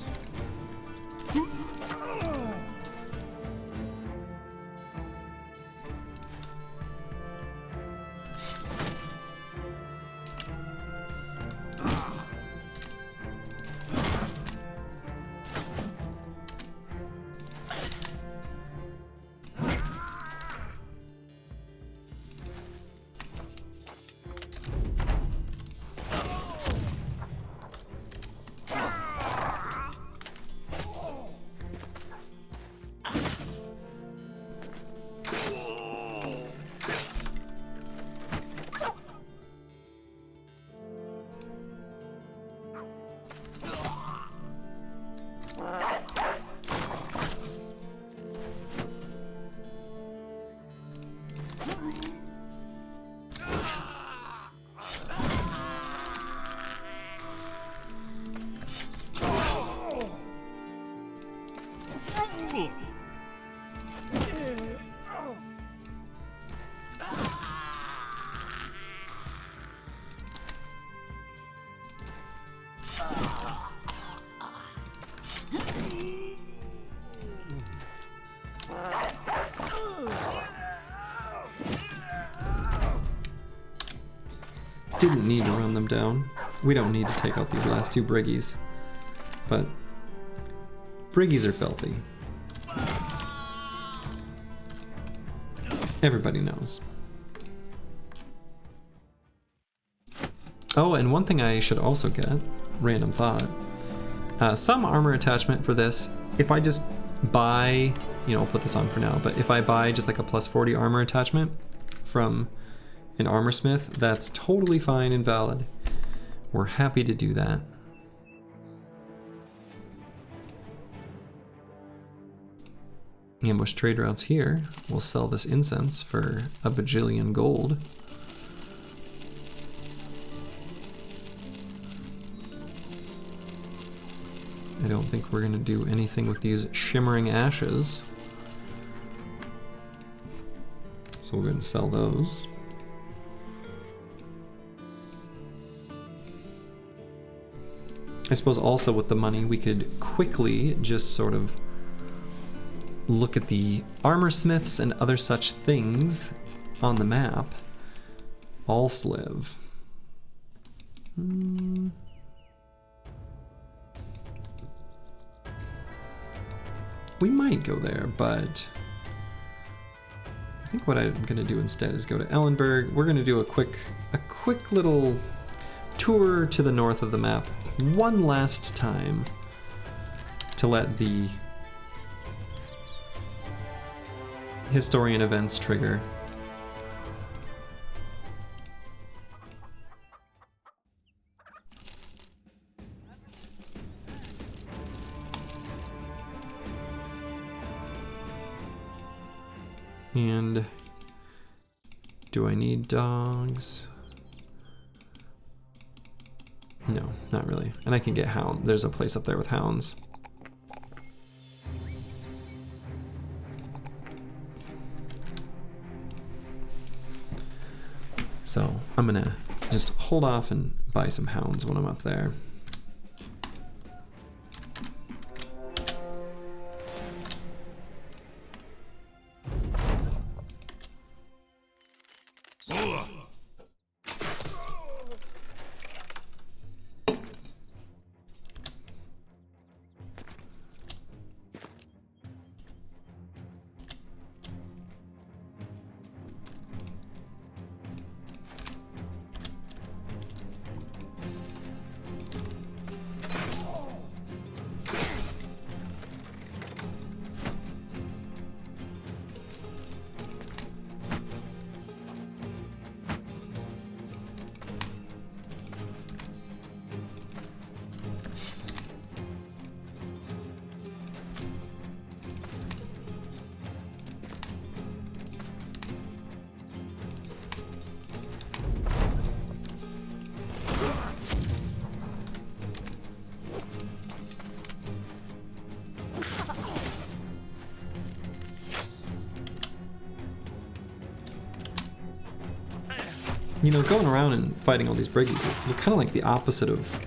Didn't need to run them down. We don't need to take out these last 2 Briggies. But Briggies are filthy. Everybody knows. Oh, and one thing I should also get, random thought, some armor attachment for this. If I just buy, you know, I'll put this on for now, but if I buy just like a plus 40 armor attachment from an armor smith, that's totally fine and valid. We're happy to do that. Ambush trade routes here. We'll sell this incense for a bajillion gold. I don't think we're gonna do anything with these shimmering ashes. So we're gonna sell those. I suppose also with the money we could quickly just sort of look at the armor smiths and other such things on the map. Allsliv. We might go there, but I think what I'm gonna do instead is go to Ellenberg. We're gonna do a quick little tour to the north of the map one last time to let the historian events trigger. And do I need dogs? No, not really. And I can get hound. There's a place up there with hounds. So I'm gonna just hold off and buy some hounds when I'm up there. You know, going around and fighting all these briggies, you're kind of like the opposite of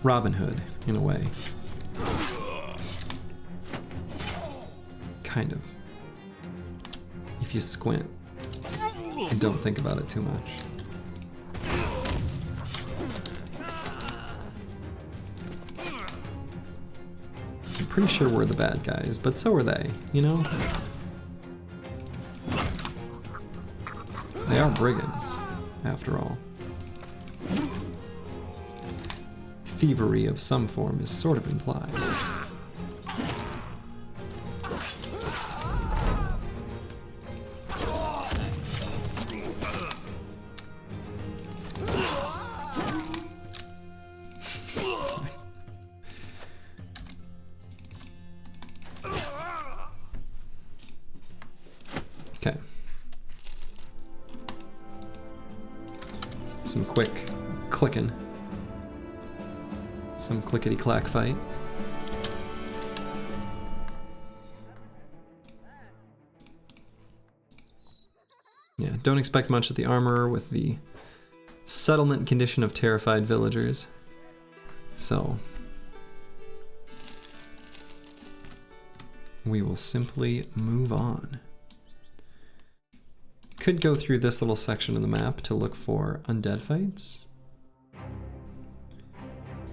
Robin Hood, in a way. Kind of. If you squint and don't think about it too much. I'm pretty sure we're the bad guys, but so are they, you know? They are brigands, after all. Thievery of some form is sort of implied. Okay. Some quick clicking. Some clickety-clack fight. Yeah, don't expect much of the armorer with the settlement condition of terrified villagers. So we will simply move on. Could go through this little section of the map to look for undead fights.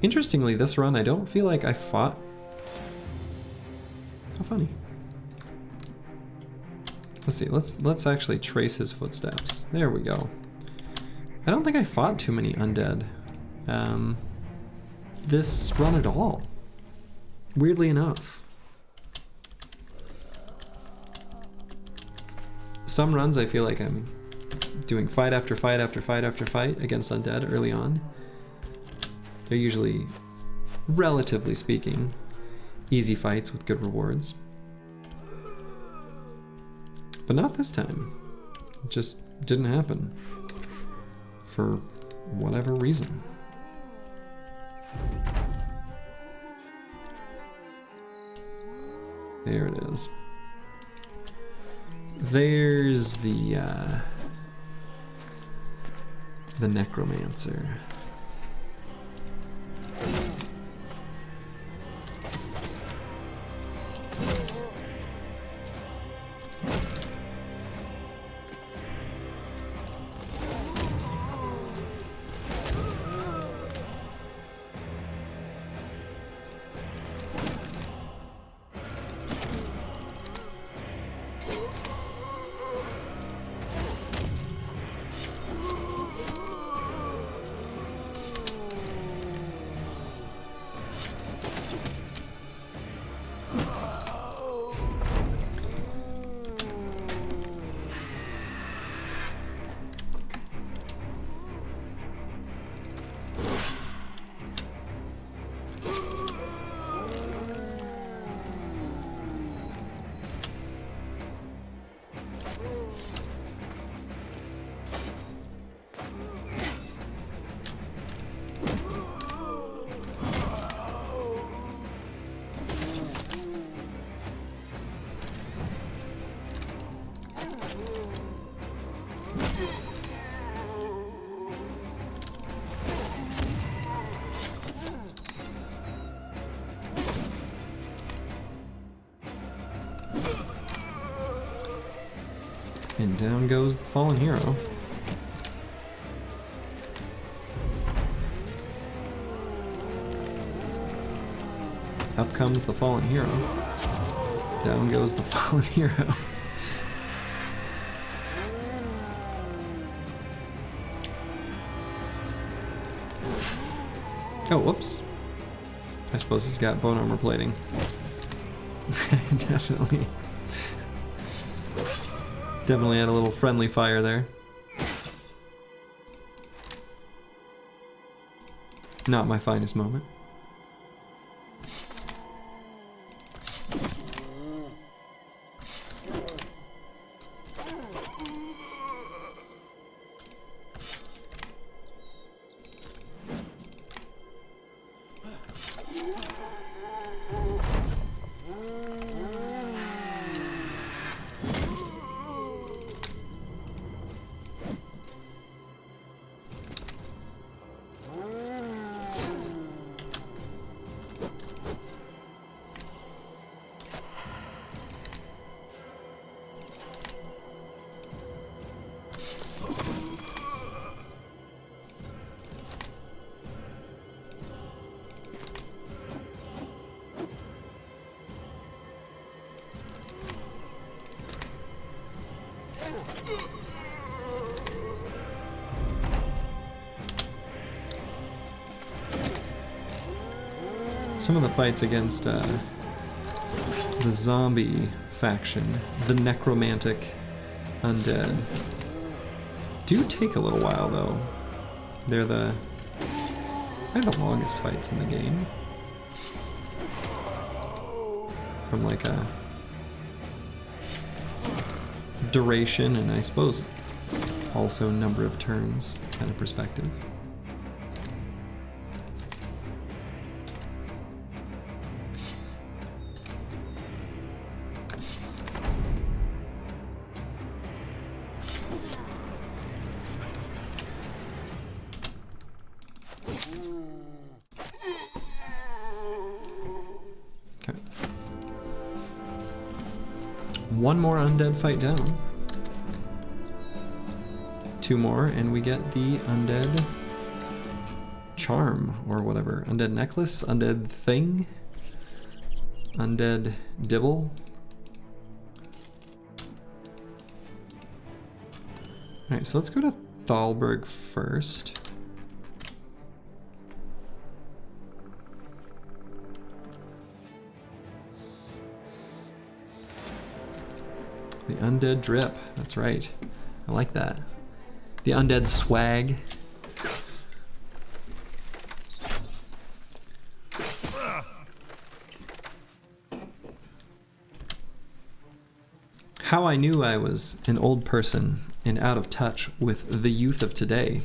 Interestingly, this run, I don't feel like I fought. How funny. Let's see, let's actually trace his footsteps. There we go. I don't think I fought too many undead this run at all. Weirdly enough. Some runs I feel like I'm doing fight after fight after fight after fight against undead early on. They're usually, relatively speaking, easy fights with good rewards. But not this time. It just didn't happen. For whatever reason. There it is. There's the necromancer. And down goes the fallen hero. Up comes the fallen hero. Down goes the fallen hero. Oh, whoops. I suppose he's got bone armor plating. Definitely. Definitely had a little friendly fire there. Not my finest moment. Some of the fights against the zombie faction, the necromantic undead, do take a little while though. They're the longest fights in the game. From like a duration and I suppose also number of turns kind of perspective. One more undead fight down. 2 more and we get the undead charm or whatever. Undead necklace, undead thing, undead dibble. Alright, so let's go to Thalberg first. The undead drip, that's right. I like that. The undead swag. How I knew I was an old person and out of touch with the youth of today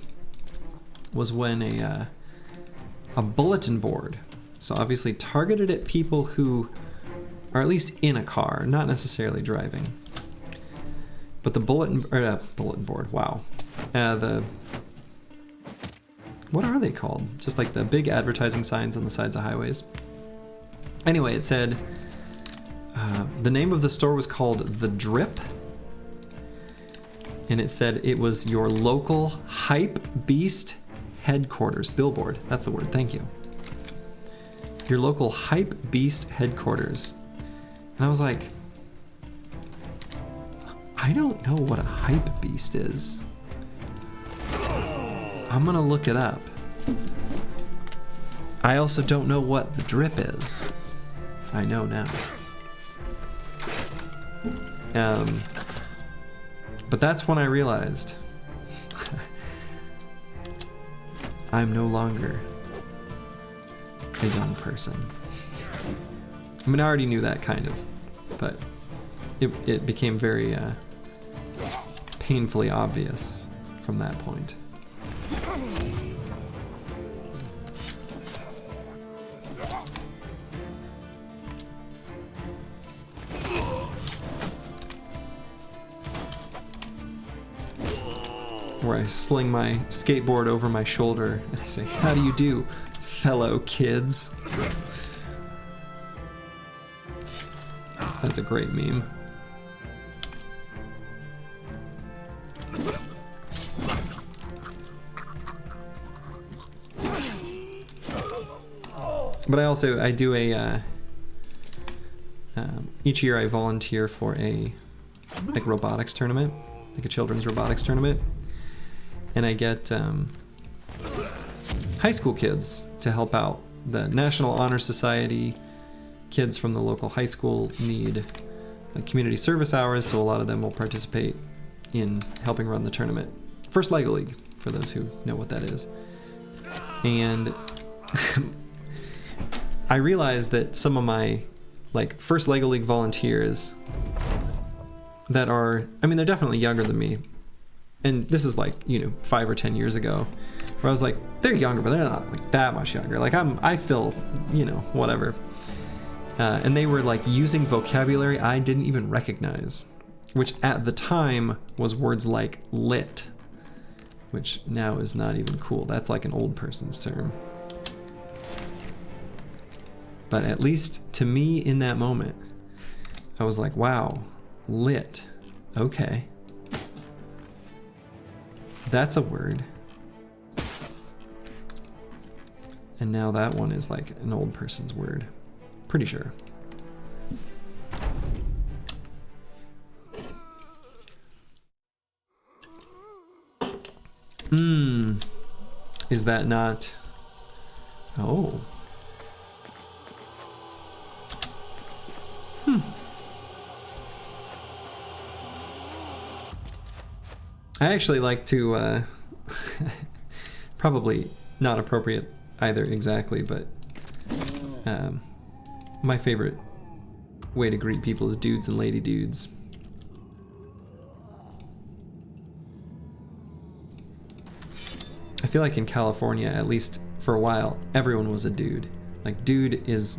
was when a bulletin board, so obviously targeted at people who are at least in a car, not necessarily driving. But the bulletin board, wow. What are they called? Just like the big advertising signs on the sides of highways. Anyway, it said, the name of the store was called The Drip. And it said it was your local Hype Beast headquarters. Billboard, that's the word, thank you. Your local Hype Beast headquarters. And I was like, I don't know what a hype beast is. I'm gonna look it up. I also don't know what the drip is. I know now. But that's when I realized I'm no longer a young person. I mean, I already knew that kind of, but it became very painfully obvious from that point. Where I sling my skateboard over my shoulder and I say, "How do you do, fellow kids?" That's a great meme. But I do a each year I volunteer for a like robotics tournament, like a children's robotics tournament, and I get high school kids to help out. The National Honor Society kids from the local high school need community service hours, so a lot of them will participate in helping run the tournament. First Lego League, for those who know what that is. And I realized that some of my like first Lego League volunteers that are, I mean, they're definitely younger than me, and this is like, you know, 5 or 10 years ago, where I was like, they're younger, but they're not like that much younger. Like I still, you know, whatever. And they were like using vocabulary I didn't even recognize, which at the time was words like lit, which now is not even cool. That's like an old person's term. But at least to me in that moment, I was like, wow, lit. Okay. That's a word. And now that one is like an old person's word. Pretty sure. Is that not? Oh. I actually like to, probably not appropriate either exactly, but my favorite way to greet people is dudes and lady dudes. I feel like in California, at least for a while, everyone was a dude. Like dude is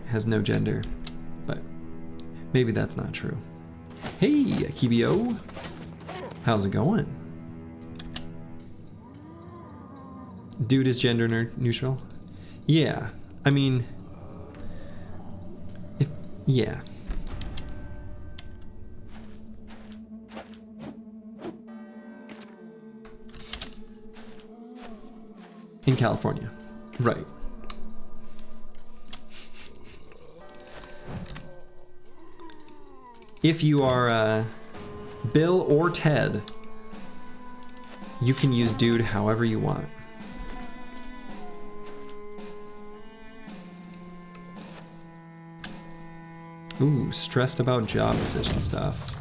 has no gender, but maybe that's not true. Hey, Akibio, how's it going? Dude is gender neutral? Yeah, I mean, yeah. In California, right. If you are Bill or Ted, you can use dude however you want. Ooh, stressed about job decision stuff.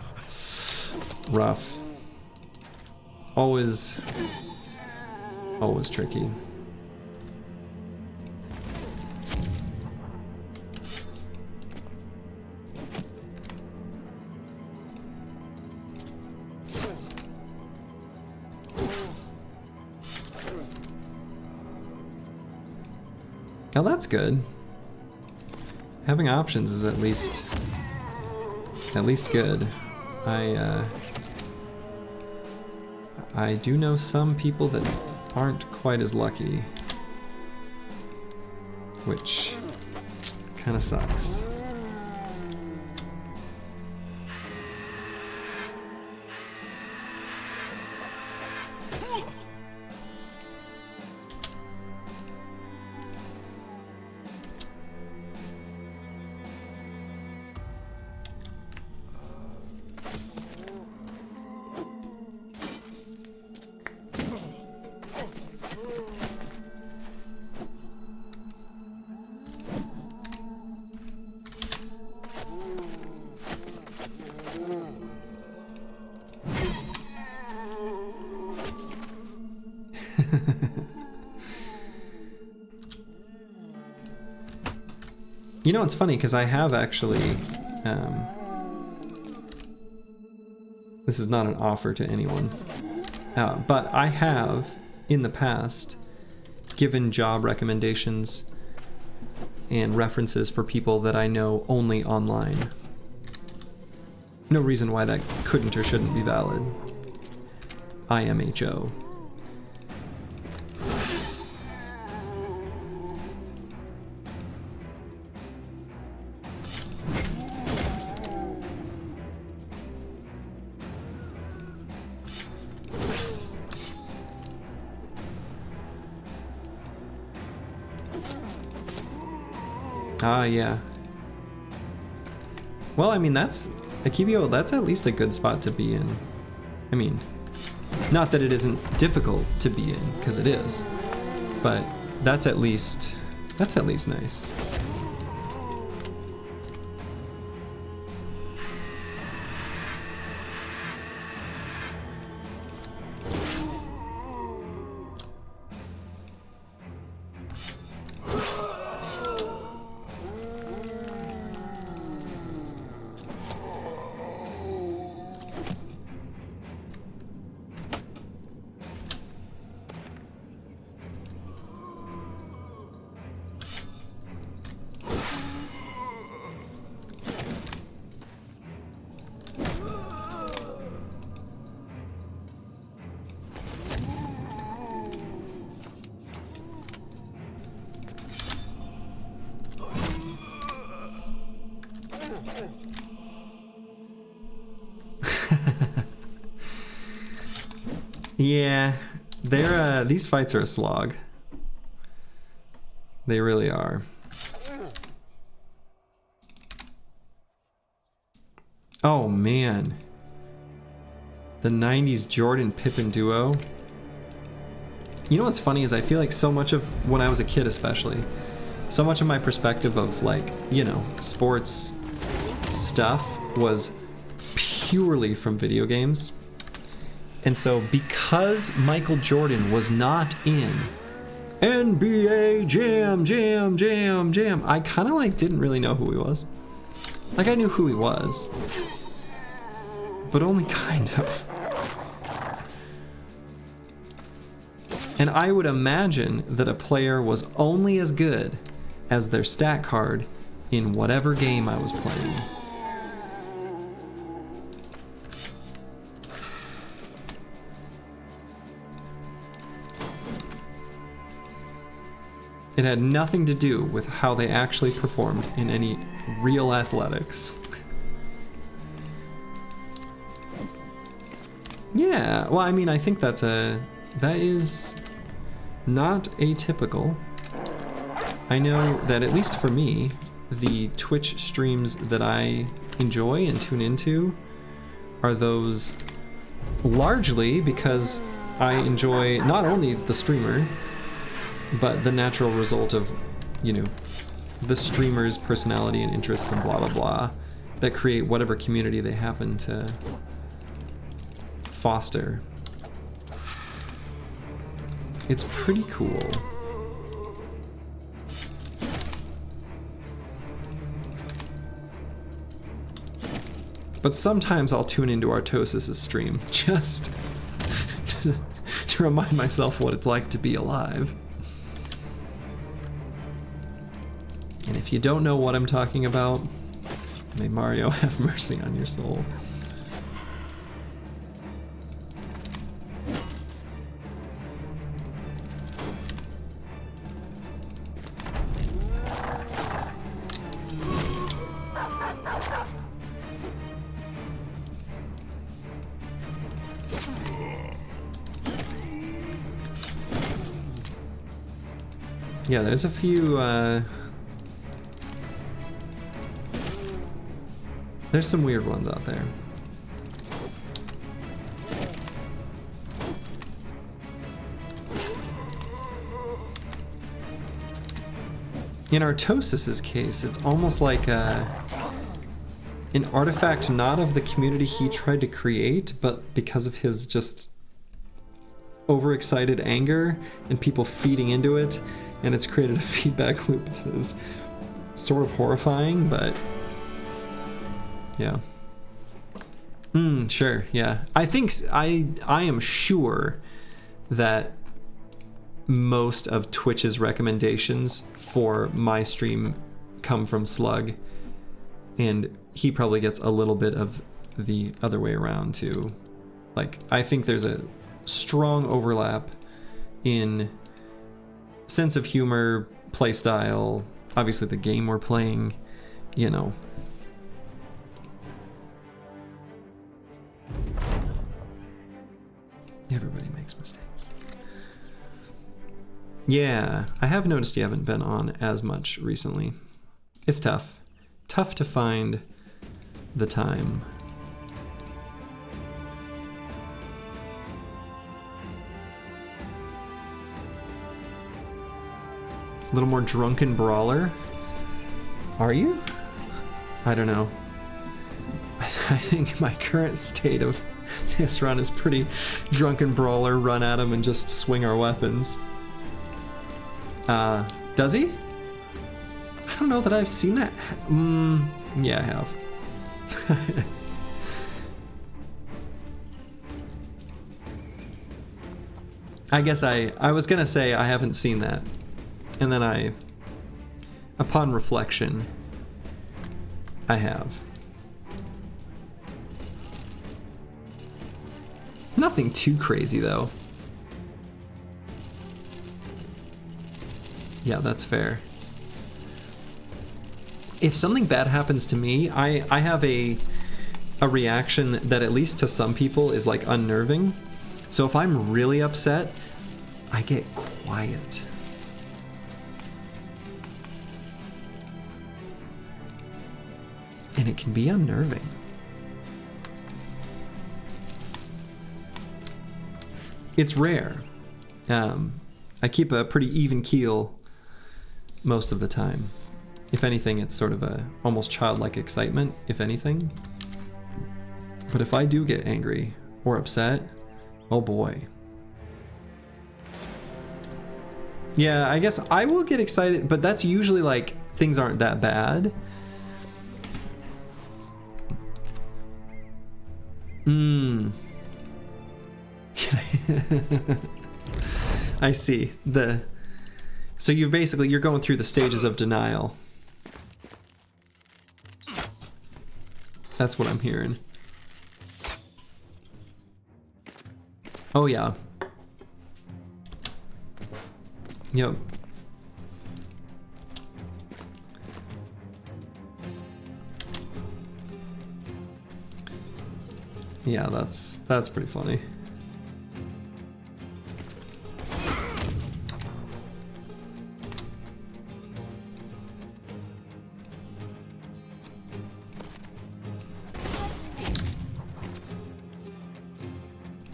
Rough. Always tricky. Now that's good. Having options is at least good. I do know some people that aren't quite as lucky, which kind of sucks. You know, it's funny because I have actually, this is not an offer to anyone, but I have in the past given job recommendations and references for people that I know only online. No reason why that couldn't or shouldn't be valid. IMHO. Ah, yeah. Well, I mean, that's... Akibio, that's at least a good spot to be in. I mean, not that it isn't difficult to be in, because it is. But that's at least nice. Yeah, these fights are a slog. They really are. Oh man. The 90s Jordan Pippen duo. You know what's funny is I feel like so much of when I was a kid especially, so much of my perspective of like, you know, sports stuff was purely from video games. And so because Michael Jordan was not in NBA Jam, I kind of like didn't really know who he was. Like I knew who he was, but only kind of. And I would imagine that a player was only as good as their stat card in whatever game I was playing. It had nothing to do with how they actually performed in any real athletics. Yeah, well, I mean, I think that is not atypical. I know that at least for me, the Twitch streams that I enjoy and tune into are those largely because I enjoy not only the streamer, but the natural result of, you know, the streamer's personality and interests and blah blah blah that create whatever community they happen to foster. It's pretty cool. But sometimes I'll tune into Artosis' stream just to remind myself what it's like to be alive. And if you don't know what I'm talking about, may Mario have mercy on your soul. Yeah, there's a few, there's some weird ones out there. In Artosis' case, it's almost like an artifact not of the community he tried to create, but because of his just overexcited anger and people feeding into it, and it's created a feedback loop that is sort of horrifying, but yeah. Sure, yeah. I think I am sure that most of Twitch's recommendations for my stream come from Slug, and he probably gets a little bit of the other way around too. Like, I think there's a strong overlap in sense of humor, playstyle, obviously the game we're playing, you know. Everybody makes mistakes. Yeah, I have noticed you haven't been on as much recently. It's tough. Tough to find the time. A little more drunken brawler. Are you? I don't know. I think my current state of this run is pretty drunken brawler, run at him and just swing our weapons. Does he? I don't know that I've seen that. Yeah, I have. I guess I was gonna say I haven't seen that. And then upon reflection, I have. Nothing too crazy though. Yeah, that's fair. If something bad happens to me, I have a reaction that at least to some people is like unnerving. So if I'm really upset, I get quiet. And it can be unnerving. It's rare. I keep a pretty even keel most of the time. If anything, it's sort of a almost childlike excitement, if anything. But if I do get angry or upset, oh boy. Yeah, I guess I will get excited, but that's usually like things aren't that bad. I see. So you're going through the stages of denial. That's what I'm hearing. Oh yeah. Yep. Yeah, that's pretty funny.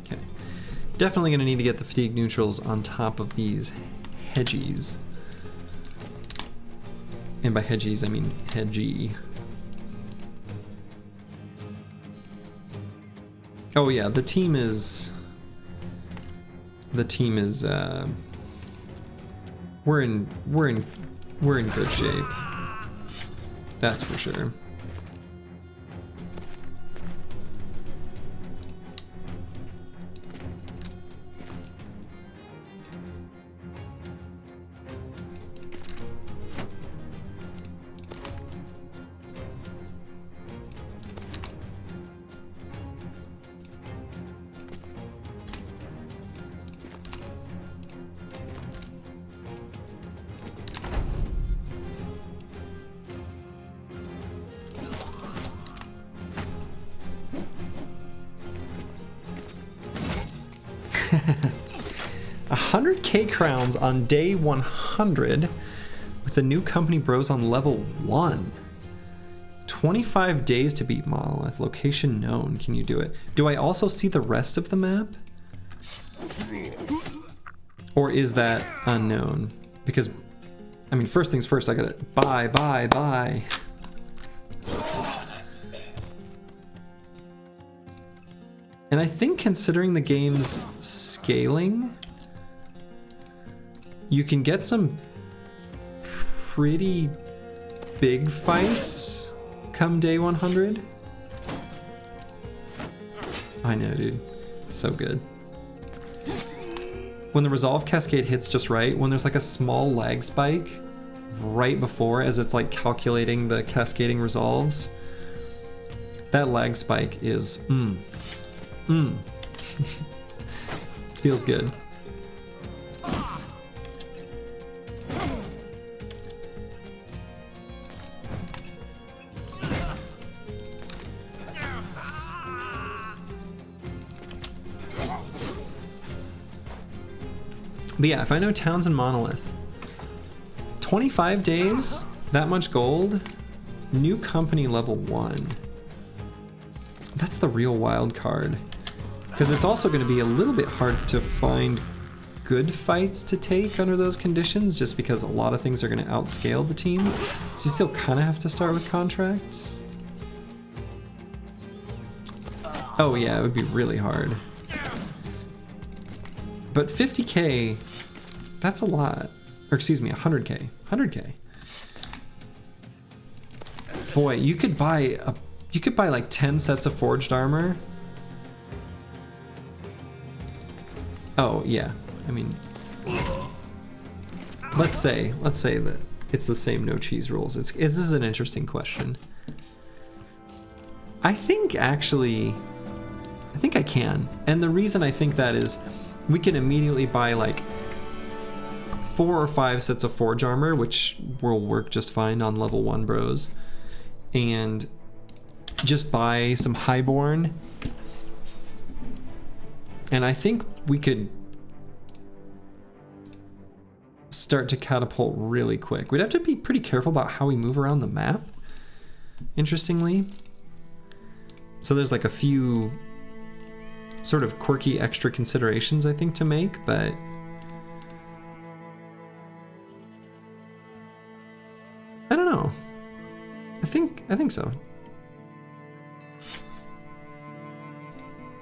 Okay. Definitely gonna need to get the fatigue neutrals on top of these hedgies. And by hedgies, I mean hedgy. Oh yeah, the team is we're in good shape. That's for sure. $100K crowns on day 100 with the new company bros on level 1. 25 days to beat Monolith. Location known. Can you do it? Do I also see the rest of the map? Or is that unknown? Because, I mean, first things first, I gotta buy. And I think considering the game's scaling, you can get some pretty big fights come day 100. I know, dude. It's so good. When the resolve cascade hits just right, when there's like a small lag spike right before as it's like calculating the cascading resolves, that lag spike is feels good. But yeah, if I know towns in Monolith, 25 days That much gold. New company level 1. That's the real wild card. Because it's also going to be a little bit hard to find good fights to take under those conditions, just because a lot of things are going to outscale the team. So you still kind of have to start with contracts. Oh yeah, it would be really hard. But 50k, that's a lot. Or excuse me, 100k. 100k. Boy, you could buy like 10 sets of forged armor. Oh yeah, I mean, let's say that it's the same no cheese rules. This is an interesting question. I think I can, and the reason I think that is, we can immediately buy like 4 or 5 sets of forge armor, which will work just fine on level 1 bros, and just buy some highborn. And I think we could start to catapult really quick. We'd have to be pretty careful about how we move around the map, interestingly. So there's like a few sort of quirky extra considerations I think to make, but I don't know. I think so.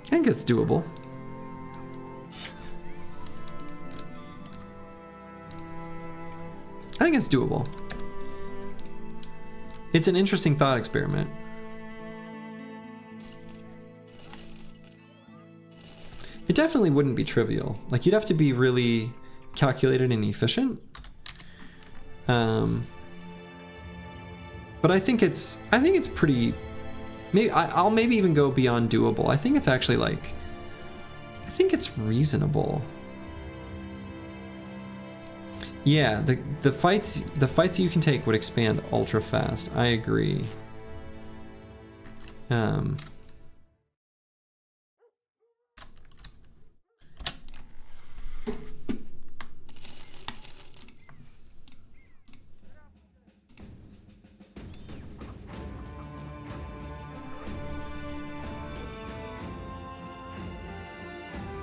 I think it's doable. I think it's doable. It's an interesting thought experiment. It definitely wouldn't be trivial. Like, you'd have to be really calculated and efficient. But I think it's pretty. Maybe I'll maybe even go beyond doable. I think it's actually like, I think it's reasonable. Yeah, the fights you can take would expand ultra fast. I agree.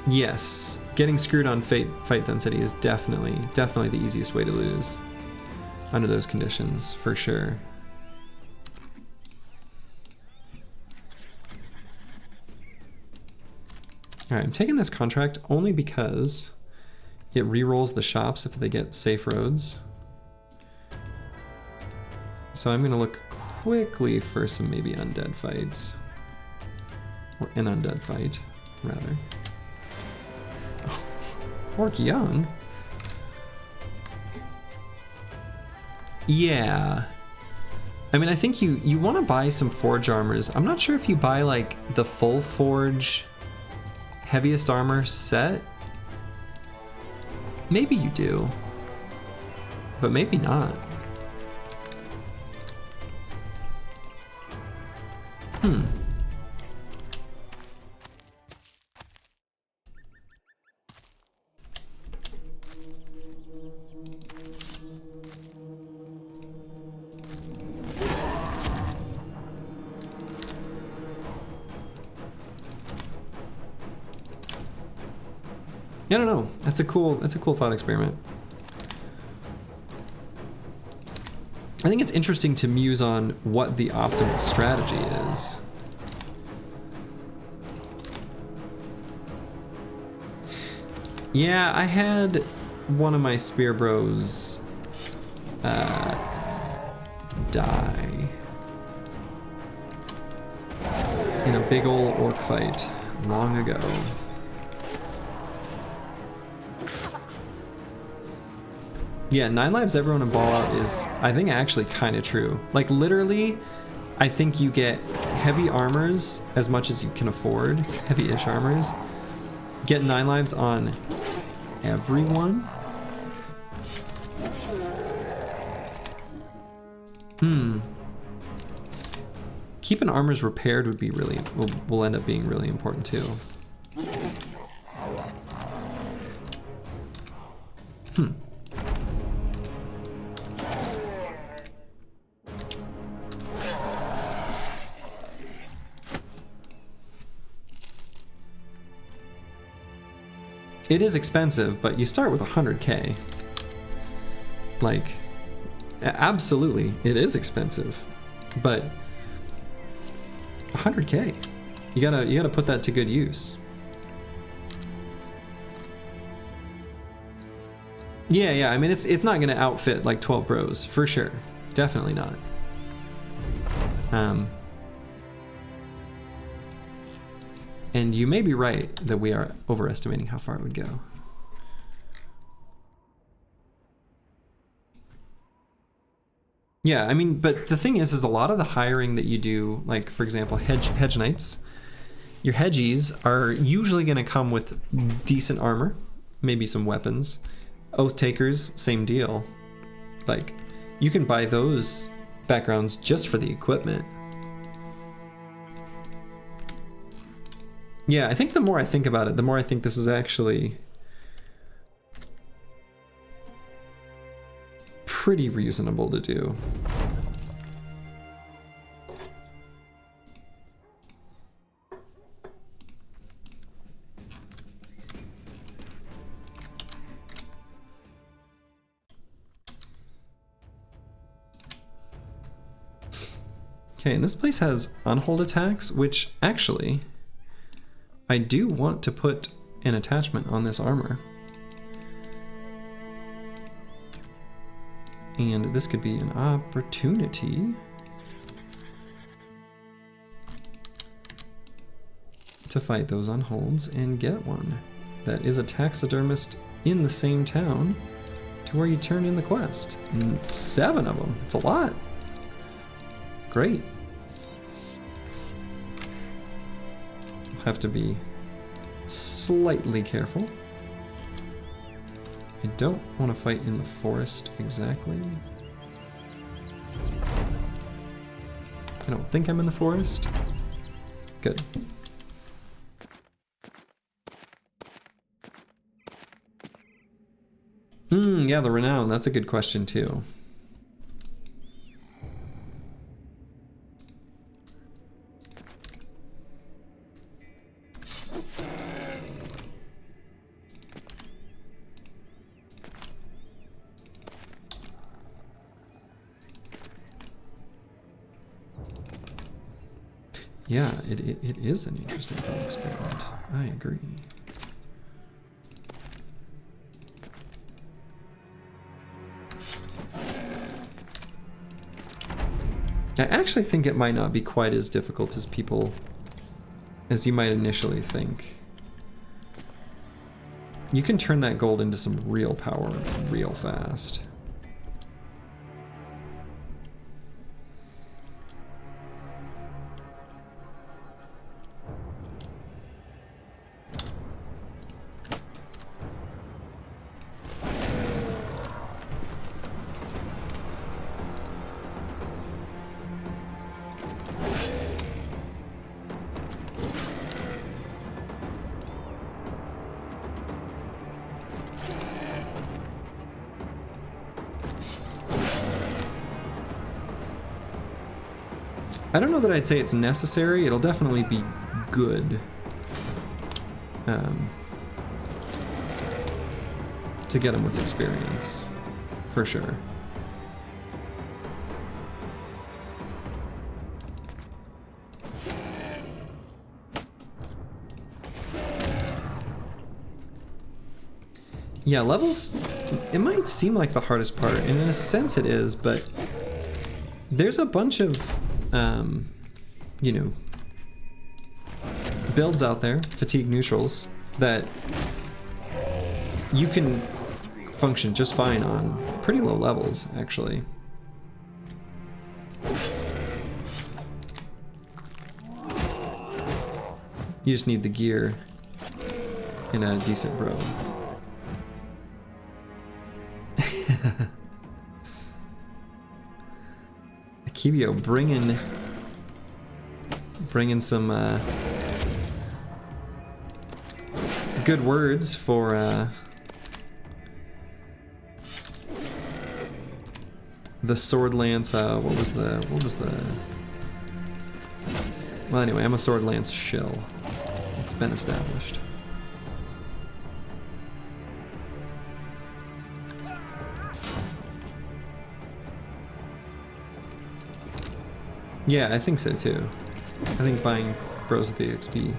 Yes, getting screwed on fight density is definitely the easiest way to lose under those conditions, for sure. All right, I'm taking this contract only because it re-rolls the shops if they get safe roads. So I'm gonna look quickly for some maybe undead fights, or an undead fight, rather. Orc Young? Yeah. I mean, I think you want to buy some forge armors. I'm not sure if you buy like the full forge heaviest armor set. Maybe you do, but maybe not. I don't know. That's a cool thought experiment. I think it's interesting to muse on what the optimal strategy is. Yeah, I had one of my spear bros die in a big ol' orc fight long ago. Yeah, 9 lives everyone in Ball Out is, I think, actually kind of true. Like, literally, I think you get heavy armors as much as you can afford, heavy-ish armors. Get 9 lives on everyone? Keeping armors repaired would be really, will end up being really important too. it is expensive, but you start with 100K. Like, absolutely, it is expensive, but 100K, you gotta put that to good use. Yeah, I mean, it's not gonna outfit like 12 bros, for sure. Definitely not. And you may be right that we are overestimating how far it would go. Yeah, I mean, but the thing is a lot of the hiring that you do, like for example, hedge knights, your hedgies are usually going to come with decent armor, maybe some weapons. Oath takers, same deal. Like, you can buy those backgrounds just for the equipment. Yeah, I think the more I think about it, the more I think this is actually pretty reasonable to do. Okay, and this place has unhold attacks, which actually I do want to put an attachment on this armor. And this could be an opportunity to fight those unholds and get one that is a taxidermist in the same town to where you turn in the quest. And 7 of them, it's a lot. Great. Have to be slightly careful. I don't want to fight in the forest exactly. I don't think I'm in the forest. Good. Yeah, the renown, that's a good question too. Yeah, it is an interesting thought experiment. I agree. I actually think it might not be quite as difficult as as you might initially think. You can turn that gold into some real power real fast. I don't know that I'd say it's necessary. It'll definitely be good to get them with experience, for sure. Yeah, levels, it might seem like the hardest part, and in a sense it is, but there's a bunch of you know, builds out there, fatigue neutrals, that you can function just fine on pretty low levels, actually. You just need the gear in a decent bro. Akibio bringing some good words for the sword lance. What was the? Well, anyway, I'm a sword lance shill. It's been established. Yeah, I think so too. I think buying Bros with the XP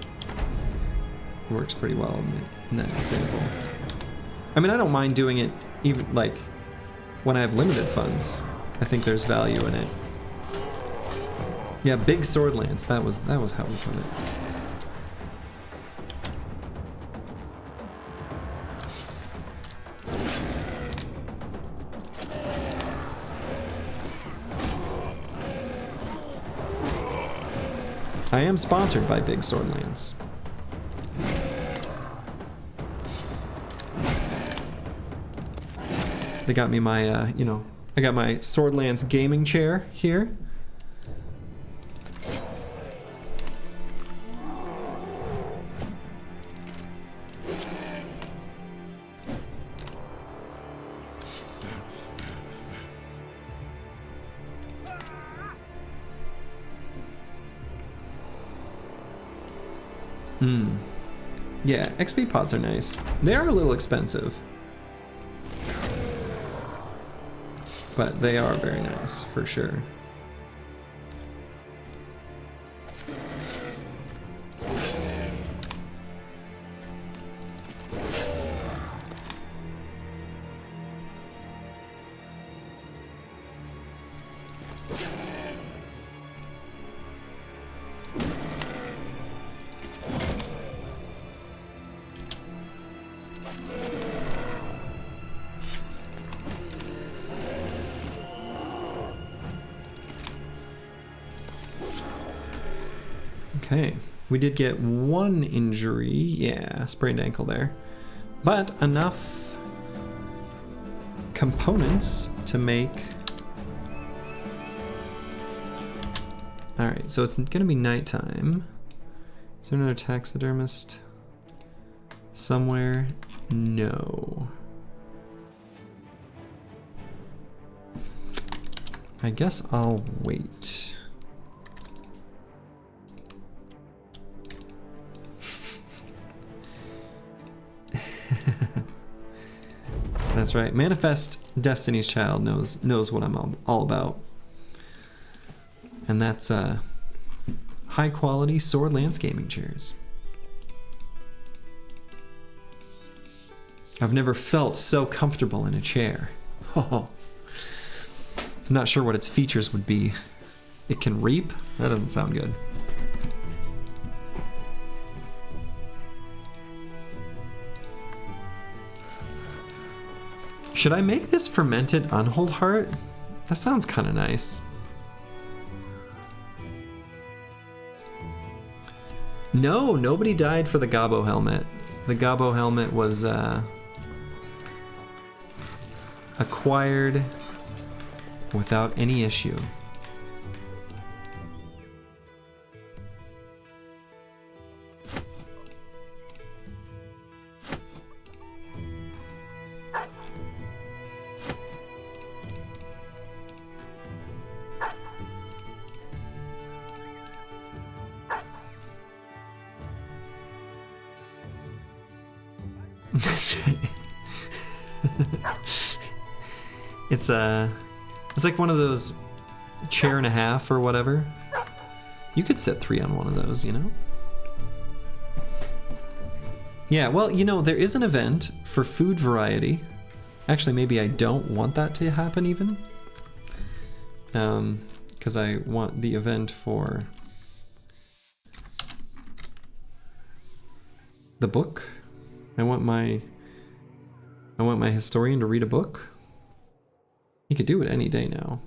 works pretty well in that example. I mean, I don't mind doing it even like when I have limited funds. I think there's value in it. Yeah, big sword lance. That was how we put it. I am sponsored by Big Sword Lance. They got me my, you know, I got my Sword Lance gaming chair here. Yeah, XP pots are nice. They are a little expensive, but they are very nice for sure. Okay, we did get one injury. Yeah, sprained ankle there. But enough components to make... Alright, so it's gonna be nighttime. Is there another taxidermist somewhere? No. I guess I'll wait. That's right. Manifest Destiny's Child knows what I'm all about. And that's high quality Sword Lance gaming chairs. I've never felt so comfortable in a chair. I'm not sure what its features would be. It can reap? That doesn't sound good. Should I make this fermented unhold heart? That sounds kind of nice. No, nobody died for the Gobbo helmet. The Gobbo helmet was acquired without any issue. It's like one of those chair and a half or whatever. You could set 3 on one of those, you know? Yeah, well, you know, there is an event for food variety. Actually, maybe I don't want that to happen even. Because I want the event for the book. I want my historian to read a book. He could do it any day now.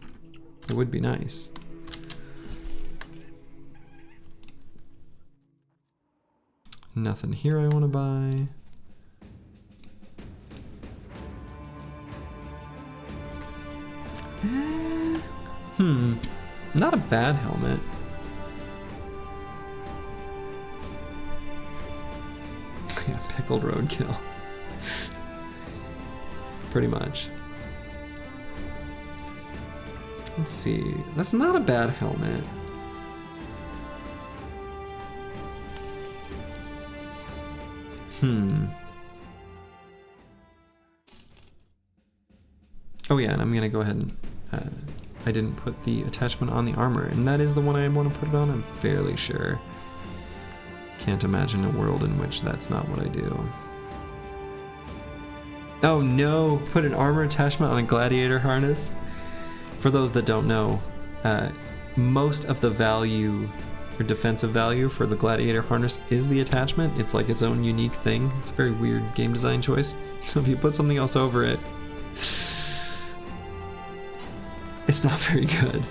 It would be nice. Nothing here I want to buy. Not a bad helmet. Yeah, pickled roadkill. Pretty much. Let's see. That's not a bad helmet. Oh yeah, and I'm gonna go ahead and I didn't put the attachment on the armor, and that is the one I want to put it on, I'm fairly sure. Can't imagine a world in which that's not what I do. Oh no, put an armor attachment on a gladiator harness. For those that don't know, most of the value or defensive value for the gladiator harness is the attachment. It's like its own unique thing. It's a very weird game design choice. So if you put something else over it, it's not very good.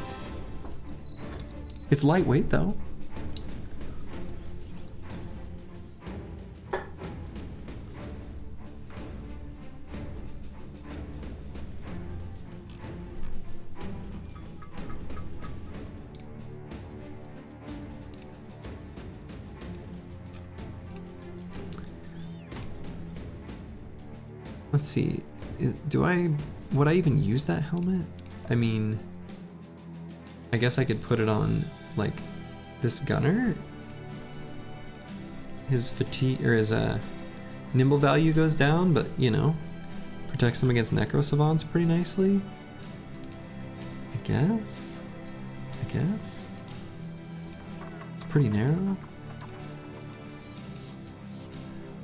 It's lightweight though. Let's see, would I even use that helmet? I mean, I guess I could put it on, like, this gunner. His fatigue, or his nimble value goes down, but, you know, protects him against necro savants pretty nicely. I guess? Pretty narrow.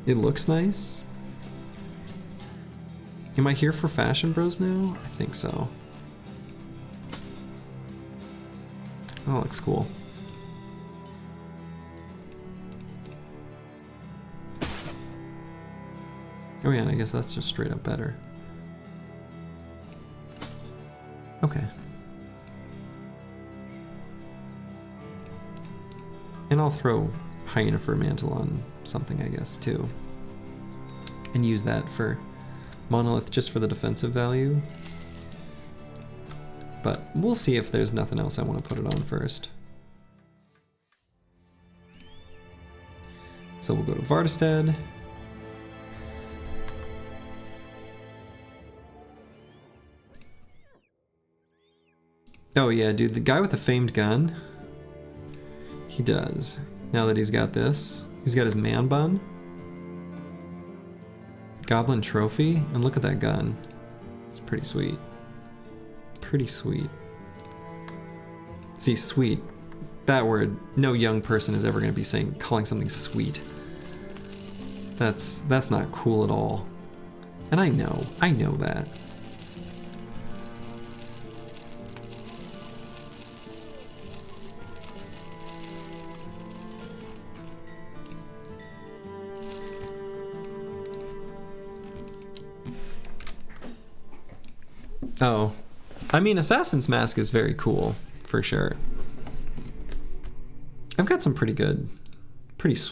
It looks nice. Am I here for Fashion Bros now? I think so. That looks cool. Oh yeah, and I guess that's just straight up better. Okay. And I'll throw Hyena Fur Mantle on something, I guess, too. And use that for Monolith just for the defensive value. But we'll see if there's nothing else I want to put it on first. So we'll go to Vardestead. Oh yeah, dude, the guy with the famed gun, he does. Now that he's got this, he's got his man bun. Goblin trophy, and look at that gun. It's pretty sweet. Pretty sweet. See, sweet. That word, no young person is ever going to be calling something sweet. That's not cool at all. And I know that. Oh, I mean, Assassin's Mask is very cool, for sure. I've got some pretty good looking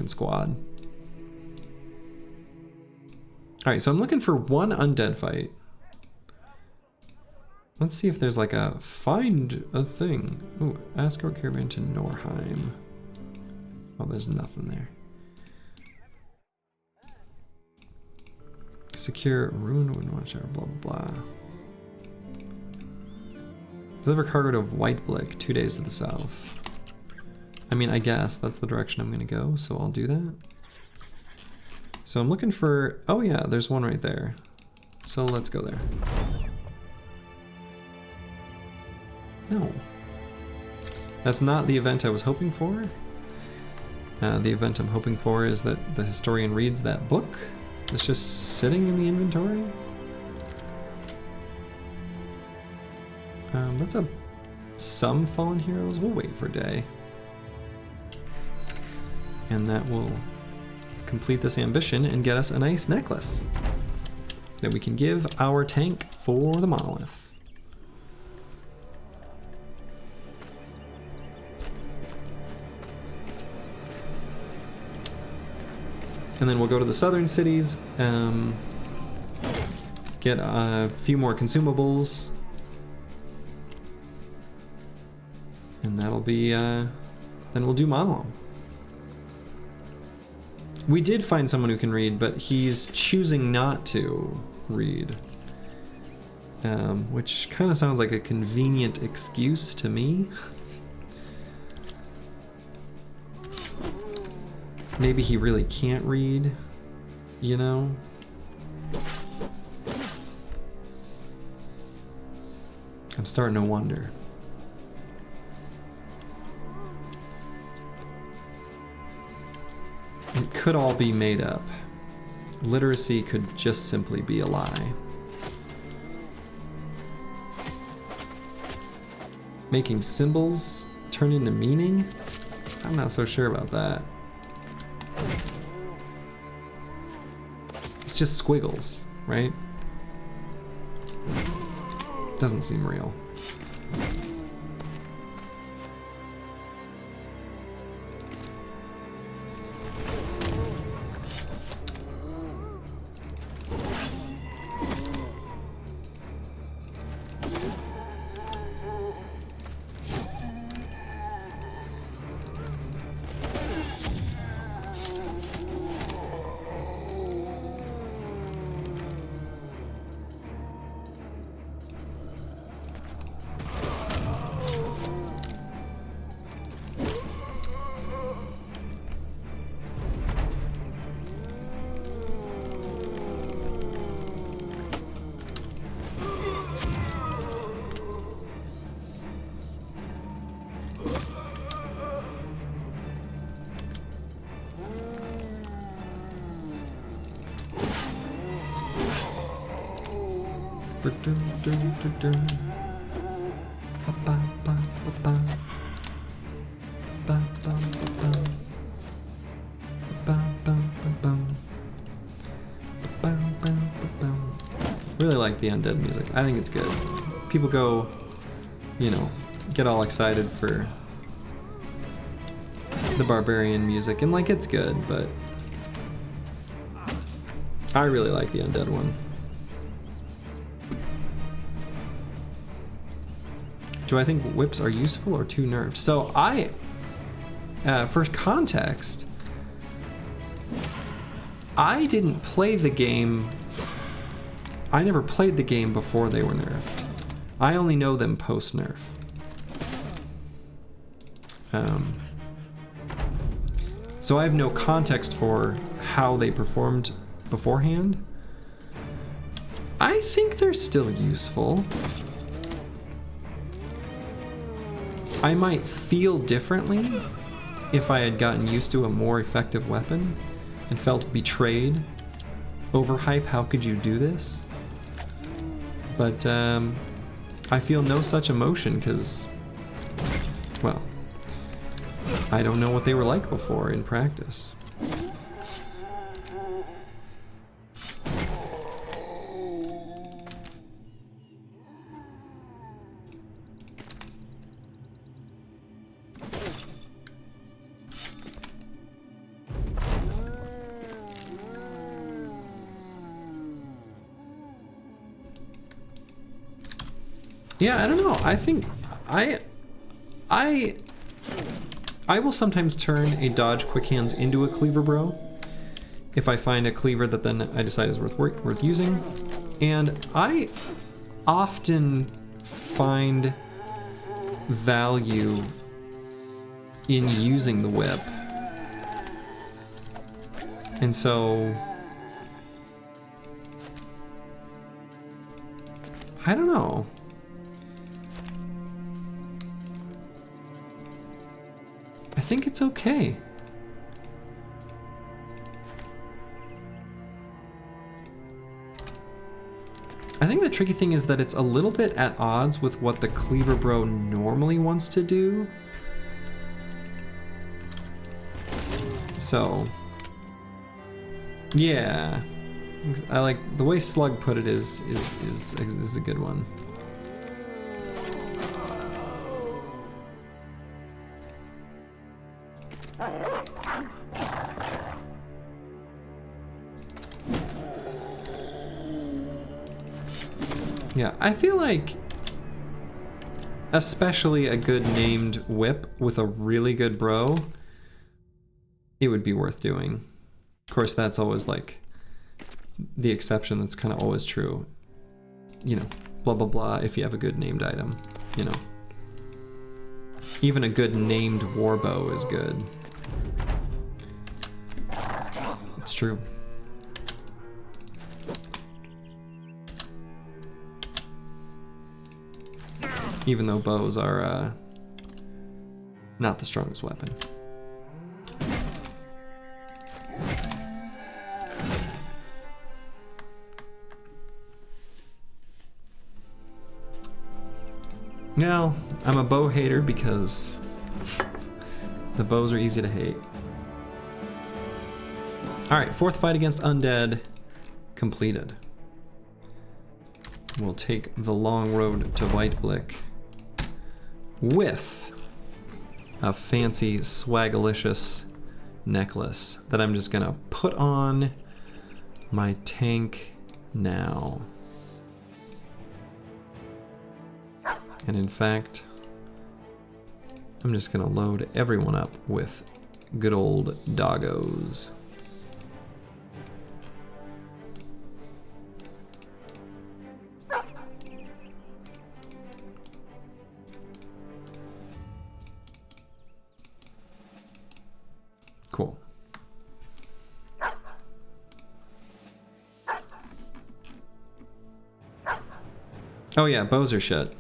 squad. All right, so I'm looking for one undead fight. Let's see if there's like a find a thing. Ooh, escort caravan to Norheim. Oh, there's nothing there. Secure ruined wind watcher, blah blah blah. Deliver cargo to Whiteblick, 2 days to the south. I mean, I guess that's the direction I'm gonna go, so I'll do that. So I'm looking for, oh yeah, there's one right there. So let's go there. No. That's not the event I was hoping for. The event I'm hoping for is that the historian reads that book. It's just sitting in the inventory. That's some fallen heroes. We'll wait for a day. And that will complete this ambition and get us a nice necklace that we can give our tank for the Monolith. And then we'll go to the southern cities, get a few more consumables, and that'll be, then we'll do Monolith. We did find someone who can read, but he's choosing not to read, which kind of sounds like a convenient excuse to me. Maybe he really can't read, you know? I'm starting to wonder. It could all be made up. Literacy could just simply be a lie. Making symbols turn into meaning? I'm not so sure about that. It's just squiggles, right? Doesn't seem real. Really like the Undead music. I think it's good. People go, you know, get all excited for the barbarian music, and like it's good, but I really like the Undead one. Do I think whips are useful or too nerfed? So for context, I didn't play the game. I never played the game before they were nerfed. I only know them post-nerf. So I have no context for how they performed beforehand. I think they're still useful. I might feel differently if I had gotten used to a more effective weapon and felt betrayed. Overhype, how could you do this? But I feel no such emotion because, well, I don't know what they were like before in practice. Yeah, I don't know. I think I will sometimes turn a dodge quick hands into a cleaver bro if I find a cleaver that then I decide is worth using, and I often find value in using the whip, and so I don't know. I think it's okay. I think the tricky thing is that it's a little bit at odds with what the cleaver bro normally wants to do. So, yeah, I like the way Slug put it is a good one. Yeah, I feel like especially a good named whip with a really good bro, it would be worth doing. Of course, that's always like the exception that's kind of always true. You know, blah, blah, blah, if you have a good named item, you know. Even a good named warbow is good. It's true. even though bows are not the strongest weapon. No, I'm a bow hater because the bows are easy to hate. Alright, fourth fight against Undead completed. We'll take the long road to Whiteblick with a fancy swagalicious necklace that I'm just gonna put on my tank now. And in fact, I'm just gonna load everyone up with good old doggos. Cool. Oh yeah, bows are shit.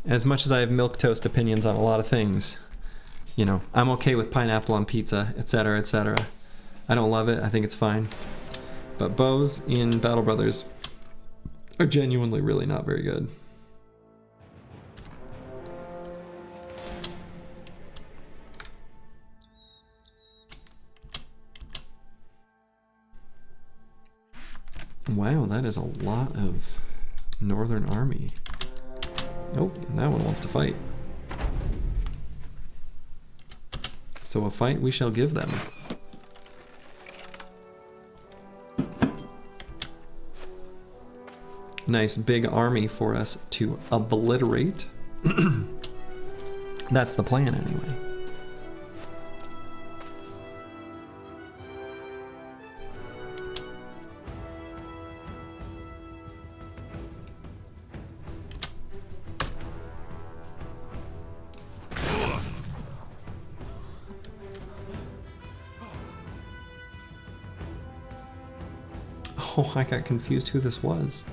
As much as I have milquetoast opinions on a lot of things, you know, I'm okay with pineapple on pizza, etc., etc. I don't love it, I think it's fine. But bows in Battle Brothers are genuinely really not very good. Wow, that is a lot of Northern Army. Oh, that one wants to fight. So a fight we shall give them. Nice big army for us to obliterate. That's the plan anyway. Oh, I got confused who this was.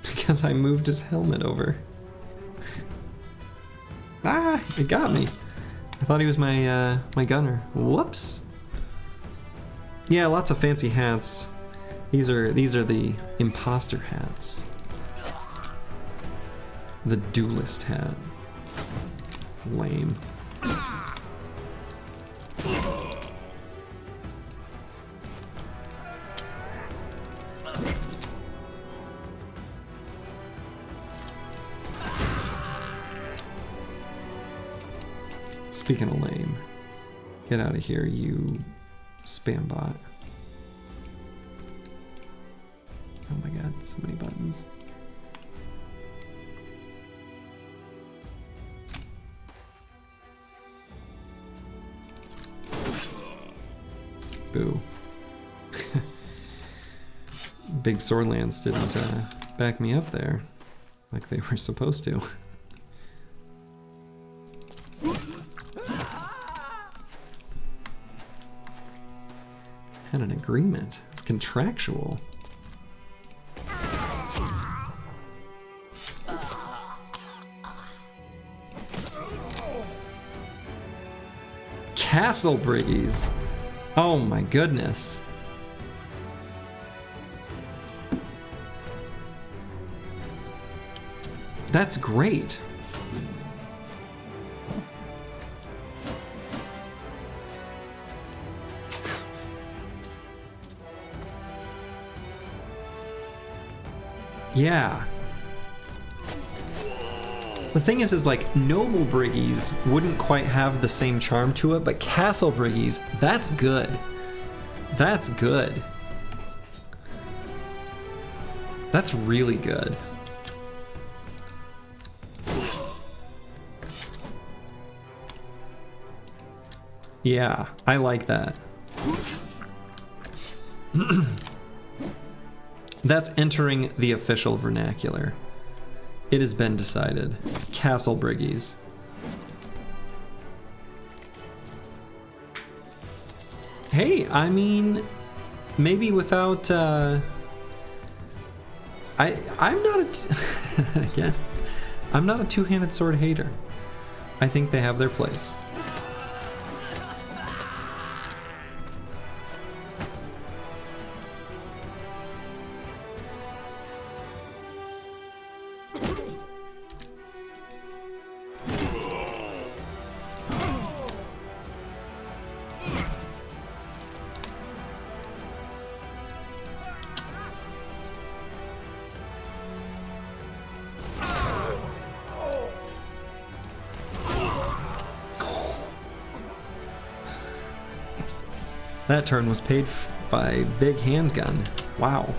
Because I moved his helmet over. Ah, it got me. I thought he was my my gunner. Whoops. Yeah, lots of fancy hats. These are the imposter hats. The duelist hat. Lame. Speaking of lame, get out of here, you spam bot. Oh my god, so many buttons. Boo. Big Swordlands didn't back me up there like they were supposed to. Had an agreement. It's contractual. Castle Briggies. Oh my goodness. That's great. Yeah. The thing is like, Noble Briggies wouldn't quite have the same charm to it, but Castle Briggies, that's good. That's good. That's really good. Yeah, I like that. That's entering the official vernacular. It has been decided. Castle Briggies. Hey, I mean, maybe without I'm not again, I'm not a two-handed sword hater. I think they have their place. That turn was paid by big handgun. Wow.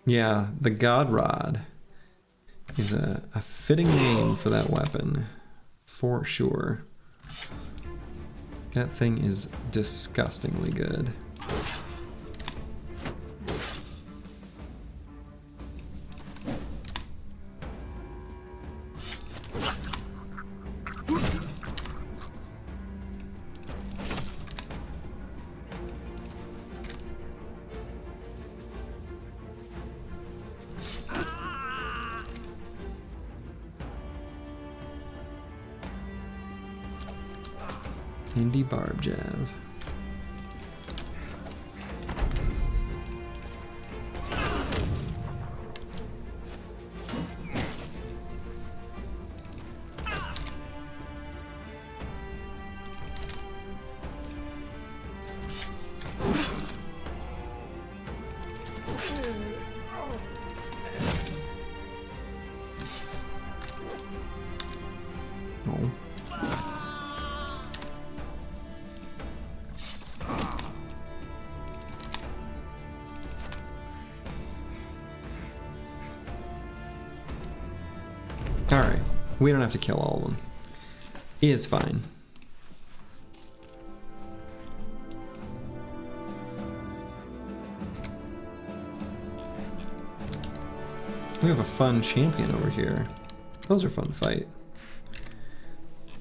Yeah, the God Rod is a fitting name for that weapon, for sure. That thing is disgustingly good. Indie Barb Jav. Oh. Alright, we don't have to kill all of them. Is fine. We have a fun champion over here. Those are fun to fight.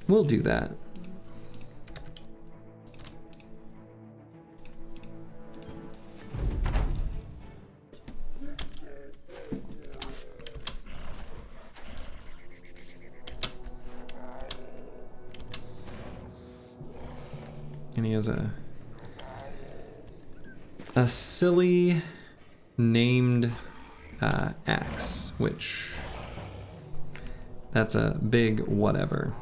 We'll do that. And he has a silly named axe, which that's a big whatever.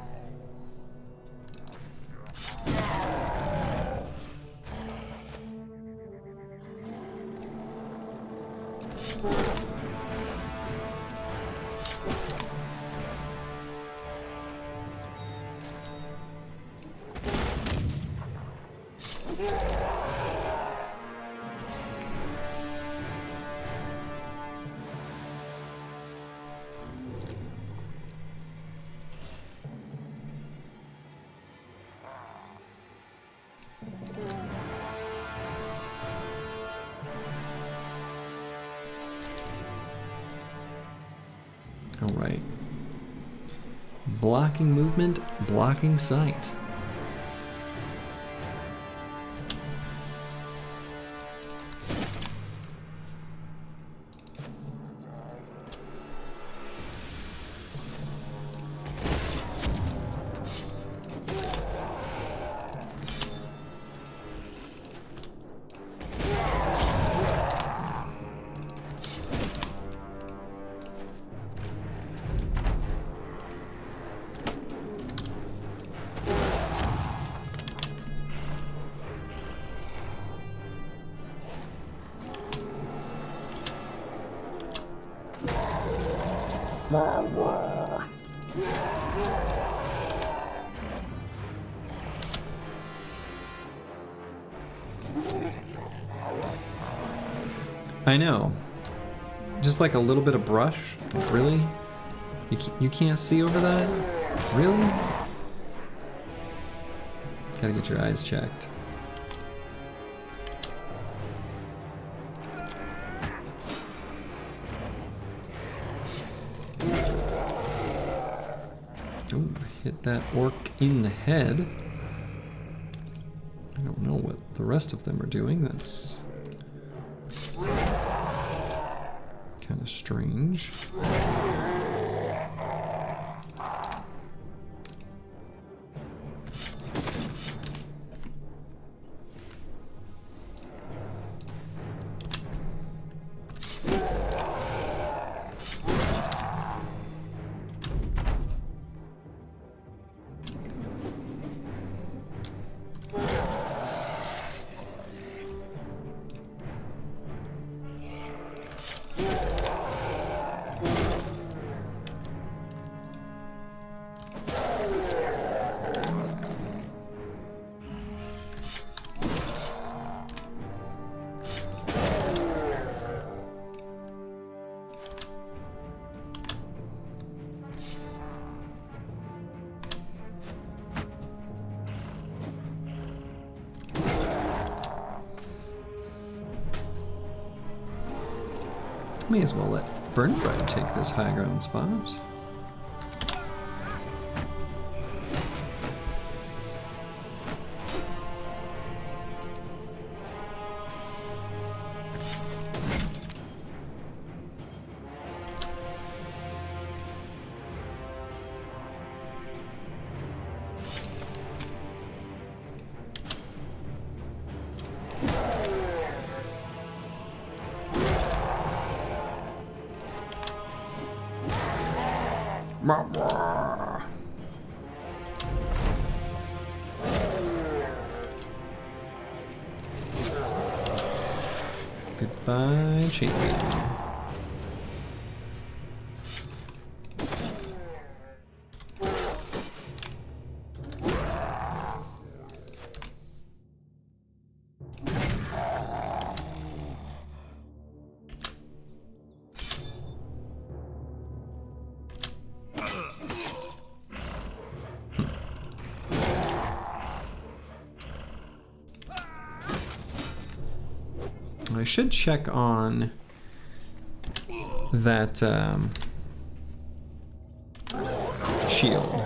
All right. Blocking movement, blocking sight. I know. Just like a little bit of brush? Like, really? You can't see over that? Really? Gotta get your eyes checked. Oh, hit that orc in the head. I don't know what the rest of them are doing. That's kind of strange. May as well let Burnfried take this high ground spot. Goodbye, champion. I should check on that shield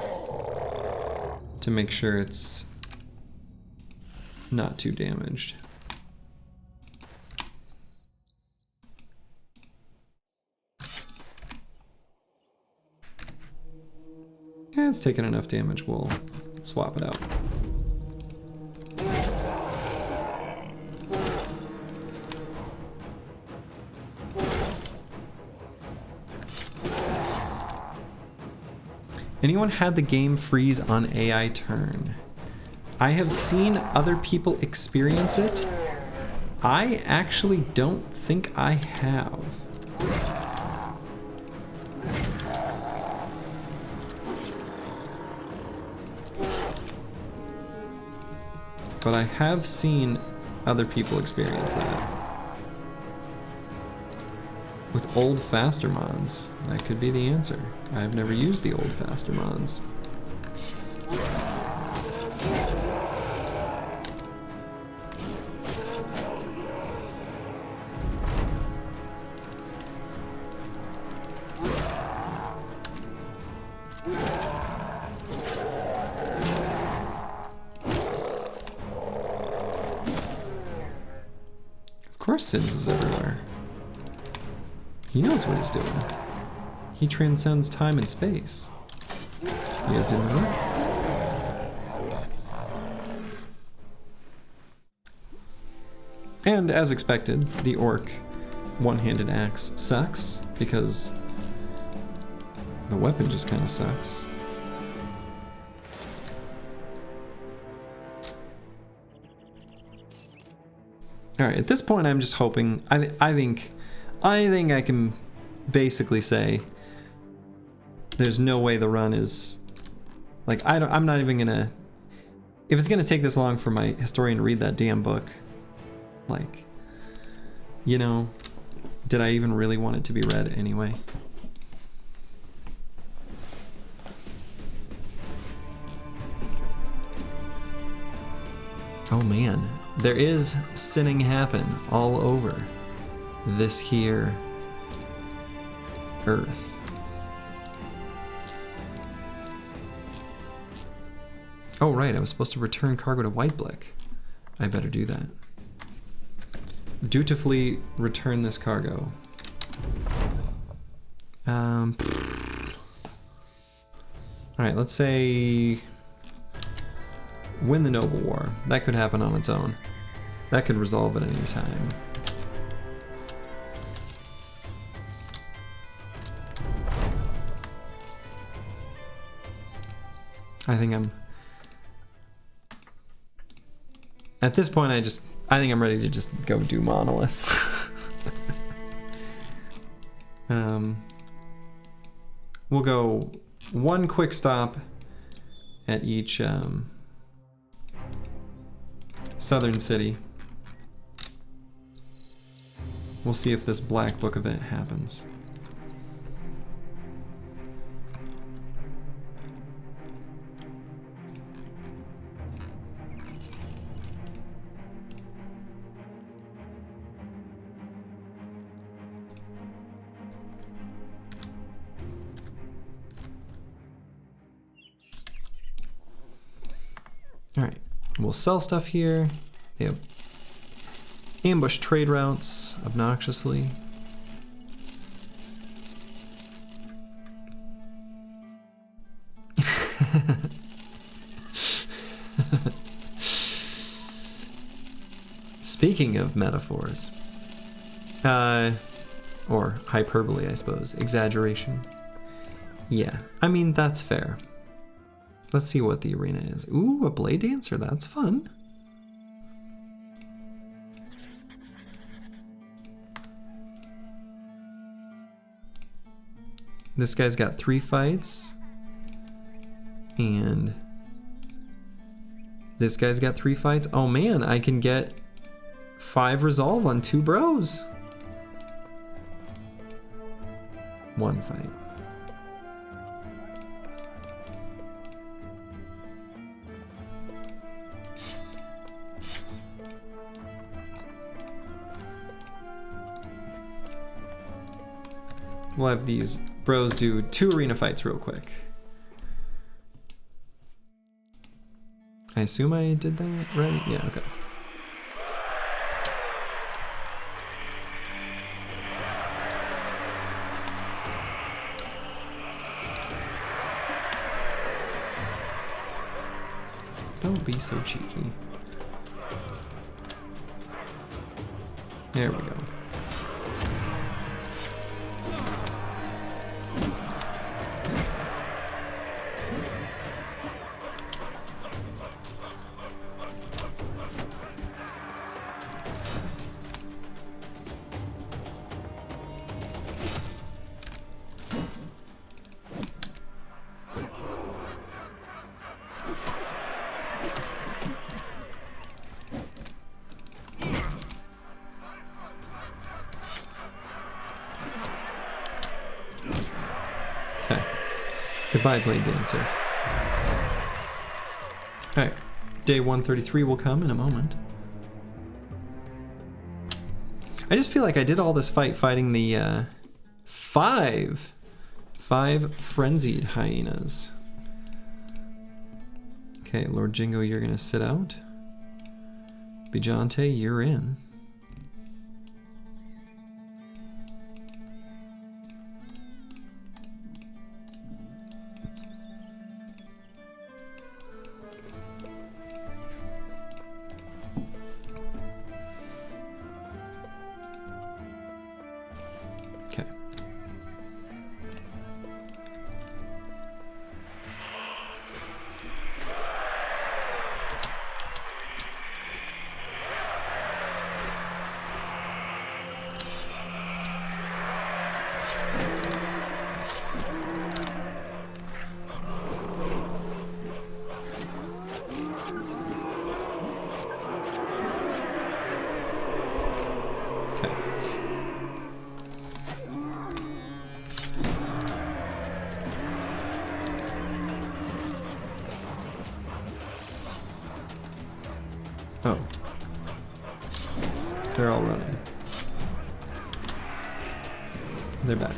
to make sure it's not too damaged. Yeah, it's taken enough damage, we'll swap it out. Anyone had the game freeze on AI turn? I have seen other people experience it. I actually don't think I have. But I have seen other people experience that. With old faster mods, that could be the answer. I've never used the old faster mods. Of course Sins is everywhere. He knows what he's doing. He transcends time and space. You guys didn't know that? And as expected, the orc one-handed axe sucks because the weapon just kind of sucks. All right, at this point, I'm just hoping. I think I can basically say there's no way the run is like I'm not even gonna. If it's gonna take this long for my historian to read that damn book, like, you know, Did I even really want it to be red anyway? Oh man, there is sinning happen all over this here Earth. Oh right, I was supposed to return cargo to Whiteblick. I better do that. Dutifully return this cargo. Alright, let's say win the Noble War. That could happen on its own. That could resolve at any time. I think I'm... At this point, I think I'm ready to just go do Monolith. We'll go one quick stop at each southern city. We'll see if this Black Book event happens. Alright, we'll sell stuff here. They have ambush trade routes, obnoxiously. Speaking of metaphors, or hyperbole, I suppose, exaggeration. Yeah, I mean, that's fair. Let's see what the arena is. Ooh, a blade dancer, that's fun. This guy's got 3 fights. And this guy's got 3 fights. Oh man, I can get 5 resolve on 2 bros. 1 fight. We'll have these bros do 2 arena fights real quick. I assume I did that right? Yeah, okay. Don't be so cheeky. There we go. Goodbye, Blade Dancer. Alright, day 133 will come in a moment. I just feel like I did all this fighting the 5 frenzied hyenas. Okay, Lord Jingo, you're gonna sit out. Bijante, you're in. Oh. They're all running. They're back.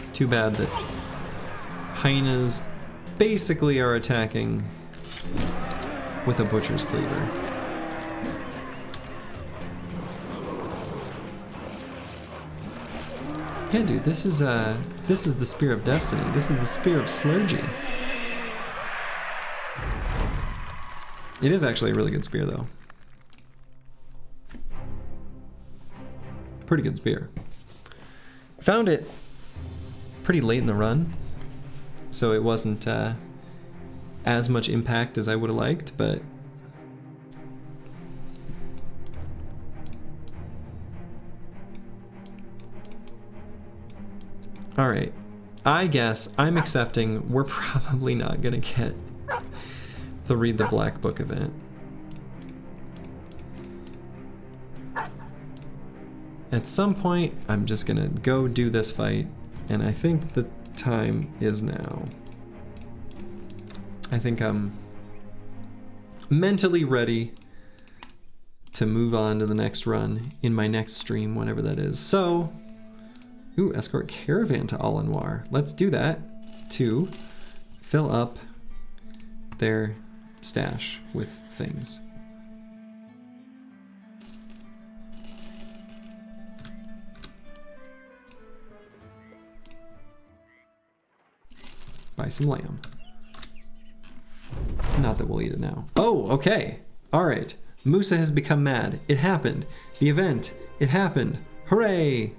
It's too bad that hyenas basically are attacking with a butcher's cleaver. Yeah, dude, this is the Spear of Destiny. This is the Spear of Slurgy. It is actually a really good spear, though. Pretty good spear. Found it pretty late in the run, so it wasn't as much impact as I would have liked, but all right. I guess I'm accepting we're probably not gonna get the Read the Black Book event. At some point, I'm just gonna go do this fight, and I think the time is now. I think I'm mentally ready to move on to the next run in my next stream, whenever that is. So, ooh, escort Caravan to Al-Anwar. Let's do that to fill up their stash with things. Buy some lamb. Not that we'll eat it now. Oh, okay. All right. Musa has become mad. It happened. The event. It happened. Hooray!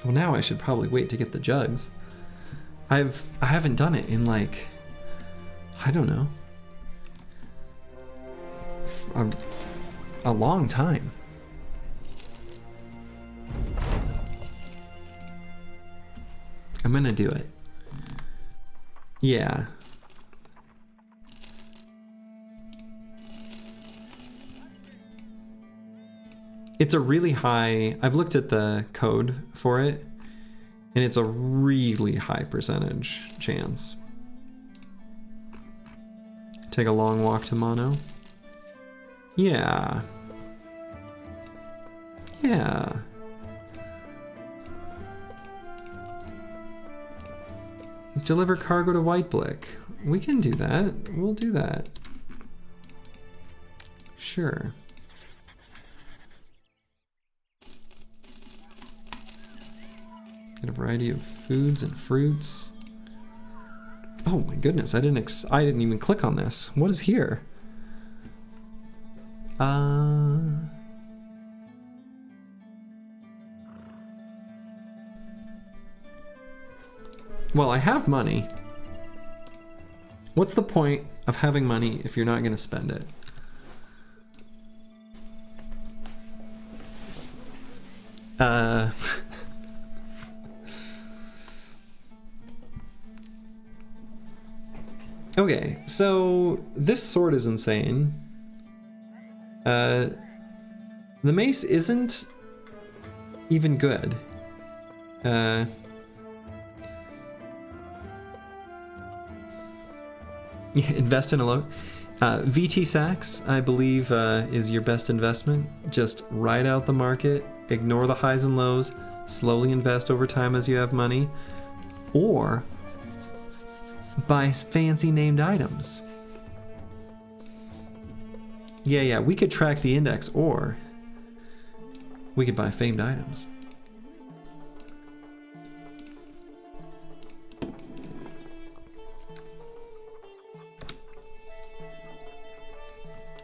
Well, now I should probably wait to get the jugs. I haven't done it in like, I don't know, a long time. I'm gonna do it. Yeah. It's a really high, I've looked at the code for it, and it's a really high percentage chance. Take a long walk to Mono. Yeah. Yeah. Deliver cargo to White Blick. We can do that. We'll do that. Sure. Get a variety of foods and fruits. Oh my goodness, I didn't even click on this. What is here? Well, I have money. What's the point of having money if you're not going to spend it? Okay, so this sword is insane. The mace isn't even good. Invest in a low. VT Sacks, I believe, is your best investment. Just ride out the market, ignore the highs and lows, slowly invest over time as you have money, or buy fancy named items. Yeah, we could track the index, or we could buy famed items.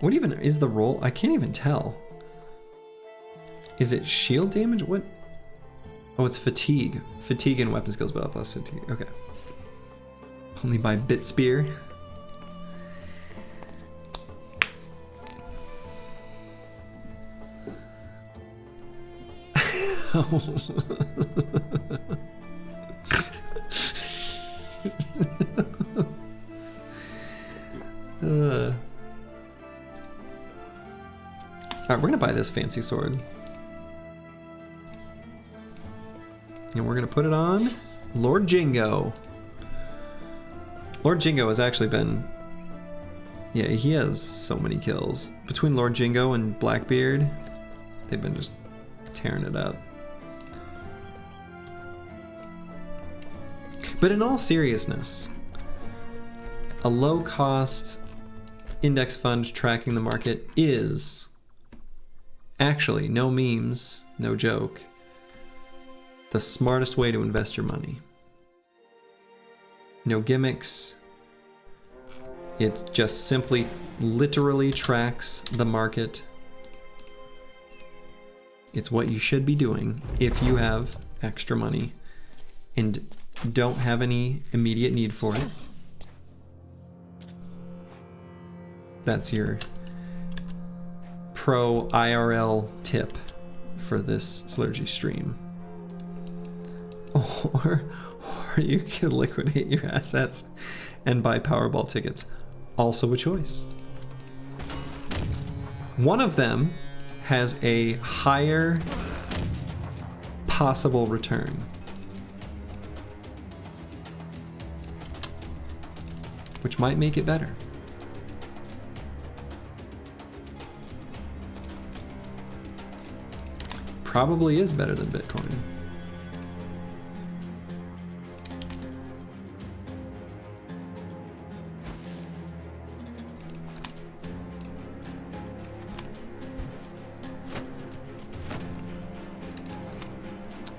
What even is the roll? I can't even tell. Is it shield damage? What? Oh, it's fatigue. Fatigue and weapon skills, but plus fatigue. Okay. Only by bit spear. Alright, we're gonna buy this fancy sword. And we're gonna put it on Lord Jingo. Lord Jingo has actually been... Yeah, he has so many kills. Between Lord Jingo and Blackbeard, they've been just tearing it up. But in all seriousness, a low-cost index fund tracking the market is actually, no memes, no joke, the smartest way to invest your money. No gimmicks. It just simply, literally tracks the market. It's what you should be doing if you have extra money and don't have any immediate need for it. That's your pro IRL tip for this Slurgy stream. Or you can liquidate your assets and buy Powerball tickets. Also a choice. One of them has a higher possible return. Which might make it better. Probably is better than Bitcoin.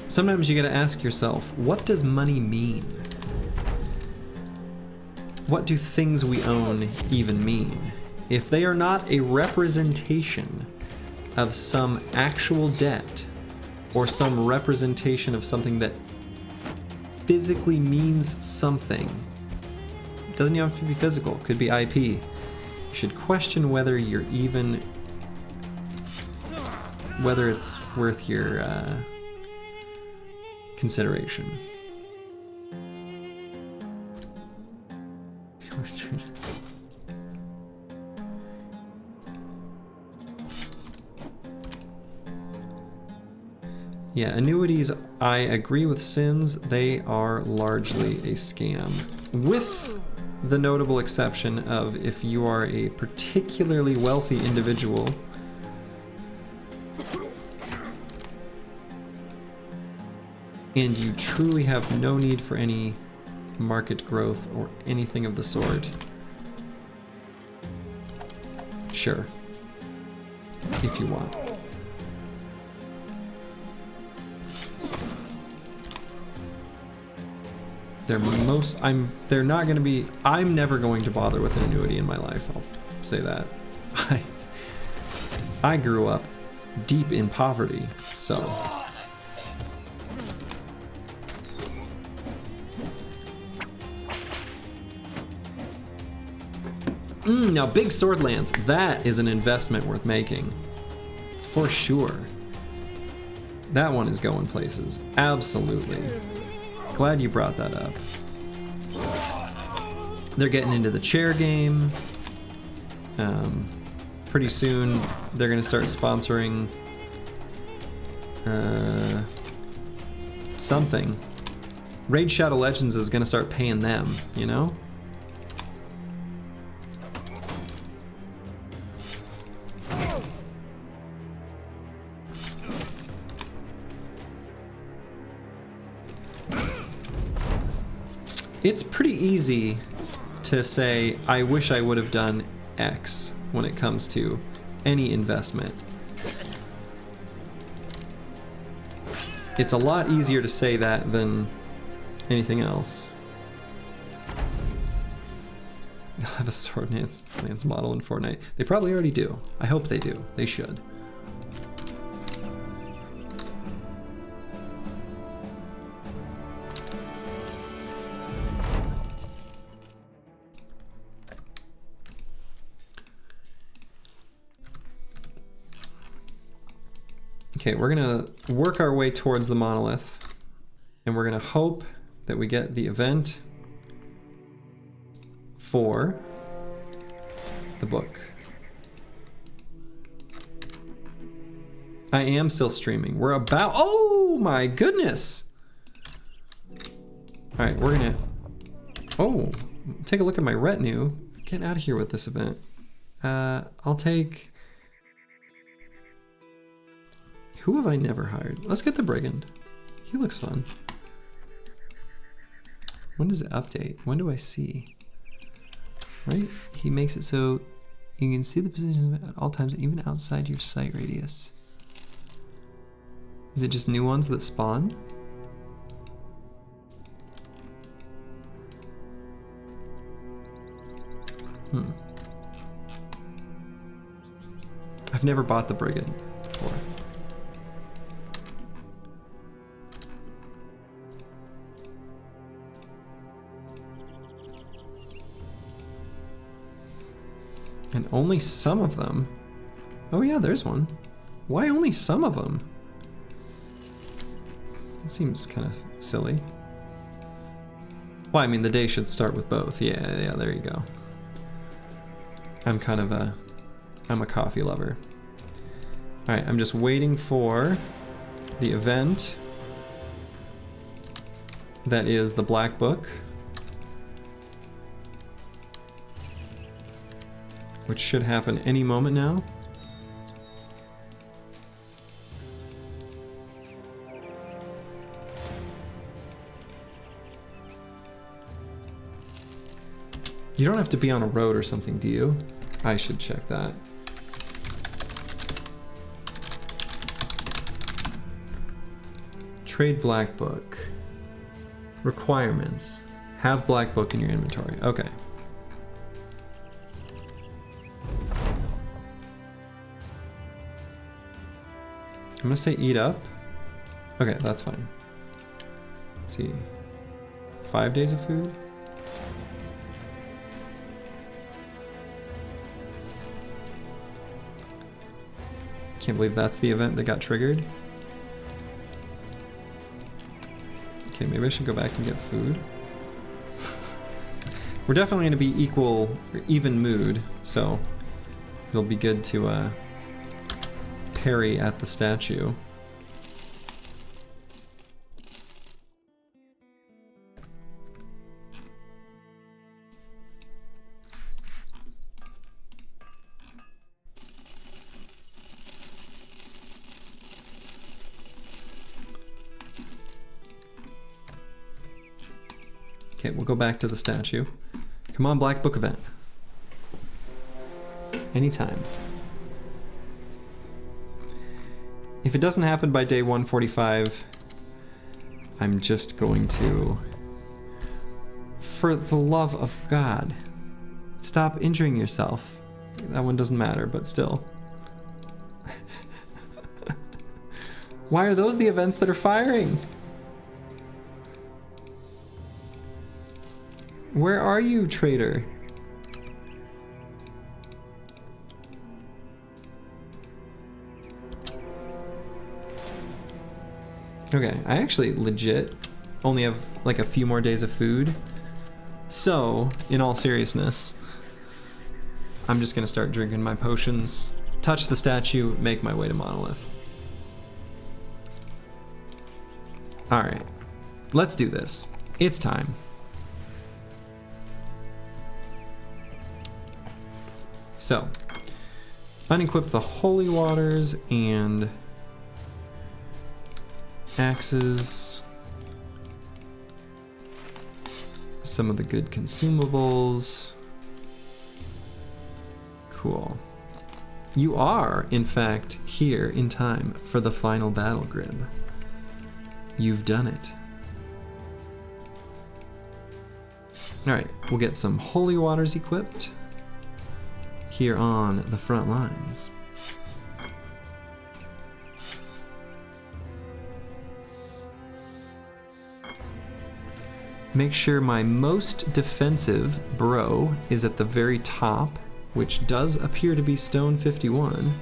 Sometimes you gotta ask yourself, what does money mean? What do things we own even mean? If they are not a representation of some actual debt or some representation of something that physically means something, it doesn't even have to be physical, it could be IP. You should question whether you're even, whether it's worth your consideration. Yeah, annuities, I agree with Sins, they are largely a scam. With the notable exception of if you are a particularly wealthy individual and you truly have no need for any market growth or anything of the sort. Sure. If you want. They're not gonna be, I'm never going to bother with an annuity in my life, I'll say that. I grew up deep in poverty, so. Now big sword lance, that is an investment worth making. For sure. That one is going places, absolutely. Glad you brought that up. They're getting into the chair game. Pretty soon they're gonna start sponsoring something. Raid Shadow Legends is gonna start paying them, you know? It's pretty easy to say, I wish I would have done X when it comes to any investment. It's a lot easier to say that than anything else. They'll have a sword lance model in Fortnite. They probably already do. I hope they do. They should. Okay, we're gonna work our way towards the monolith, and we're gonna hope that we get the event for the book. I am still streaming. We're about... Oh my goodness! Alright, we're gonna... Oh, take a look at my retinue. Get out of here with this event. I'll take... Who have I never hired? Let's get the Brigand. He looks fun. When does it update? When do I see? Right? He makes it so you can see the positions at all times, even outside your sight radius. Is it just new ones that spawn? I've never bought the Brigand before. And only some of them. Oh yeah, there's one. Why only some of them? That seems kind of silly. Well, I mean, the day should start with both. Yeah, there you go. I'm a coffee lover. All right, I'm just waiting for the event that is the Black Book, which should happen any moment now. You don't have to be on a road or something, do you? I should check that. Trade Black Book. Requirements. Have Black Book in your inventory. Okay. I'm gonna say eat up. Okay, that's fine. Let's see. 5 days of food? Can't believe that's the event that got triggered. Okay, maybe I should go back and get food. We're definitely gonna be equal or even mood, so it'll be good to parry at the statue. Okay, we'll go back to the statue. Come on, Black Book event. Anytime. If it doesn't happen by day 145, I'm just going to, for the love of God, stop injuring yourself. That one doesn't matter, but still. Why are those the events that are firing? Where are you, traitor? Okay, I actually legit only have like a few more days of food. So, in all seriousness, I'm just gonna start drinking my potions, touch the statue, make my way to Monolith. Alright, let's do this. It's time. So, unequip the holy waters and axes, some of the good consumables. Cool. You are, in fact, here in time for the final battle, Grib. You've done it. Alright, we'll get some holy waters equipped here on the front lines. Make sure my most defensive bro is at the very top, which does appear to be Stone 51.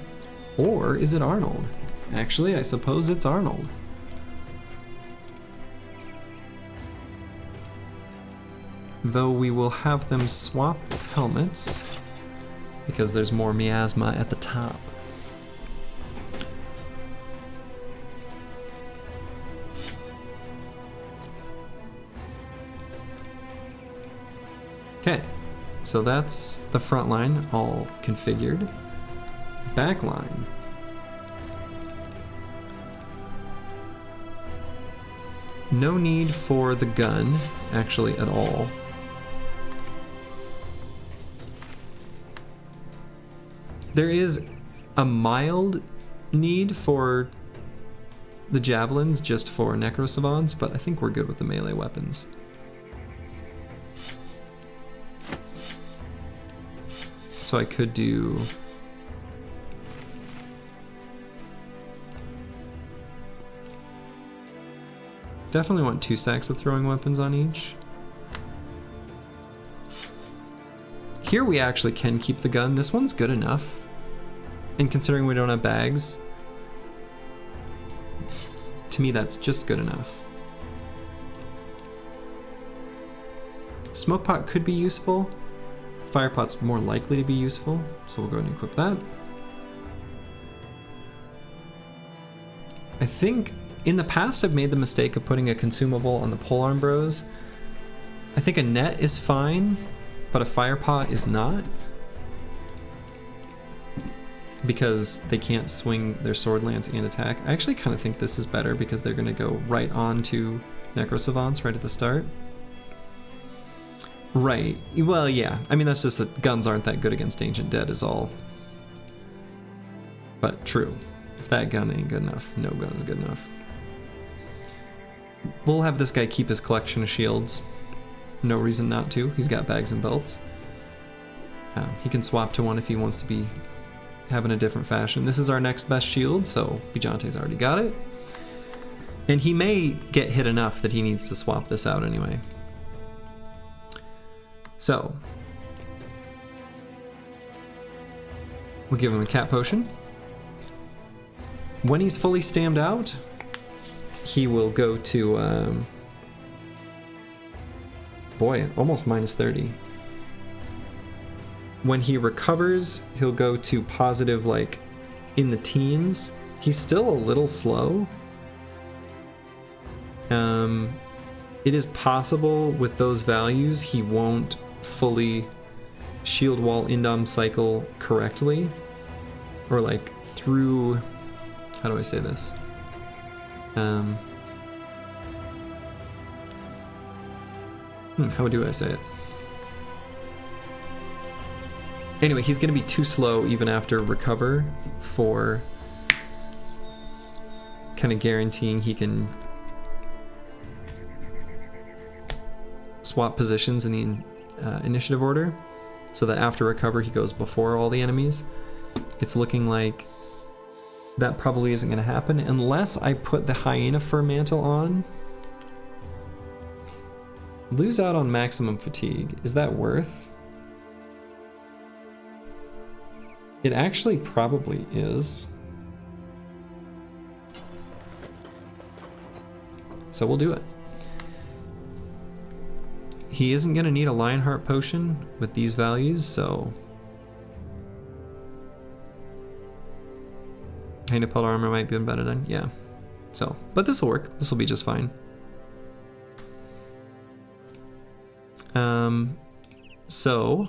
Or is it Arnold? Actually, I suppose it's Arnold. Though we will have them swap helmets, because there's more miasma at the top. Okay, so that's the front line all configured. Back line. No need for the gun, actually, at all. There is a mild need for the javelins just for necro savants, but I think we're good with the melee weapons. So I could do... Definitely want 2 stacks of throwing weapons on each. Here we actually can keep the gun. This one's good enough. And considering we don't have bags, to me that's just good enough. Smoke pot could be useful. Fire pot's more likely to be useful, so we'll go ahead and equip that. I think in the past I've made the mistake of putting a consumable on the polearm bros. I think a net is fine, but a fire pot is not. Because they can't swing their sword lance and attack. I actually kind of think this is better because they're going to go right on to necro savants right at the start. Right. Well, yeah. I mean, that's just that guns aren't that good against Ancient Dead is all. But true. If that gun ain't good enough, no gun's good enough. We'll have this guy keep his collection of shields. No reason not to. He's got bags and belts. He can swap to one if he wants to be having a different fashion. This is our next best shield, so Bijante's already got it. And he may get hit enough that he needs to swap this out anyway. So, we'll give him a cat potion. When he's fully stammed out, he will go to, boy, almost minus 30. When he recovers, he'll go to positive, like, in the teens. He's still a little slow. It is possible with those values he won't fully shield wall indom cycle correctly, or like through, how do I say this? How do I say it? Anyway, he's gonna be too slow even after recover for kind of guaranteeing he can swap positions in the initiative order, so that after recover he goes before all the enemies. It's looking like that probably isn't going to happen unless I put the hyena fur mantle on. Lose out on maximum fatigue. Is that worth? It actually probably is. So we'll do it. He isn't going to need a Lionheart potion with these values, so... Hyena pelt armor might be better then, yeah. So, but this will work. This will be just fine. So,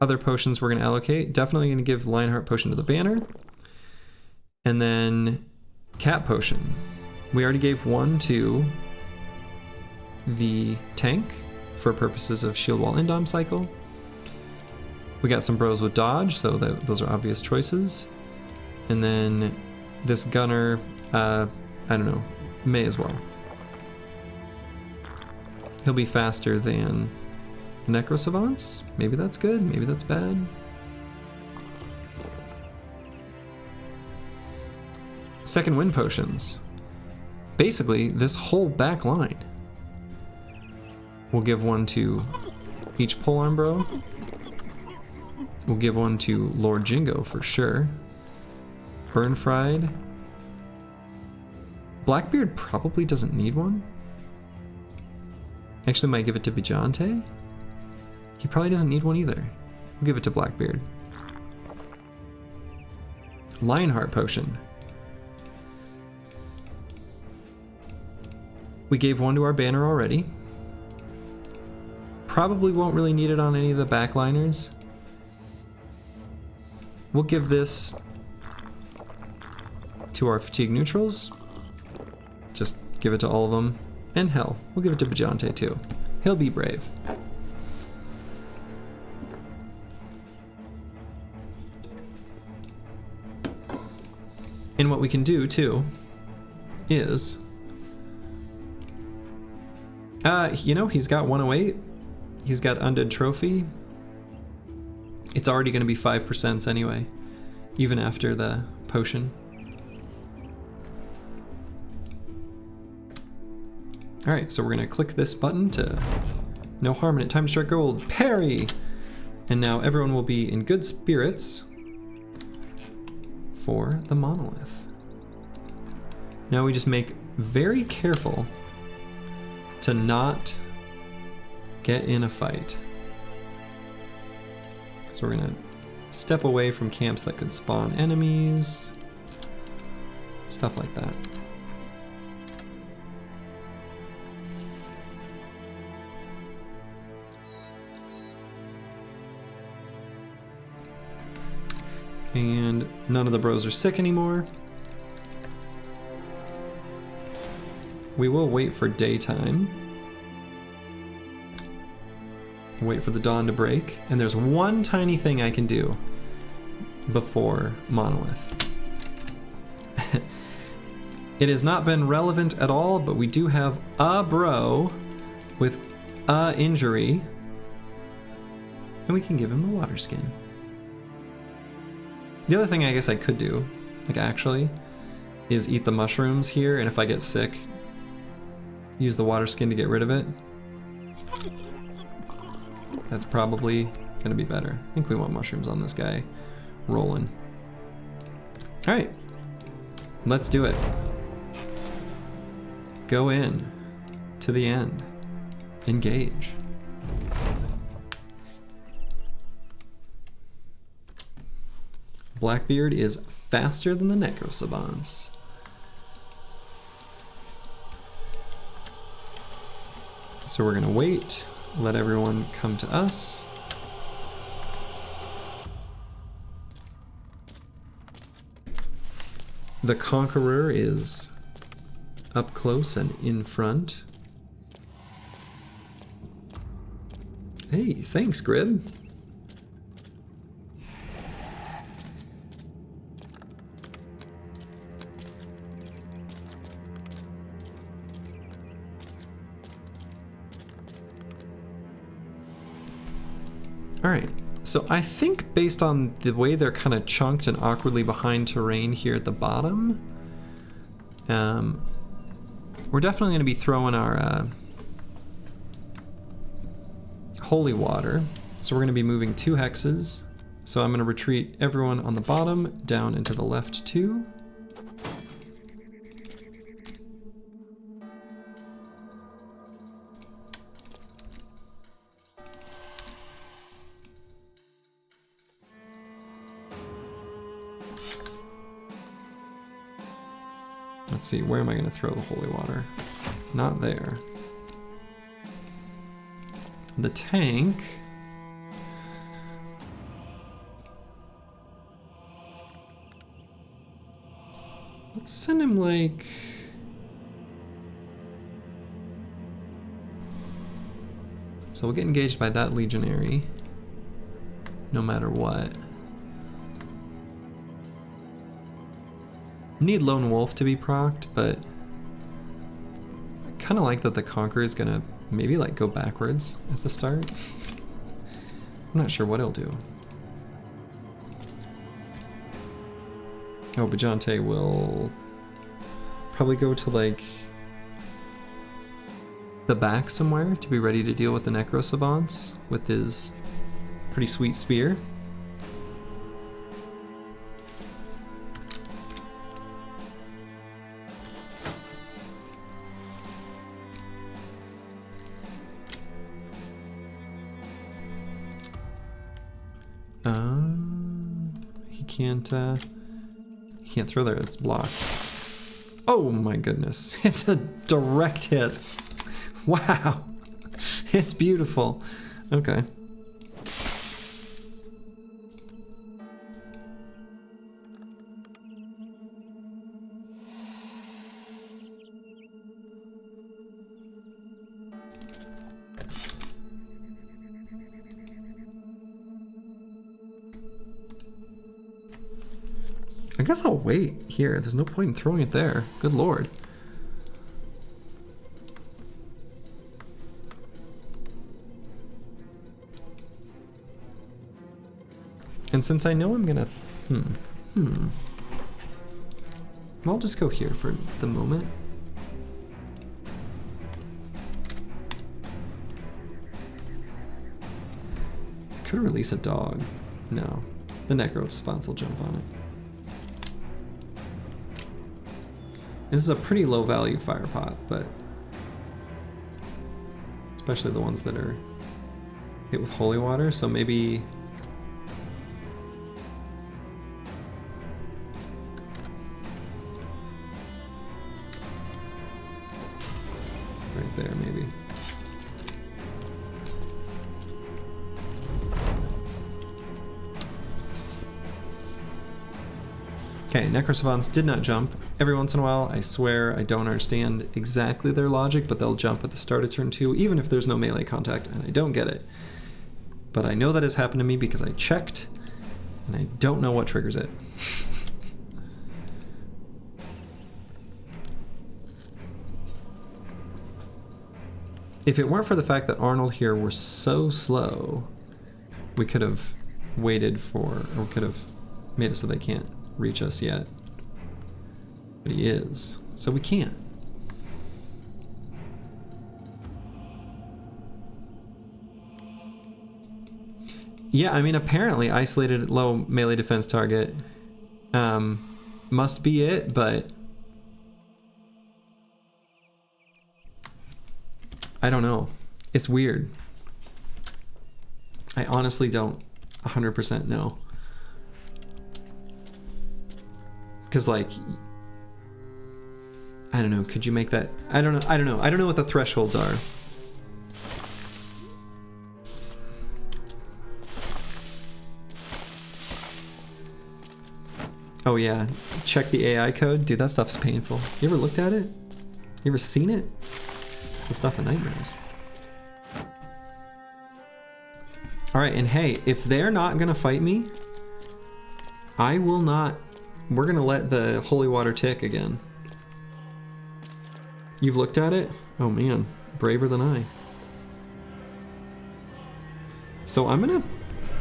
other potions we're going to allocate. Definitely going to give Lionheart potion to the banner. And then cat potion. We already gave one to the tank for purposes of shield wall indom cycle. We got some bros with dodge, so those are obvious choices. And then this gunner, I don't know, may as well. He'll be faster than the necro savants. Maybe that's good, maybe that's bad. Second wind potions. Basically, this whole back line. We'll give one to each polearm bro. We'll give one to Lord Jingo for sure. Burn Fried. Blackbeard probably doesn't need one. Actually might give it to Bijante. He probably doesn't need one either. We'll give it to Blackbeard. Lionheart potion. We gave one to our banner already. probably won't really need it on any of the backliners. We'll give this to our fatigue neutrals. Just give it to all of them. And hell, we'll give it to Bajante too. He'll be brave. And what we can do too is, you know, he's got 108. He's got Undead Trophy. It's already going to be 5% anyway, even after the potion. Alright, so we're going to click this button to no harm in it. Time to start gold. Parry! And now everyone will be in good spirits for the monolith. Now we just make very careful to not get in a fight. So we're gonna step away from camps that could spawn enemies, stuff like that. And none of the bros are sick anymore. We will wait for daytime. Wait for the dawn to break. And there's one tiny thing I can do before Monolith. It has not been relevant at all, but we do have a bro with a injury. And we can give him the water skin. The other thing I guess I could do, like actually, is eat the mushrooms here, and if I get sick, use the water skin to get rid of it. That's probably gonna be better. I think we want mushrooms on this guy rolling. All right, let's do it. Go in to the end. Engage. Blackbeard is faster than the Necrosavants. So we're gonna wait, let everyone come to us. The Conqueror is up close and in front. Hey, thanks, Grib. All right, so I think based on the way they're kind of chunked and awkwardly behind terrain here at the bottom, we're definitely going to be throwing our holy water. So we're going to be moving 2 hexes. So I'm going to retreat everyone on the bottom down into the left 2. Let's see, where am I going to throw the holy water? Not there. The tank. Let's send him like... So we'll get engaged by that legionary, no matter what. Need Lone Wolf to be procced, but I kind of like that the Conqueror is gonna maybe like go backwards at the start. I'm not sure what he'll do. Oh, Bajante will probably go to like the back somewhere to be ready to deal with the Necrosavants with his pretty sweet spear. He can't throw there, it's blocked. Oh my goodness, it's a direct hit. Wow, it's beautiful. Okay. I guess I'll wait here. There's no point in throwing it there. Good lord. And since I know I'm gonna... I'll just go here for the moment. Could release a dog. No. The necro response will jump on it. This is a pretty low value fire pot, but especially the ones that are hit with holy water, so maybe right there, maybe. Okay, Necrosavants did not jump. Every once in a while, I swear I don't understand exactly their logic, but they'll jump at the start of turn 2, even if there's no melee contact, and I don't get it. But I know that has happened to me because I checked, and I don't know what triggers it. If it weren't for the fact that Arnold here were so slow, we could have waited for, or could have made it so they can't reach us yet. But he is, so we can't. Yeah, I mean, apparently isolated low melee defense target must be it, but I don't know. It's weird. I honestly don't 100% know. Because, like, I don't know, could you make that? I don't know what the thresholds are. Oh yeah, check the AI code. Dude, that stuff's painful. You ever looked at it? You ever seen it? It's the stuff of nightmares. Alright, and hey, if they're not gonna fight me, I will not. We're gonna let the holy water tick again. You've looked at it? Oh man, braver than I. So I'm gonna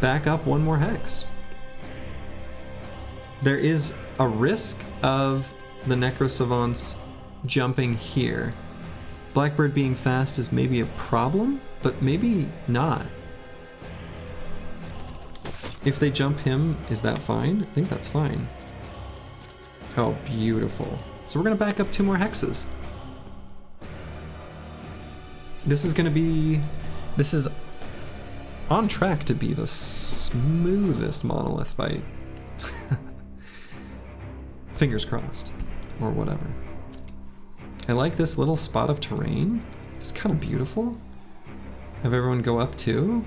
back up one more hex. There is a risk of the Necrosavants jumping here. Blackbird being fast is maybe a problem, but maybe not. If they jump him, is that fine? I think that's fine. Oh, beautiful. So we're gonna back up 2 more hexes. This is on track to be the smoothest Monolith fight. Fingers crossed, or whatever. I like this little spot of terrain. It's kind of beautiful. Have everyone go up too.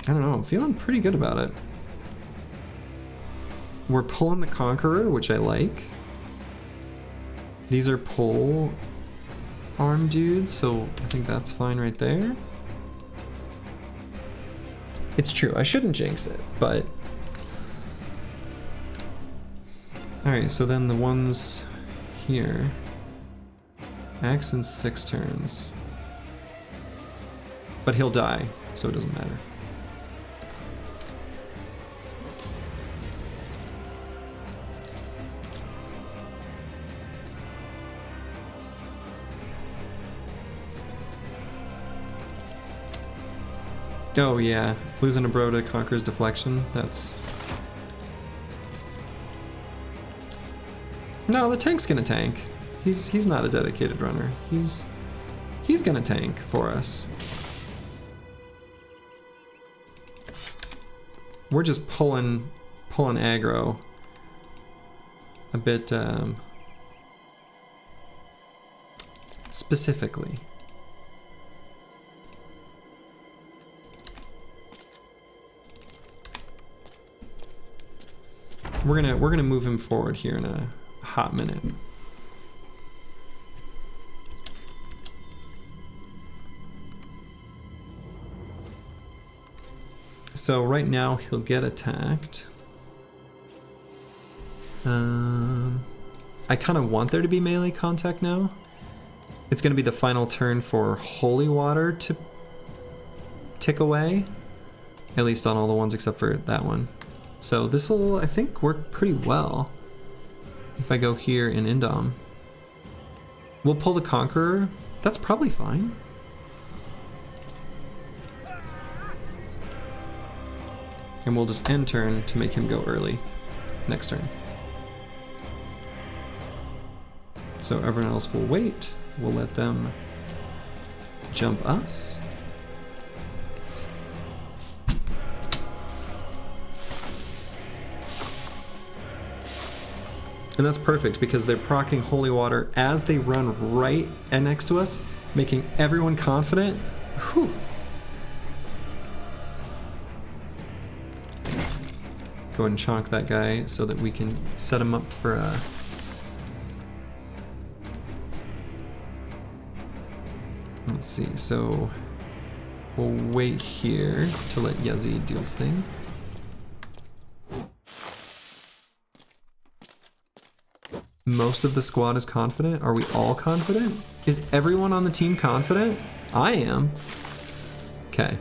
I don't know, I'm feeling pretty good about it. We're pulling the Conqueror, which I like. These are pole arm dudes, so I think that's fine right there. It's true, I shouldn't jinx it, but... Alright, so then the ones here. Max in 6 turns. But he'll die, so it doesn't matter. Oh yeah, losing a bro to Conqueror's deflection, that's... No, the tank's gonna tank. He's not a dedicated runner. He's gonna tank for us. We're just pulling aggro. a bit specifically. We're gonna move him forward here in a hot minute. So right now he'll get attacked. I kind of want there to be melee contact now. It's going to be the final turn for Holy Water to tick away, at least on all the ones except for that one. So this will, I think, work pretty well. If I go here in Indom, we'll pull the Conqueror. That's probably fine. And we'll just end turn to make him go early next turn. So everyone else will wait. We'll let them jump us. And that's perfect because they're proccing Holy Water as they run right and next to us, making everyone confident. Whew. Go ahead and chonk that guy so that we can set him up for a... Let's see, so we'll wait here to let Yazid do his thing. Most of the squad is confident. Are we all confident? Is everyone on the team confident? I am. Okay.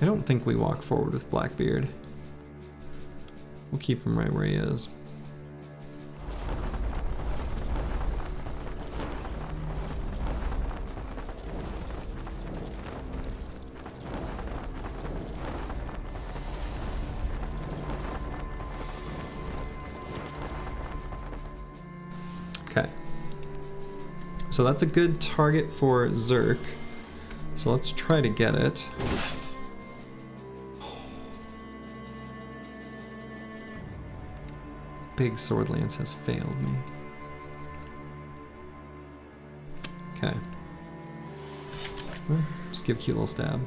I don't think we walk forward with Blackbeard. We'll keep him right where he is. Okay. So that's a good target for Zerk. So let's try to get it. Big sword lance has failed me. Okay. Well, just give a cute little stab.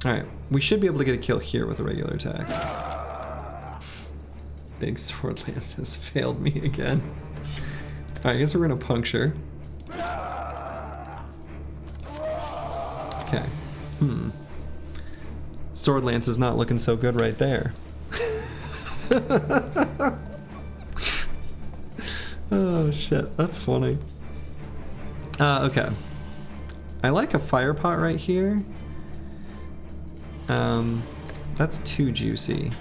Alright, we should be able to get a kill here with a regular attack. Big sword lance has failed me again. Alright, I guess we're gonna puncture. Okay. Sword lance is not looking so good right there. Oh shit, that's funny. Okay. I like a fire pot right here. That's too juicy.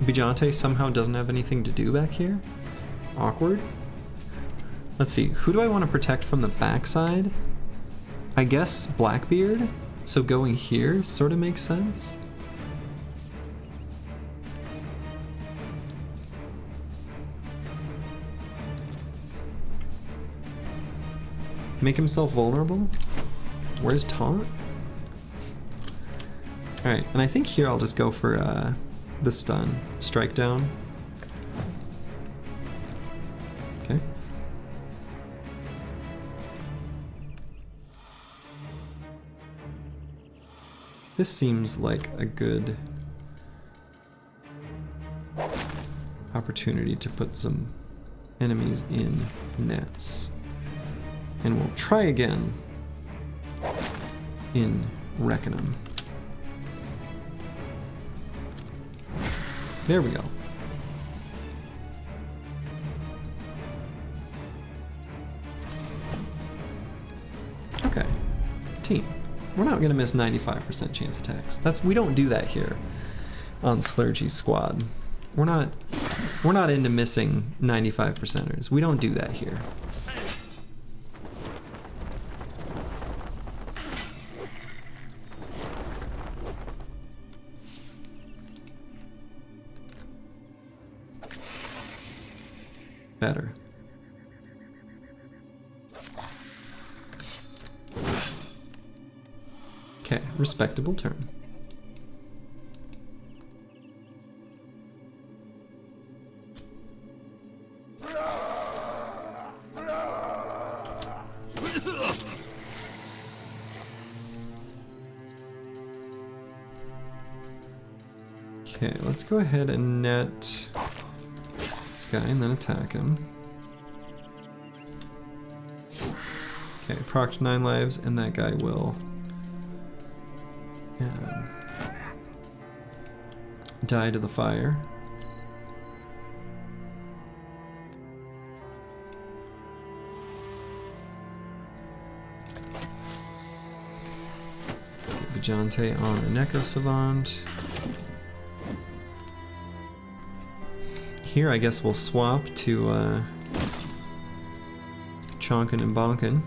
Bijante somehow doesn't have anything to do back here? Awkward. Let's see, who do I want to protect from the backside? I guess Blackbeard, so going here sort of makes sense. Make himself vulnerable? Where's Taunt? Alright, and I think here I'll just go for the stun. Strike down. Okay. This seems like a good opportunity to put some enemies in nets. And we'll try again in Reckonum. There we go. Okay, team. We're not gonna miss 95% chance attacks. We don't do that here on Slurgy's squad. We're not into missing 95%ers. We don't do that here. Better. Okay, respectable turn. Okay, let's go ahead and net this guy and then attack him. Okay, proc 9 lives, and that guy will die to the fire. Vigilante on a Necro Savant. Here I guess we'll swap to Chonkin and Bonkin.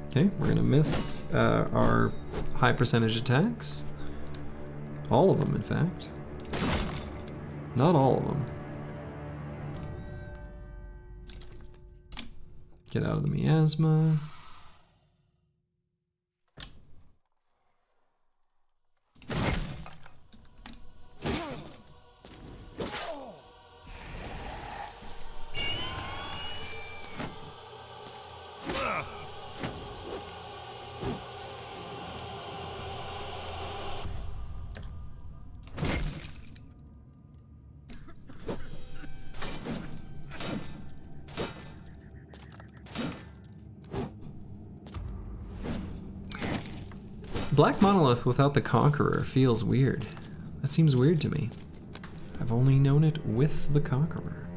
Okay, we're gonna miss our high percentage attacks. All of them, in fact. Not all of them. Get out of the miasma. Black Monolith without the Conqueror feels weird. That seems weird to me. I've only known it with the Conqueror.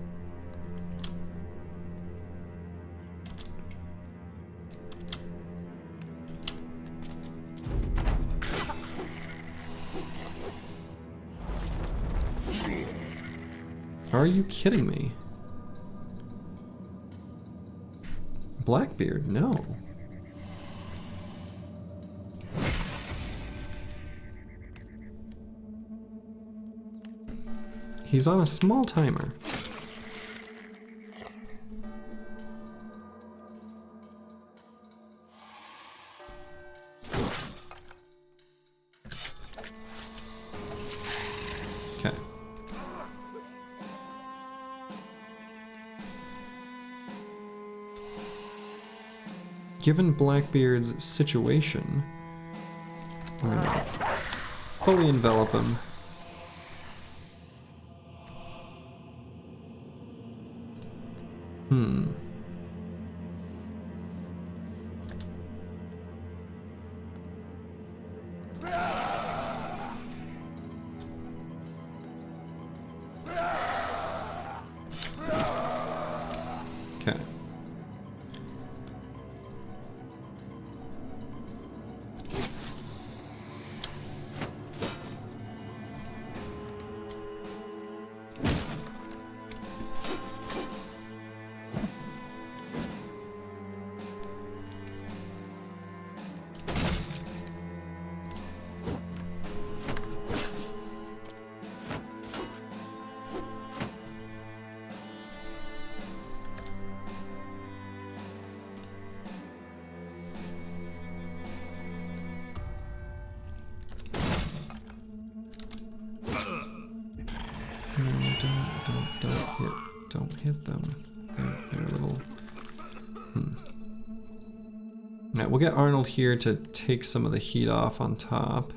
Are you kidding me? Blackbeard, no. He's on a small timer. Okay. Given Blackbeard's situation, we're gonna fully envelop him. Okay. Don't hit them. They're a little... Alright, we'll get Arnold here to take some of the heat off on top.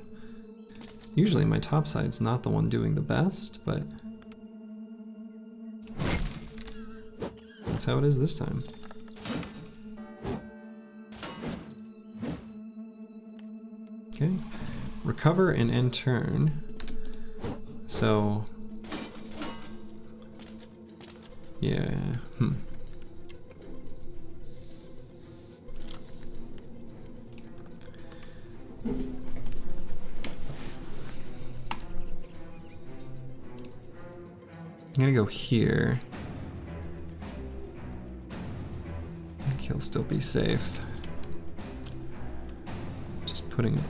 Usually my top side's not the one doing the best, but that's how it is this time. Okay, recover and end turn. So, yeah, I'm gonna go here. I think he'll still be safe. Just putting a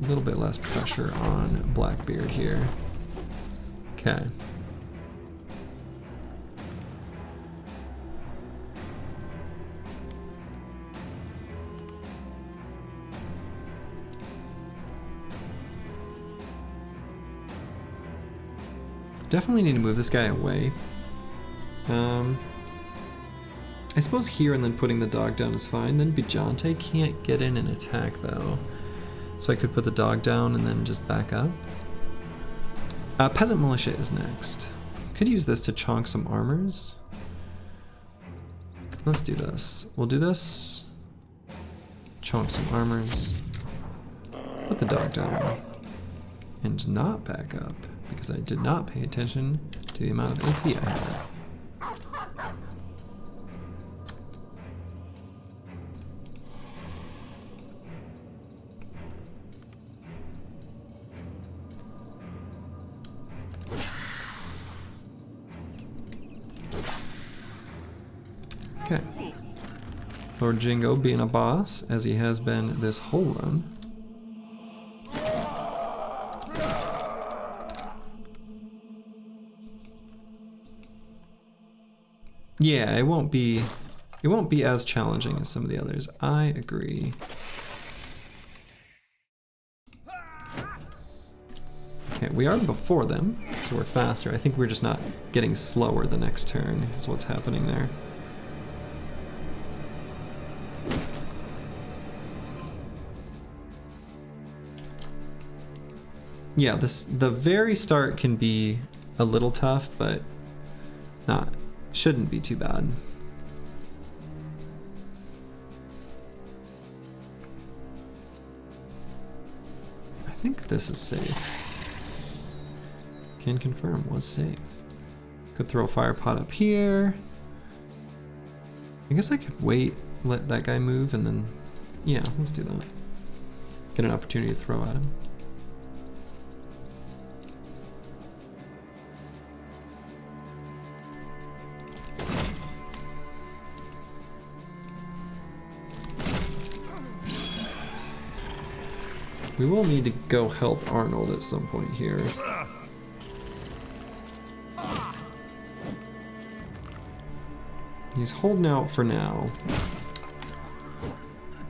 little bit less pressure on Blackbeard here. Okay. Definitely need to move this guy away. I suppose here and then putting the dog down is fine. Then Bijante can't get in and attack though. So I could put the dog down and then just back up. Peasant Militia is next. Could use this to chonk some armors. Let's do this. We'll do this. Chonk some armors. Put the dog down. And not back up, because I did not pay attention to the amount of AP I had. Okay. Lord Jingo being a boss, as he has been this whole run. Yeah, it won't be as challenging as some of the others. I agree. Okay, we are before them, so we're faster. I think we're just not getting slower the next turn is what's happening there. Yeah, the very start can be a little tough, but shouldn't be too bad. I think this is safe. Can confirm, was safe. Could throw a fire pot up here. I guess I could wait, let that guy move, and then, yeah, let's do that. Get an opportunity to throw at him. We will need to go help Arnold at some point here. He's holding out for now,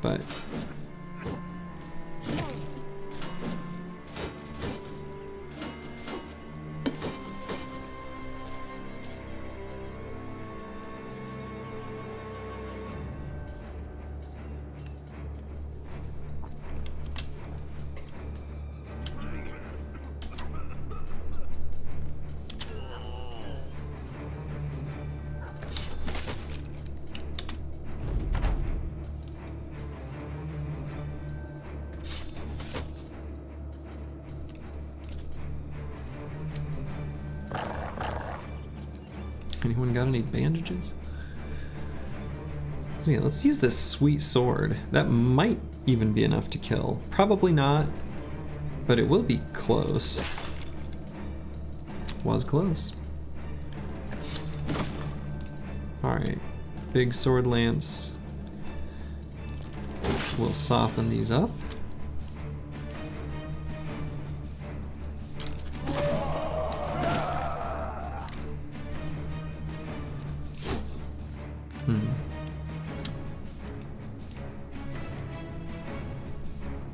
but anyone got any bandages? So yeah, let's use this sweet sword. That might even be enough to kill. Probably not, but it will be close. Was close. Alright, big sword lance. We'll soften these up.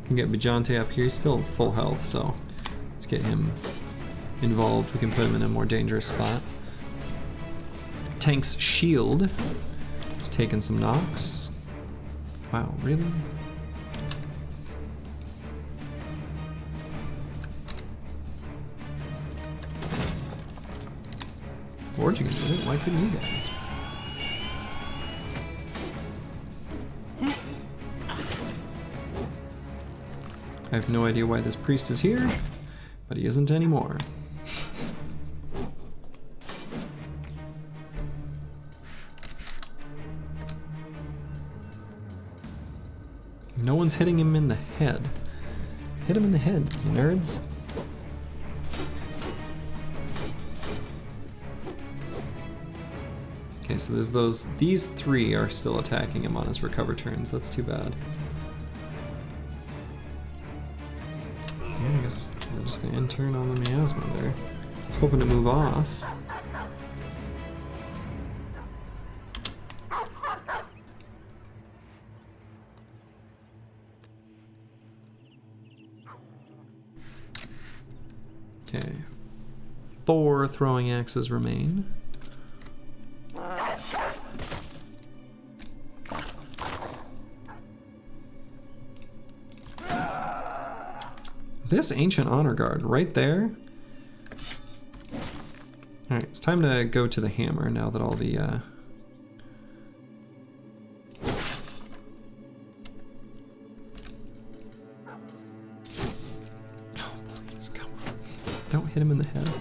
Can get Bijante up here. He's still full health, so let's get him involved. We can put him in a more dangerous spot. Tank's shield is taking some knocks. Wow, really? Origin can do it. Why couldn't you guys? I have no idea why this priest is here, but he isn't anymore. No one's hitting him in the head. Hit him in the head, you nerds. Okay, so there's these three are still attacking him on his recover turns. That's too bad. Yeah, I guess we're just gonna intern on the miasma there. I was hoping to move off. Okay. 4 throwing axes remain. This ancient honor guard right there. Alright, it's time to go to the hammer now that all the oh please, come on. Don't hit him in the head.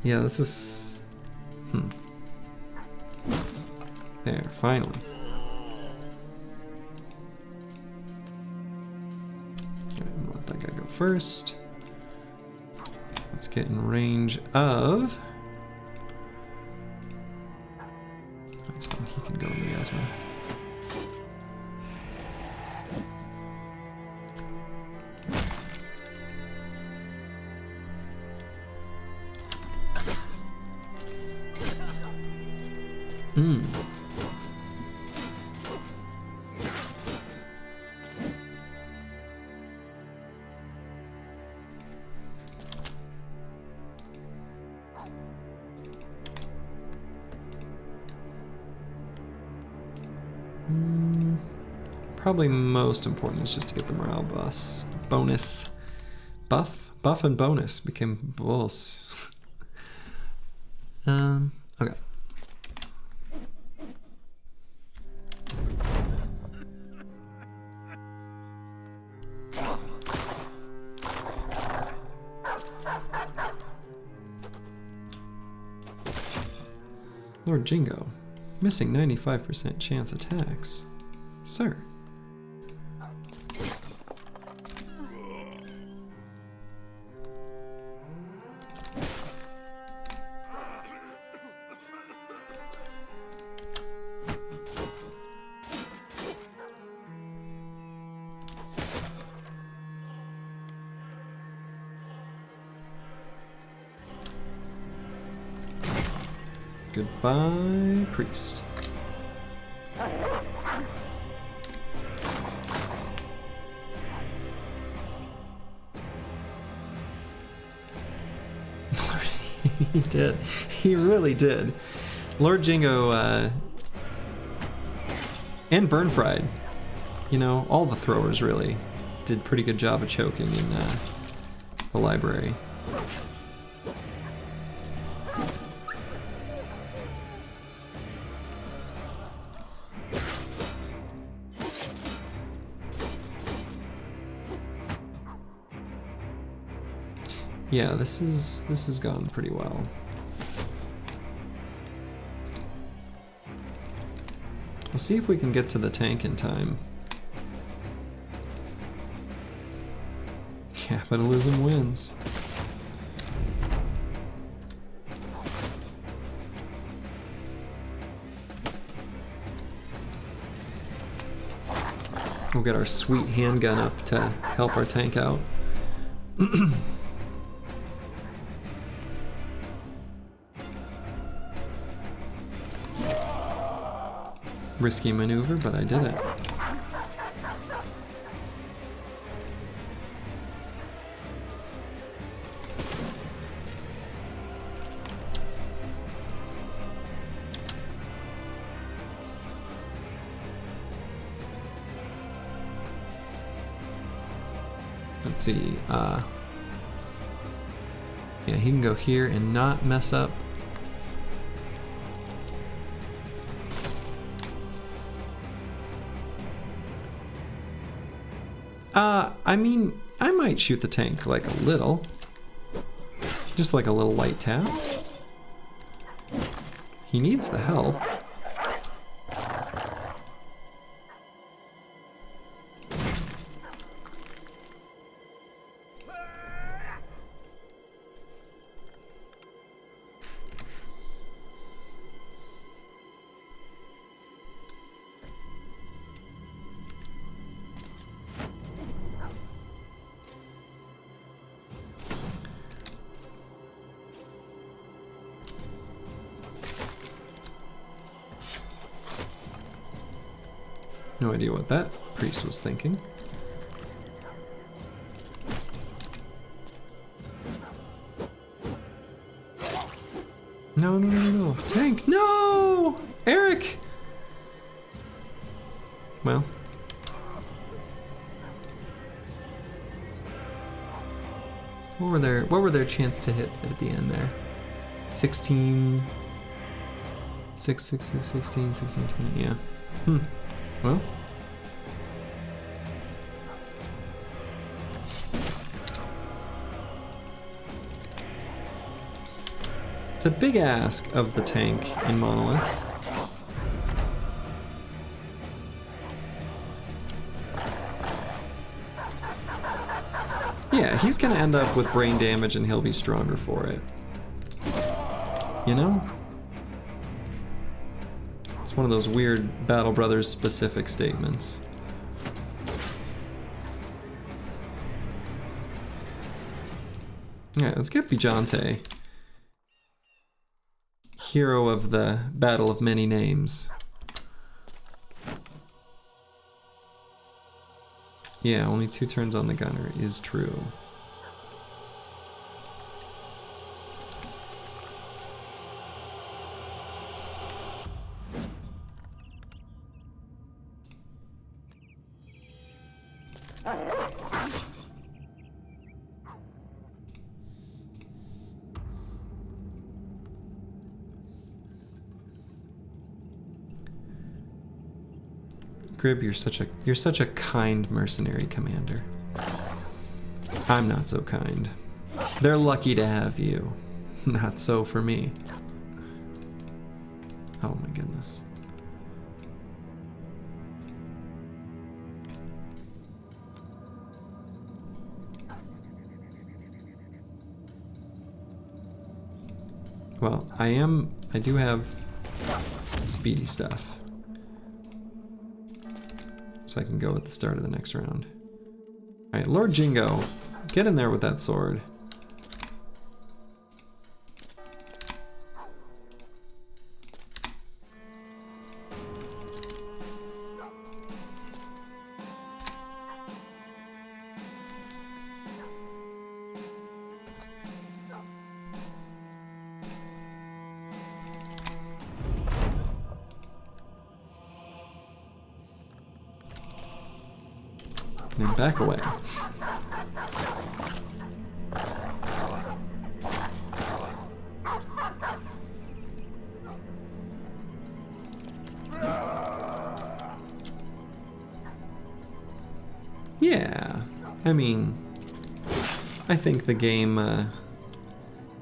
Yeah, this is there, finally. First, let's get in range of. That's fine, he can go in miasma. Probably most important is just to get the morale bonus. Buff and bonus became bulls. Okay. Lord Jingo, missing 95% chance attacks. Sir. Goodbye, priest. He did. He really did. Lord Jingo and Burnfried, you know, all the throwers really did pretty good job of choking in the library. Yeah, this has gone pretty well. We'll see if we can get to the tank in time. Capitalism wins. We'll get our sweet handgun up to help our tank out. Risky maneuver, but I did it. Let's see. Yeah, he can go here and not mess up. I mean, I might shoot the tank like a little. Just like a little light tap. He needs the help. No idea what that priest was thinking. No, no, no, no. Tank, no! Eric! Well. What were their chance to hit at the end there? 16... 16, 20, yeah. Well. It's a big ask of the tank in Monolith. Yeah, he's gonna end up with brain damage and he'll be stronger for it. You know? It's one of those weird Battle Brothers specific statements. Alright, let's get Bijante. Hero of the Battle of Many Names. Yeah, only 2 turns on the gunner is true. Grib, you're such a kind mercenary commander. I'm not so kind. They're lucky to have you. Not so for me. Oh my goodness. Well, I do have speedy stuff. So I can go at the start of the next round. Alright, Lord Jingo, get in there with that sword. And back away. Yeah, I mean, I think the game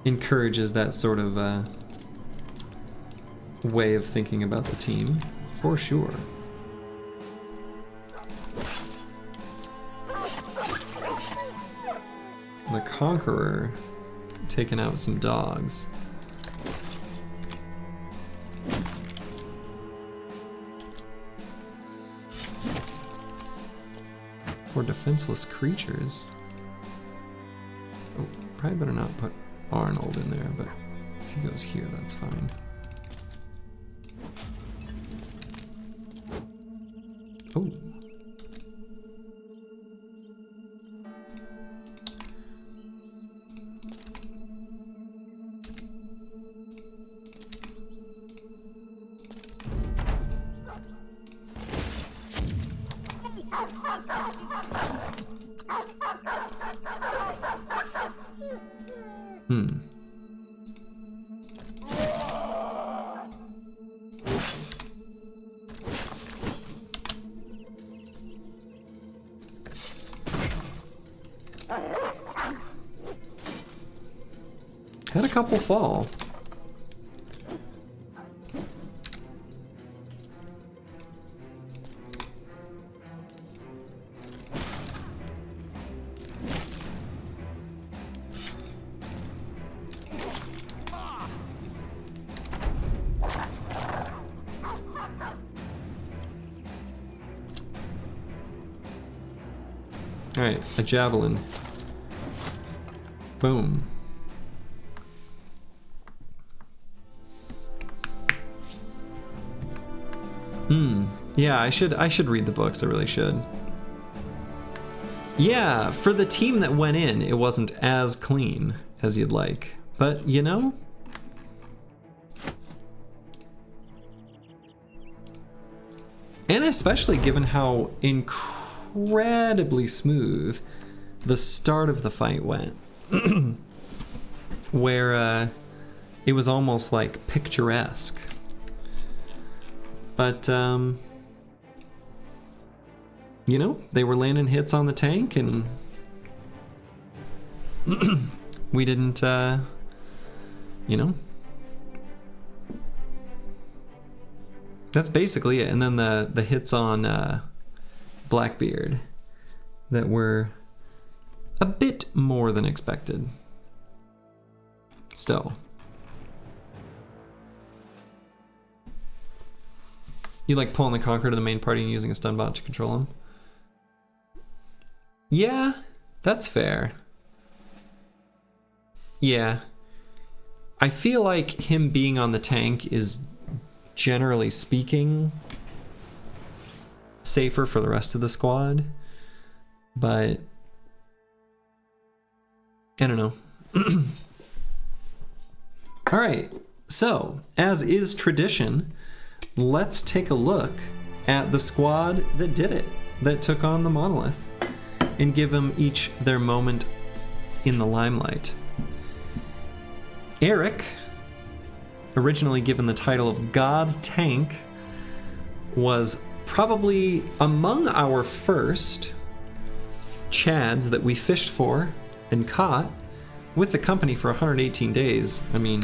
encourages that sort of way of thinking about the team, for sure. The Conqueror taking out some dogs. Or defenseless creatures. Oh, probably better not put Arnold in there, but if he goes here, that's fine. Oh. Had a couple fall. Alright, a javelin. Boom. Yeah, I should read the books, I really should. Yeah, for the team that went in, it wasn't as clean as you'd like. But, you know? And especially given how incredibly smooth the start of the fight went. Where it was almost like picturesque. But, you know, they were landing hits on the tank, and we didn't, you know. That's basically it. And then the hits on Blackbeard that were a bit more than expected. Still. You like pulling the Conqueror to the main party and using a stun bot to control him? Yeah, that's fair. Yeah. I feel like him being on the tank is, generally speaking, safer for the rest of the squad. But I don't know. Alright, so, as is tradition, let's take a look at the squad that did it, that took on the Monolith, and give them each their moment in the limelight. Eric, originally given the title of God Tank, was probably among our first Chads that we fished for and caught with the company for 118 days. I mean,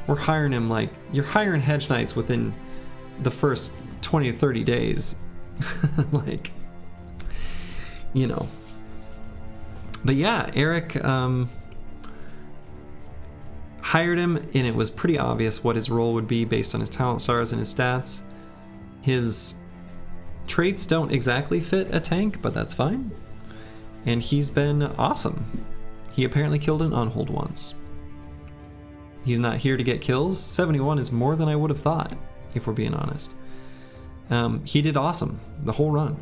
we're hiring him like, you're hiring Hedge Knights within the first 20 or 30 days. Like, you know. But yeah, Eric hired him, and it was pretty obvious what his role would be based on his talent stars and his stats. His traits don't exactly fit a tank, but that's fine. And he's been awesome. He apparently killed an unhold once. He's not here to get kills. 71 is more than I would have thought, if we're being honest. He did awesome the whole run.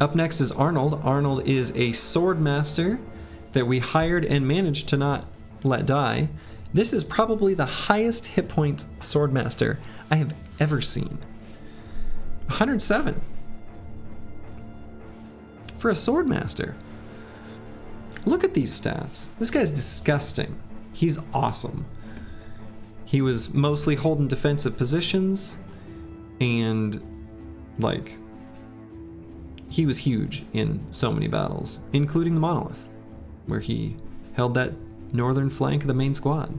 Up next is Arnold. Arnold is a sword master that we hired and managed to not let die. This is probably the highest hit point sword master I have ever seen. 107 for a sword master. Look at these stats. This guy's disgusting. He's awesome. He was mostly holding defensive positions, and like, he was huge in so many battles, including the Monolith, where he held that northern flank of the main squad.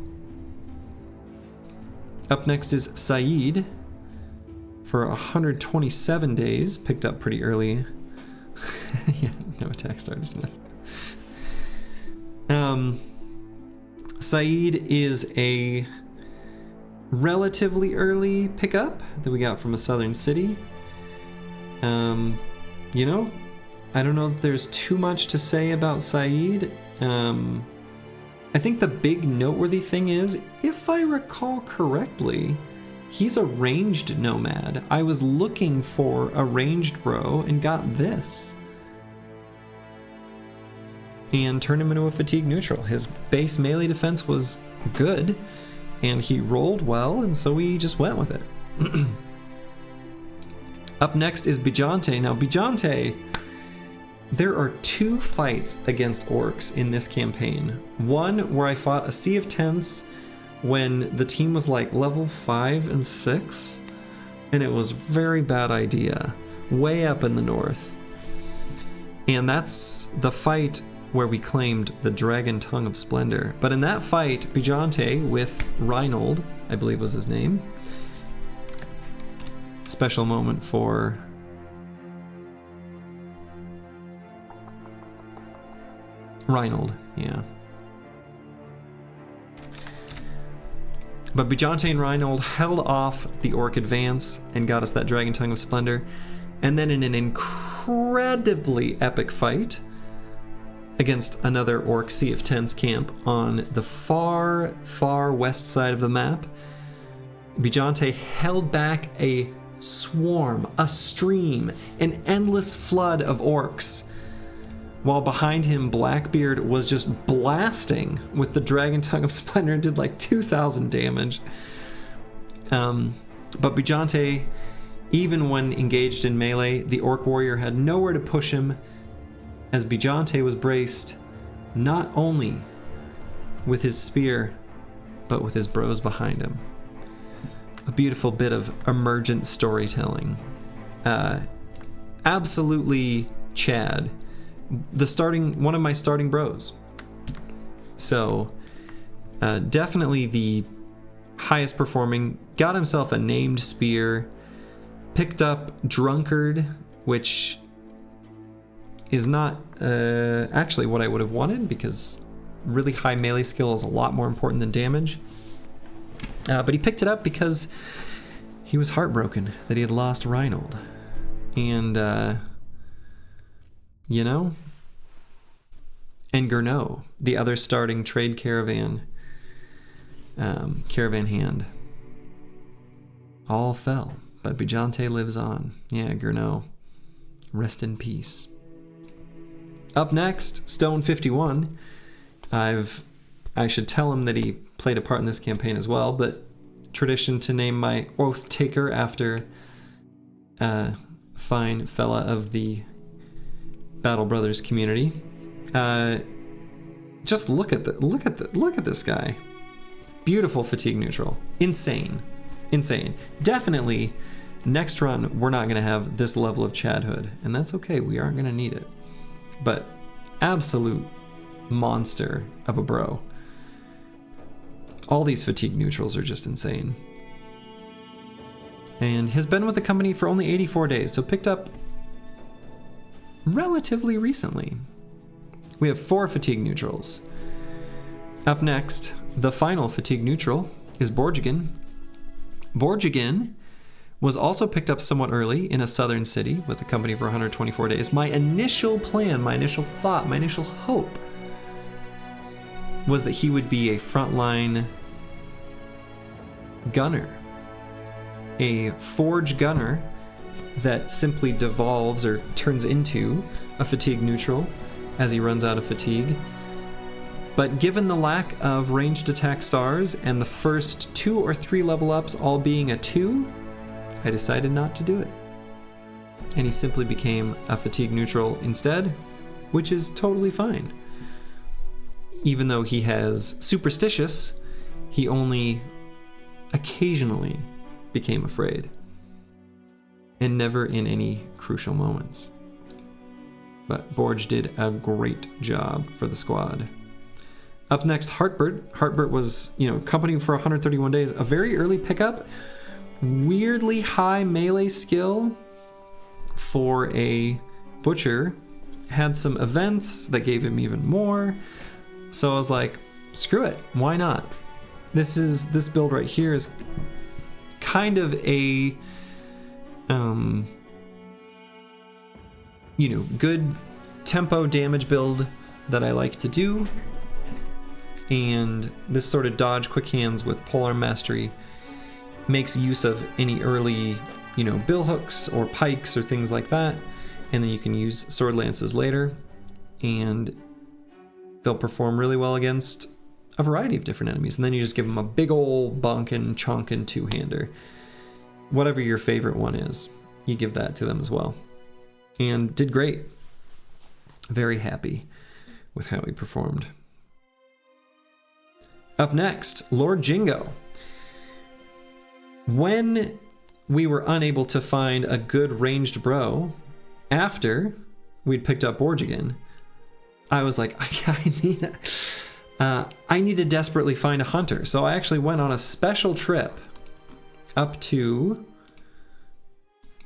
Up next is Saeed for 127 days, picked up pretty early. Yeah, no attack star dismissed. Saeed is a relatively early pickup that we got from a southern city. You know, I don't know if there's too much to say about Saeed. I think the big noteworthy thing is, if I recall correctly, he's a ranged nomad. I was looking for a ranged bro and got this. And turned him into a fatigue neutral. His base melee defense was good, and he rolled well, and so we just went with it. Up next is Bijante. Now, Bijante, There are 2 fights against orcs in this campaign. One where I fought a sea of tents when the team was like level 5 and 6, and it was a very bad idea, way up in the north. And that's the fight where we claimed the Dragon Tongue of Splendor. But in that fight, Bijante with Reinhold, I believe was his name. Special moment for Reinhold, yeah. But Bijante and Reinhold held off the orc advance and got us that Dragon Tongue of Splendor. And then in an incredibly epic fight against another orc Sea of Tents camp on the far, far west side of the map, Bijante held back a swarm, a stream, an endless flood of orcs, while behind him Blackbeard was just blasting with the Dragon Tongue of Splendor and did like 2,000 damage. But Bijante, even when engaged in melee, the Orc Warrior had nowhere to push him, as Bijante was braced not only with his spear, but with his bros behind him. A beautiful bit of emergent storytelling. Absolutely Chad. One of my starting bros. So, definitely the highest performing, got himself a named spear, picked up Drunkard, which is not actually what I would have wanted, because really high melee skill is a lot more important than damage. But he picked it up because he was heartbroken that he had lost Reinhold. And, you know, and Gernot, the other starting trade caravan hand, all fell, but Bijante lives on. Yeah, Gernot, rest in peace. Up next, Stone 51. I should tell him that he played a part in this campaign as well, but tradition to name my Oath Taker after a fine fella of the Battle Brothers community. Just look at this guy. Beautiful fatigue neutral. Insane. Definitely next run we're not going to have this level of chadhood, and that's okay. We aren't going to need it. But absolute monster of a bro. All these fatigue neutrals are just insane. And has been with the company for only 84 days, so picked up relatively recently. We have 4 fatigue neutrals. Up next, the final fatigue neutral is Borjigin. Borjigin was also picked up somewhat early in a southern city with the company for 124 days. My initial plan, my initial thought, my initial hope was that he would be a frontline gunner. A forge gunner that simply devolves or turns into a fatigue neutral as he runs out of fatigue. But given the lack of ranged attack stars and the first 2 or 3 level ups all being a 2, I decided not to do it. And he simply became a fatigue neutral instead, which is totally fine. Even though he has superstitious, he only occasionally became afraid, and never in any crucial moments. But Borj did a great job for the squad. Up next, Hartbert. Hartbert was, company for 131 days, a very early pickup, weirdly high melee skill for a butcher, had some events that gave him even more. So I was like, screw it, why not? This build right here is kind of a good tempo damage build that I like to do. And this sort of dodge quick hands with polearm mastery makes use of any early, bill hooks or pikes or things like that. And then you can use sword lances later, and they'll perform really well against a variety of different enemies. And then you just give them a big ol' bonkin' chonkin' two-hander. Whatever your favorite one is, you give that to them as well. And did great. Very happy with how he performed. Up next, Lord Jingo. When we were unable to find a good ranged bro after we'd picked up Borgigan, I was like, I need to desperately find a hunter. So I actually went on a special trip up to,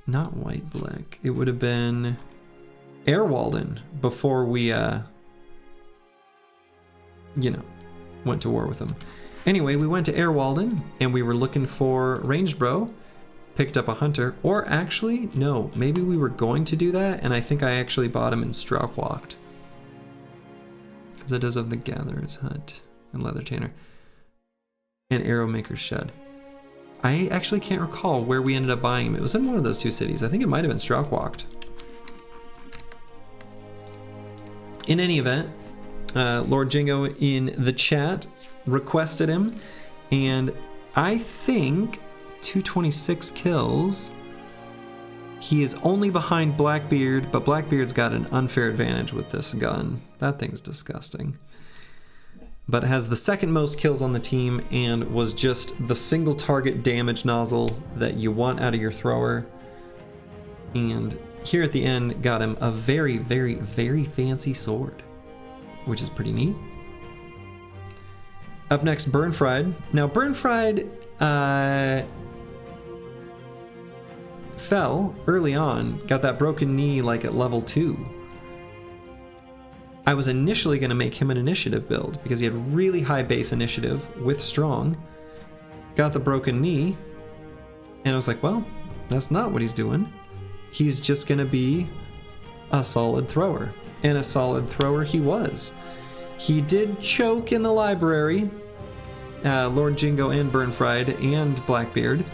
not White Black, it would have been Airwalden before we, went to war with them. Anyway, we went to Airwalden and we were looking for ranged bro, picked up a hunter, or actually, no, maybe we were going to do that, and I think I actually bought him in Straukwacht. Because it does have the Gatherer's Hut and Leather Tanner. And Arrowmaker's Shed. I actually can't recall where we ended up buying him. It was in one of those two cities. I think it might have been Straukwacht. In any event, Lord Jingo in the chat requested him, and I think 226 kills. He is only behind Blackbeard, but Blackbeard's got an unfair advantage with this gun. That thing's disgusting. But has the second most kills on the team and was just the single target damage nozzle that you want out of your thrower. And here at the end got him a very, very, very fancy sword, which is pretty neat. Up next, Burnfried. Now, Burnfried fell early on, got that broken knee like at level 2. I was initially going to make him an initiative build because he had really high base initiative with strong. Got the broken knee, and I was like, well, that's not what he's doing. He's just going to be a solid thrower. And a solid thrower he was. He did choke in the library, Lord Jingo and Burnfried and Blackbeard.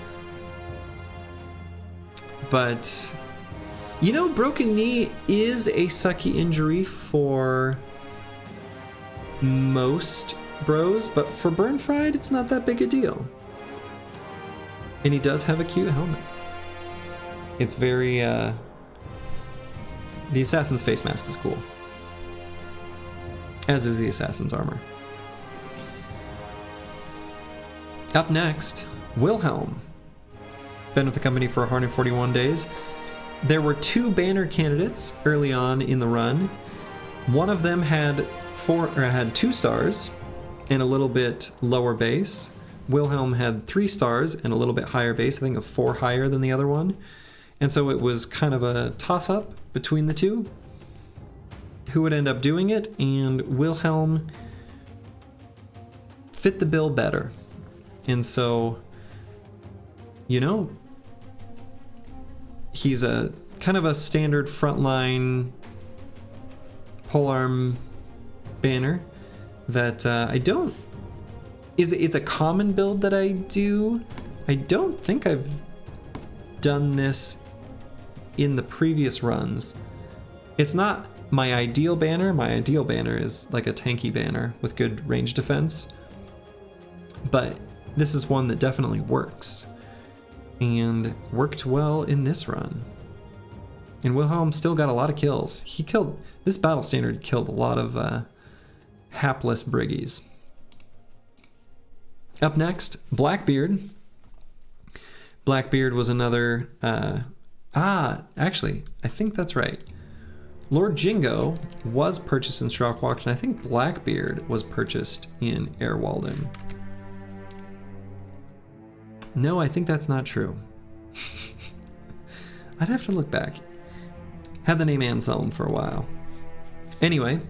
But, you know, broken knee is a sucky injury for most bros, but for Burnfried, it's not that big a deal. And he does have a cute helmet. It's very, the Assassin's face mask is cool. As is the Assassin's armor. Up next, Wilhelm. Been with the company for 141 days. There were 2 banner candidates early on in the run. One of them had 2 stars and a little bit lower base. Wilhelm had 3 stars and a little bit higher base, I think a 4 higher than the other one. And so it was kind of a toss-up between the two, who would end up doing it, and Wilhelm fit the bill better. And so, you know, he's a kind of a standard frontline polearm banner that it's a common build that I do. I don't think I've done this in the previous runs. It's not my ideal banner. My ideal banner is like a tanky banner with good range defense. But this is one that definitely works. And worked well in this run. And Wilhelm still got a lot of kills. This battle standard killed a lot of hapless briggies. Up next, Blackbeard. Blackbeard was another, actually, I think that's right. Lord Jingo was purchased in Straukwacht, and I think Blackbeard was purchased in Airwalden. No, I think that's not true. I'd have to look back. Had the name Anselm for a while. Anyway,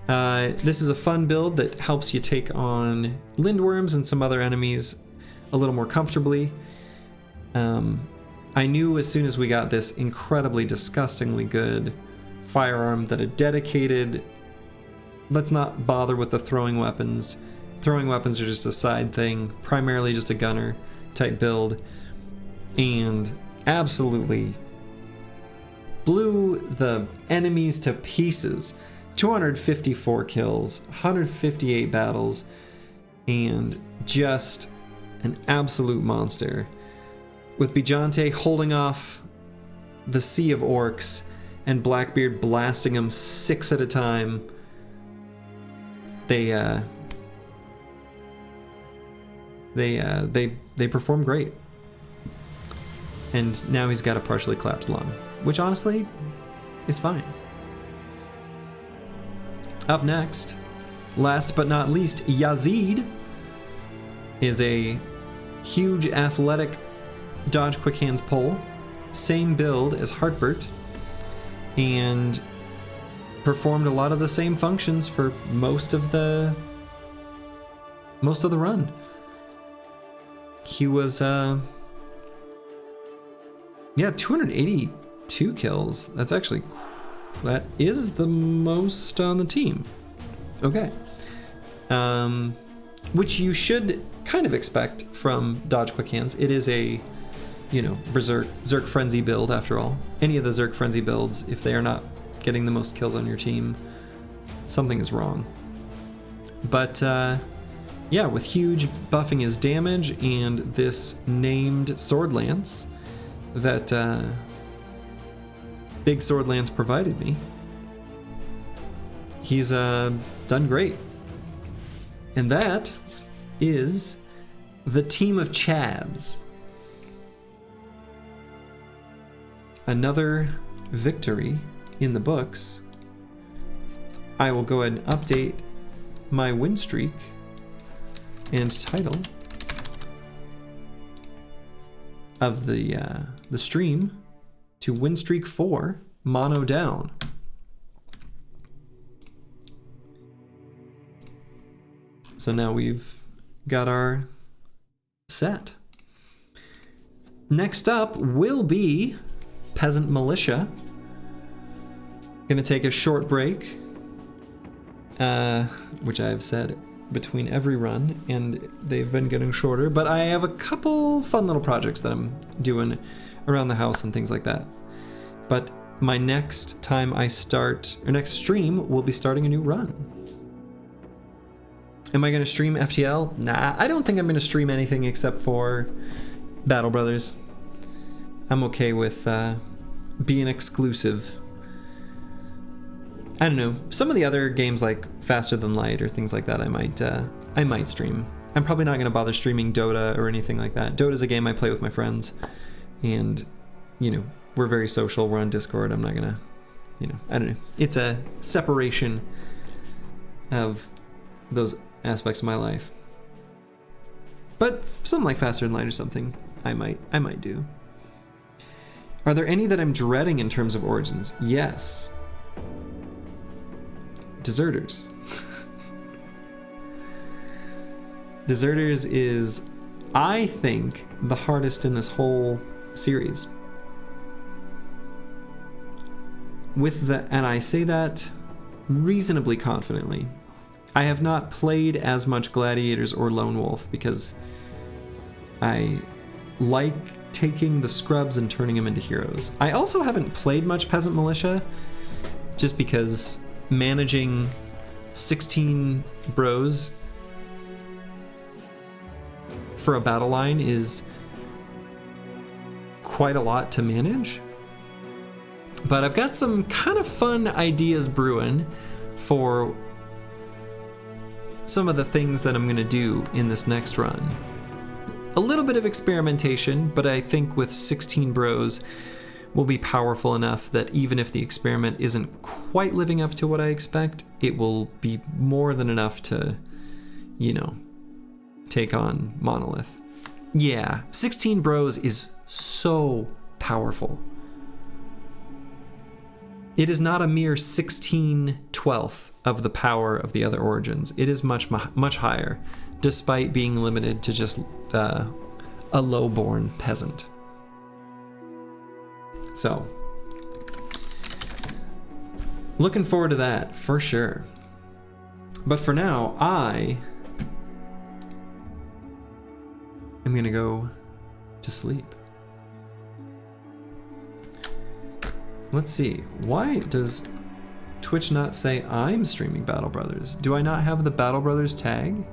this is a fun build that helps you take on Lindworms and some other enemies a little more comfortably. I knew as soon as we got this incredibly, disgustingly good firearm that a dedicated, let's not bother with the throwing weapons. Throwing weapons are just a side thing, primarily just a gunner type build, and absolutely blew the enemies to pieces. 254 kills, 158 battles, and just an absolute monster. With Bijante holding off the sea of orcs and Blackbeard blasting them 6 at a time. They perform great. And now he's got a partially collapsed lung, which honestly is fine. Up next, last but not least, Yazid is a huge athletic dodge quick hands pole, same build as Hartbert, and performed a lot of the same functions for most of the run. He was 282 kills. That is the most on the team. Okay. Which you should kind of expect from Dodge Quick Hands. It is a, Zerg Frenzy build after all. Any of the Zerg Frenzy builds, if they are not getting the most kills on your team, something is wrong. But with huge buffing his damage and this named Sword Lance that Big Sword Lance provided me, he's done great. And that is the team of Chads. Another victory in the books. I will go ahead and update my win streak and title of the stream to Winstreak 4, mono down. So now we've got our set. Next up will be Peasant Militia. Gonna take a short break, which I have said between every run, and they've been getting shorter, but I have a couple fun little projects that I'm doing around the house and things like that. But my next time next stream, we'll be starting a new run. Am I going to stream FTL? Nah, I don't think I'm going to stream anything except for Battle Brothers. I'm okay with being exclusive. I don't know. Some of the other games like Faster Than Light or things like that, I might stream. I'm probably not going to bother streaming Dota or anything like that. Dota's a game I play with my friends, and we're very social. We're on Discord. I'm not going to, I don't know. It's a separation of those aspects of my life. But something like Faster Than Light or something, I might do. Are there any that I'm dreading in terms of Origins? Yes. Deserters. Deserters is, I think, the hardest in this whole series. And I say that reasonably confidently. I have not played as much Gladiators or Lone Wolf because I like taking the scrubs and turning them into heroes. I also haven't played much Peasant Militia just because managing 16 bros for a battle line is quite a lot to manage. But I've got some kind of fun ideas brewing for some of the things that I'm going to do in this next run. A little bit of experimentation, but I think with 16 bros will be powerful enough that even if the experiment isn't quite living up to what I expect, it will be more than enough to, take on Monolith. Yeah, 16 bros is so powerful. It is not a mere 16/12 of the power of the other origins. It is much, much higher, despite being limited to just a low-born peasant. So, looking forward to that, for sure. But for now, I am going to go to sleep. Let's see, why does Twitch not say I'm streaming Battle Brothers? Do I not have the Battle Brothers tag?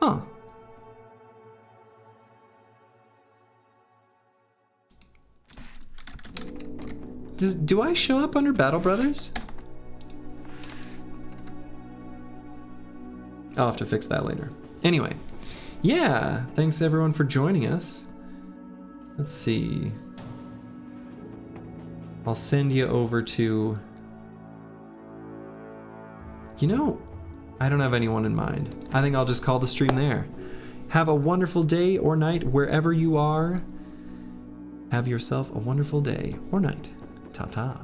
Huh. Do I show up under Battle Brothers? I'll have to fix that later. Anyway, yeah, thanks everyone for joining us. Let's see. I'll send you over to... You know, I don't have anyone in mind. I think I'll just call the stream there. Have a wonderful day or night wherever you are. Have yourself a wonderful day or night. Ta-ta.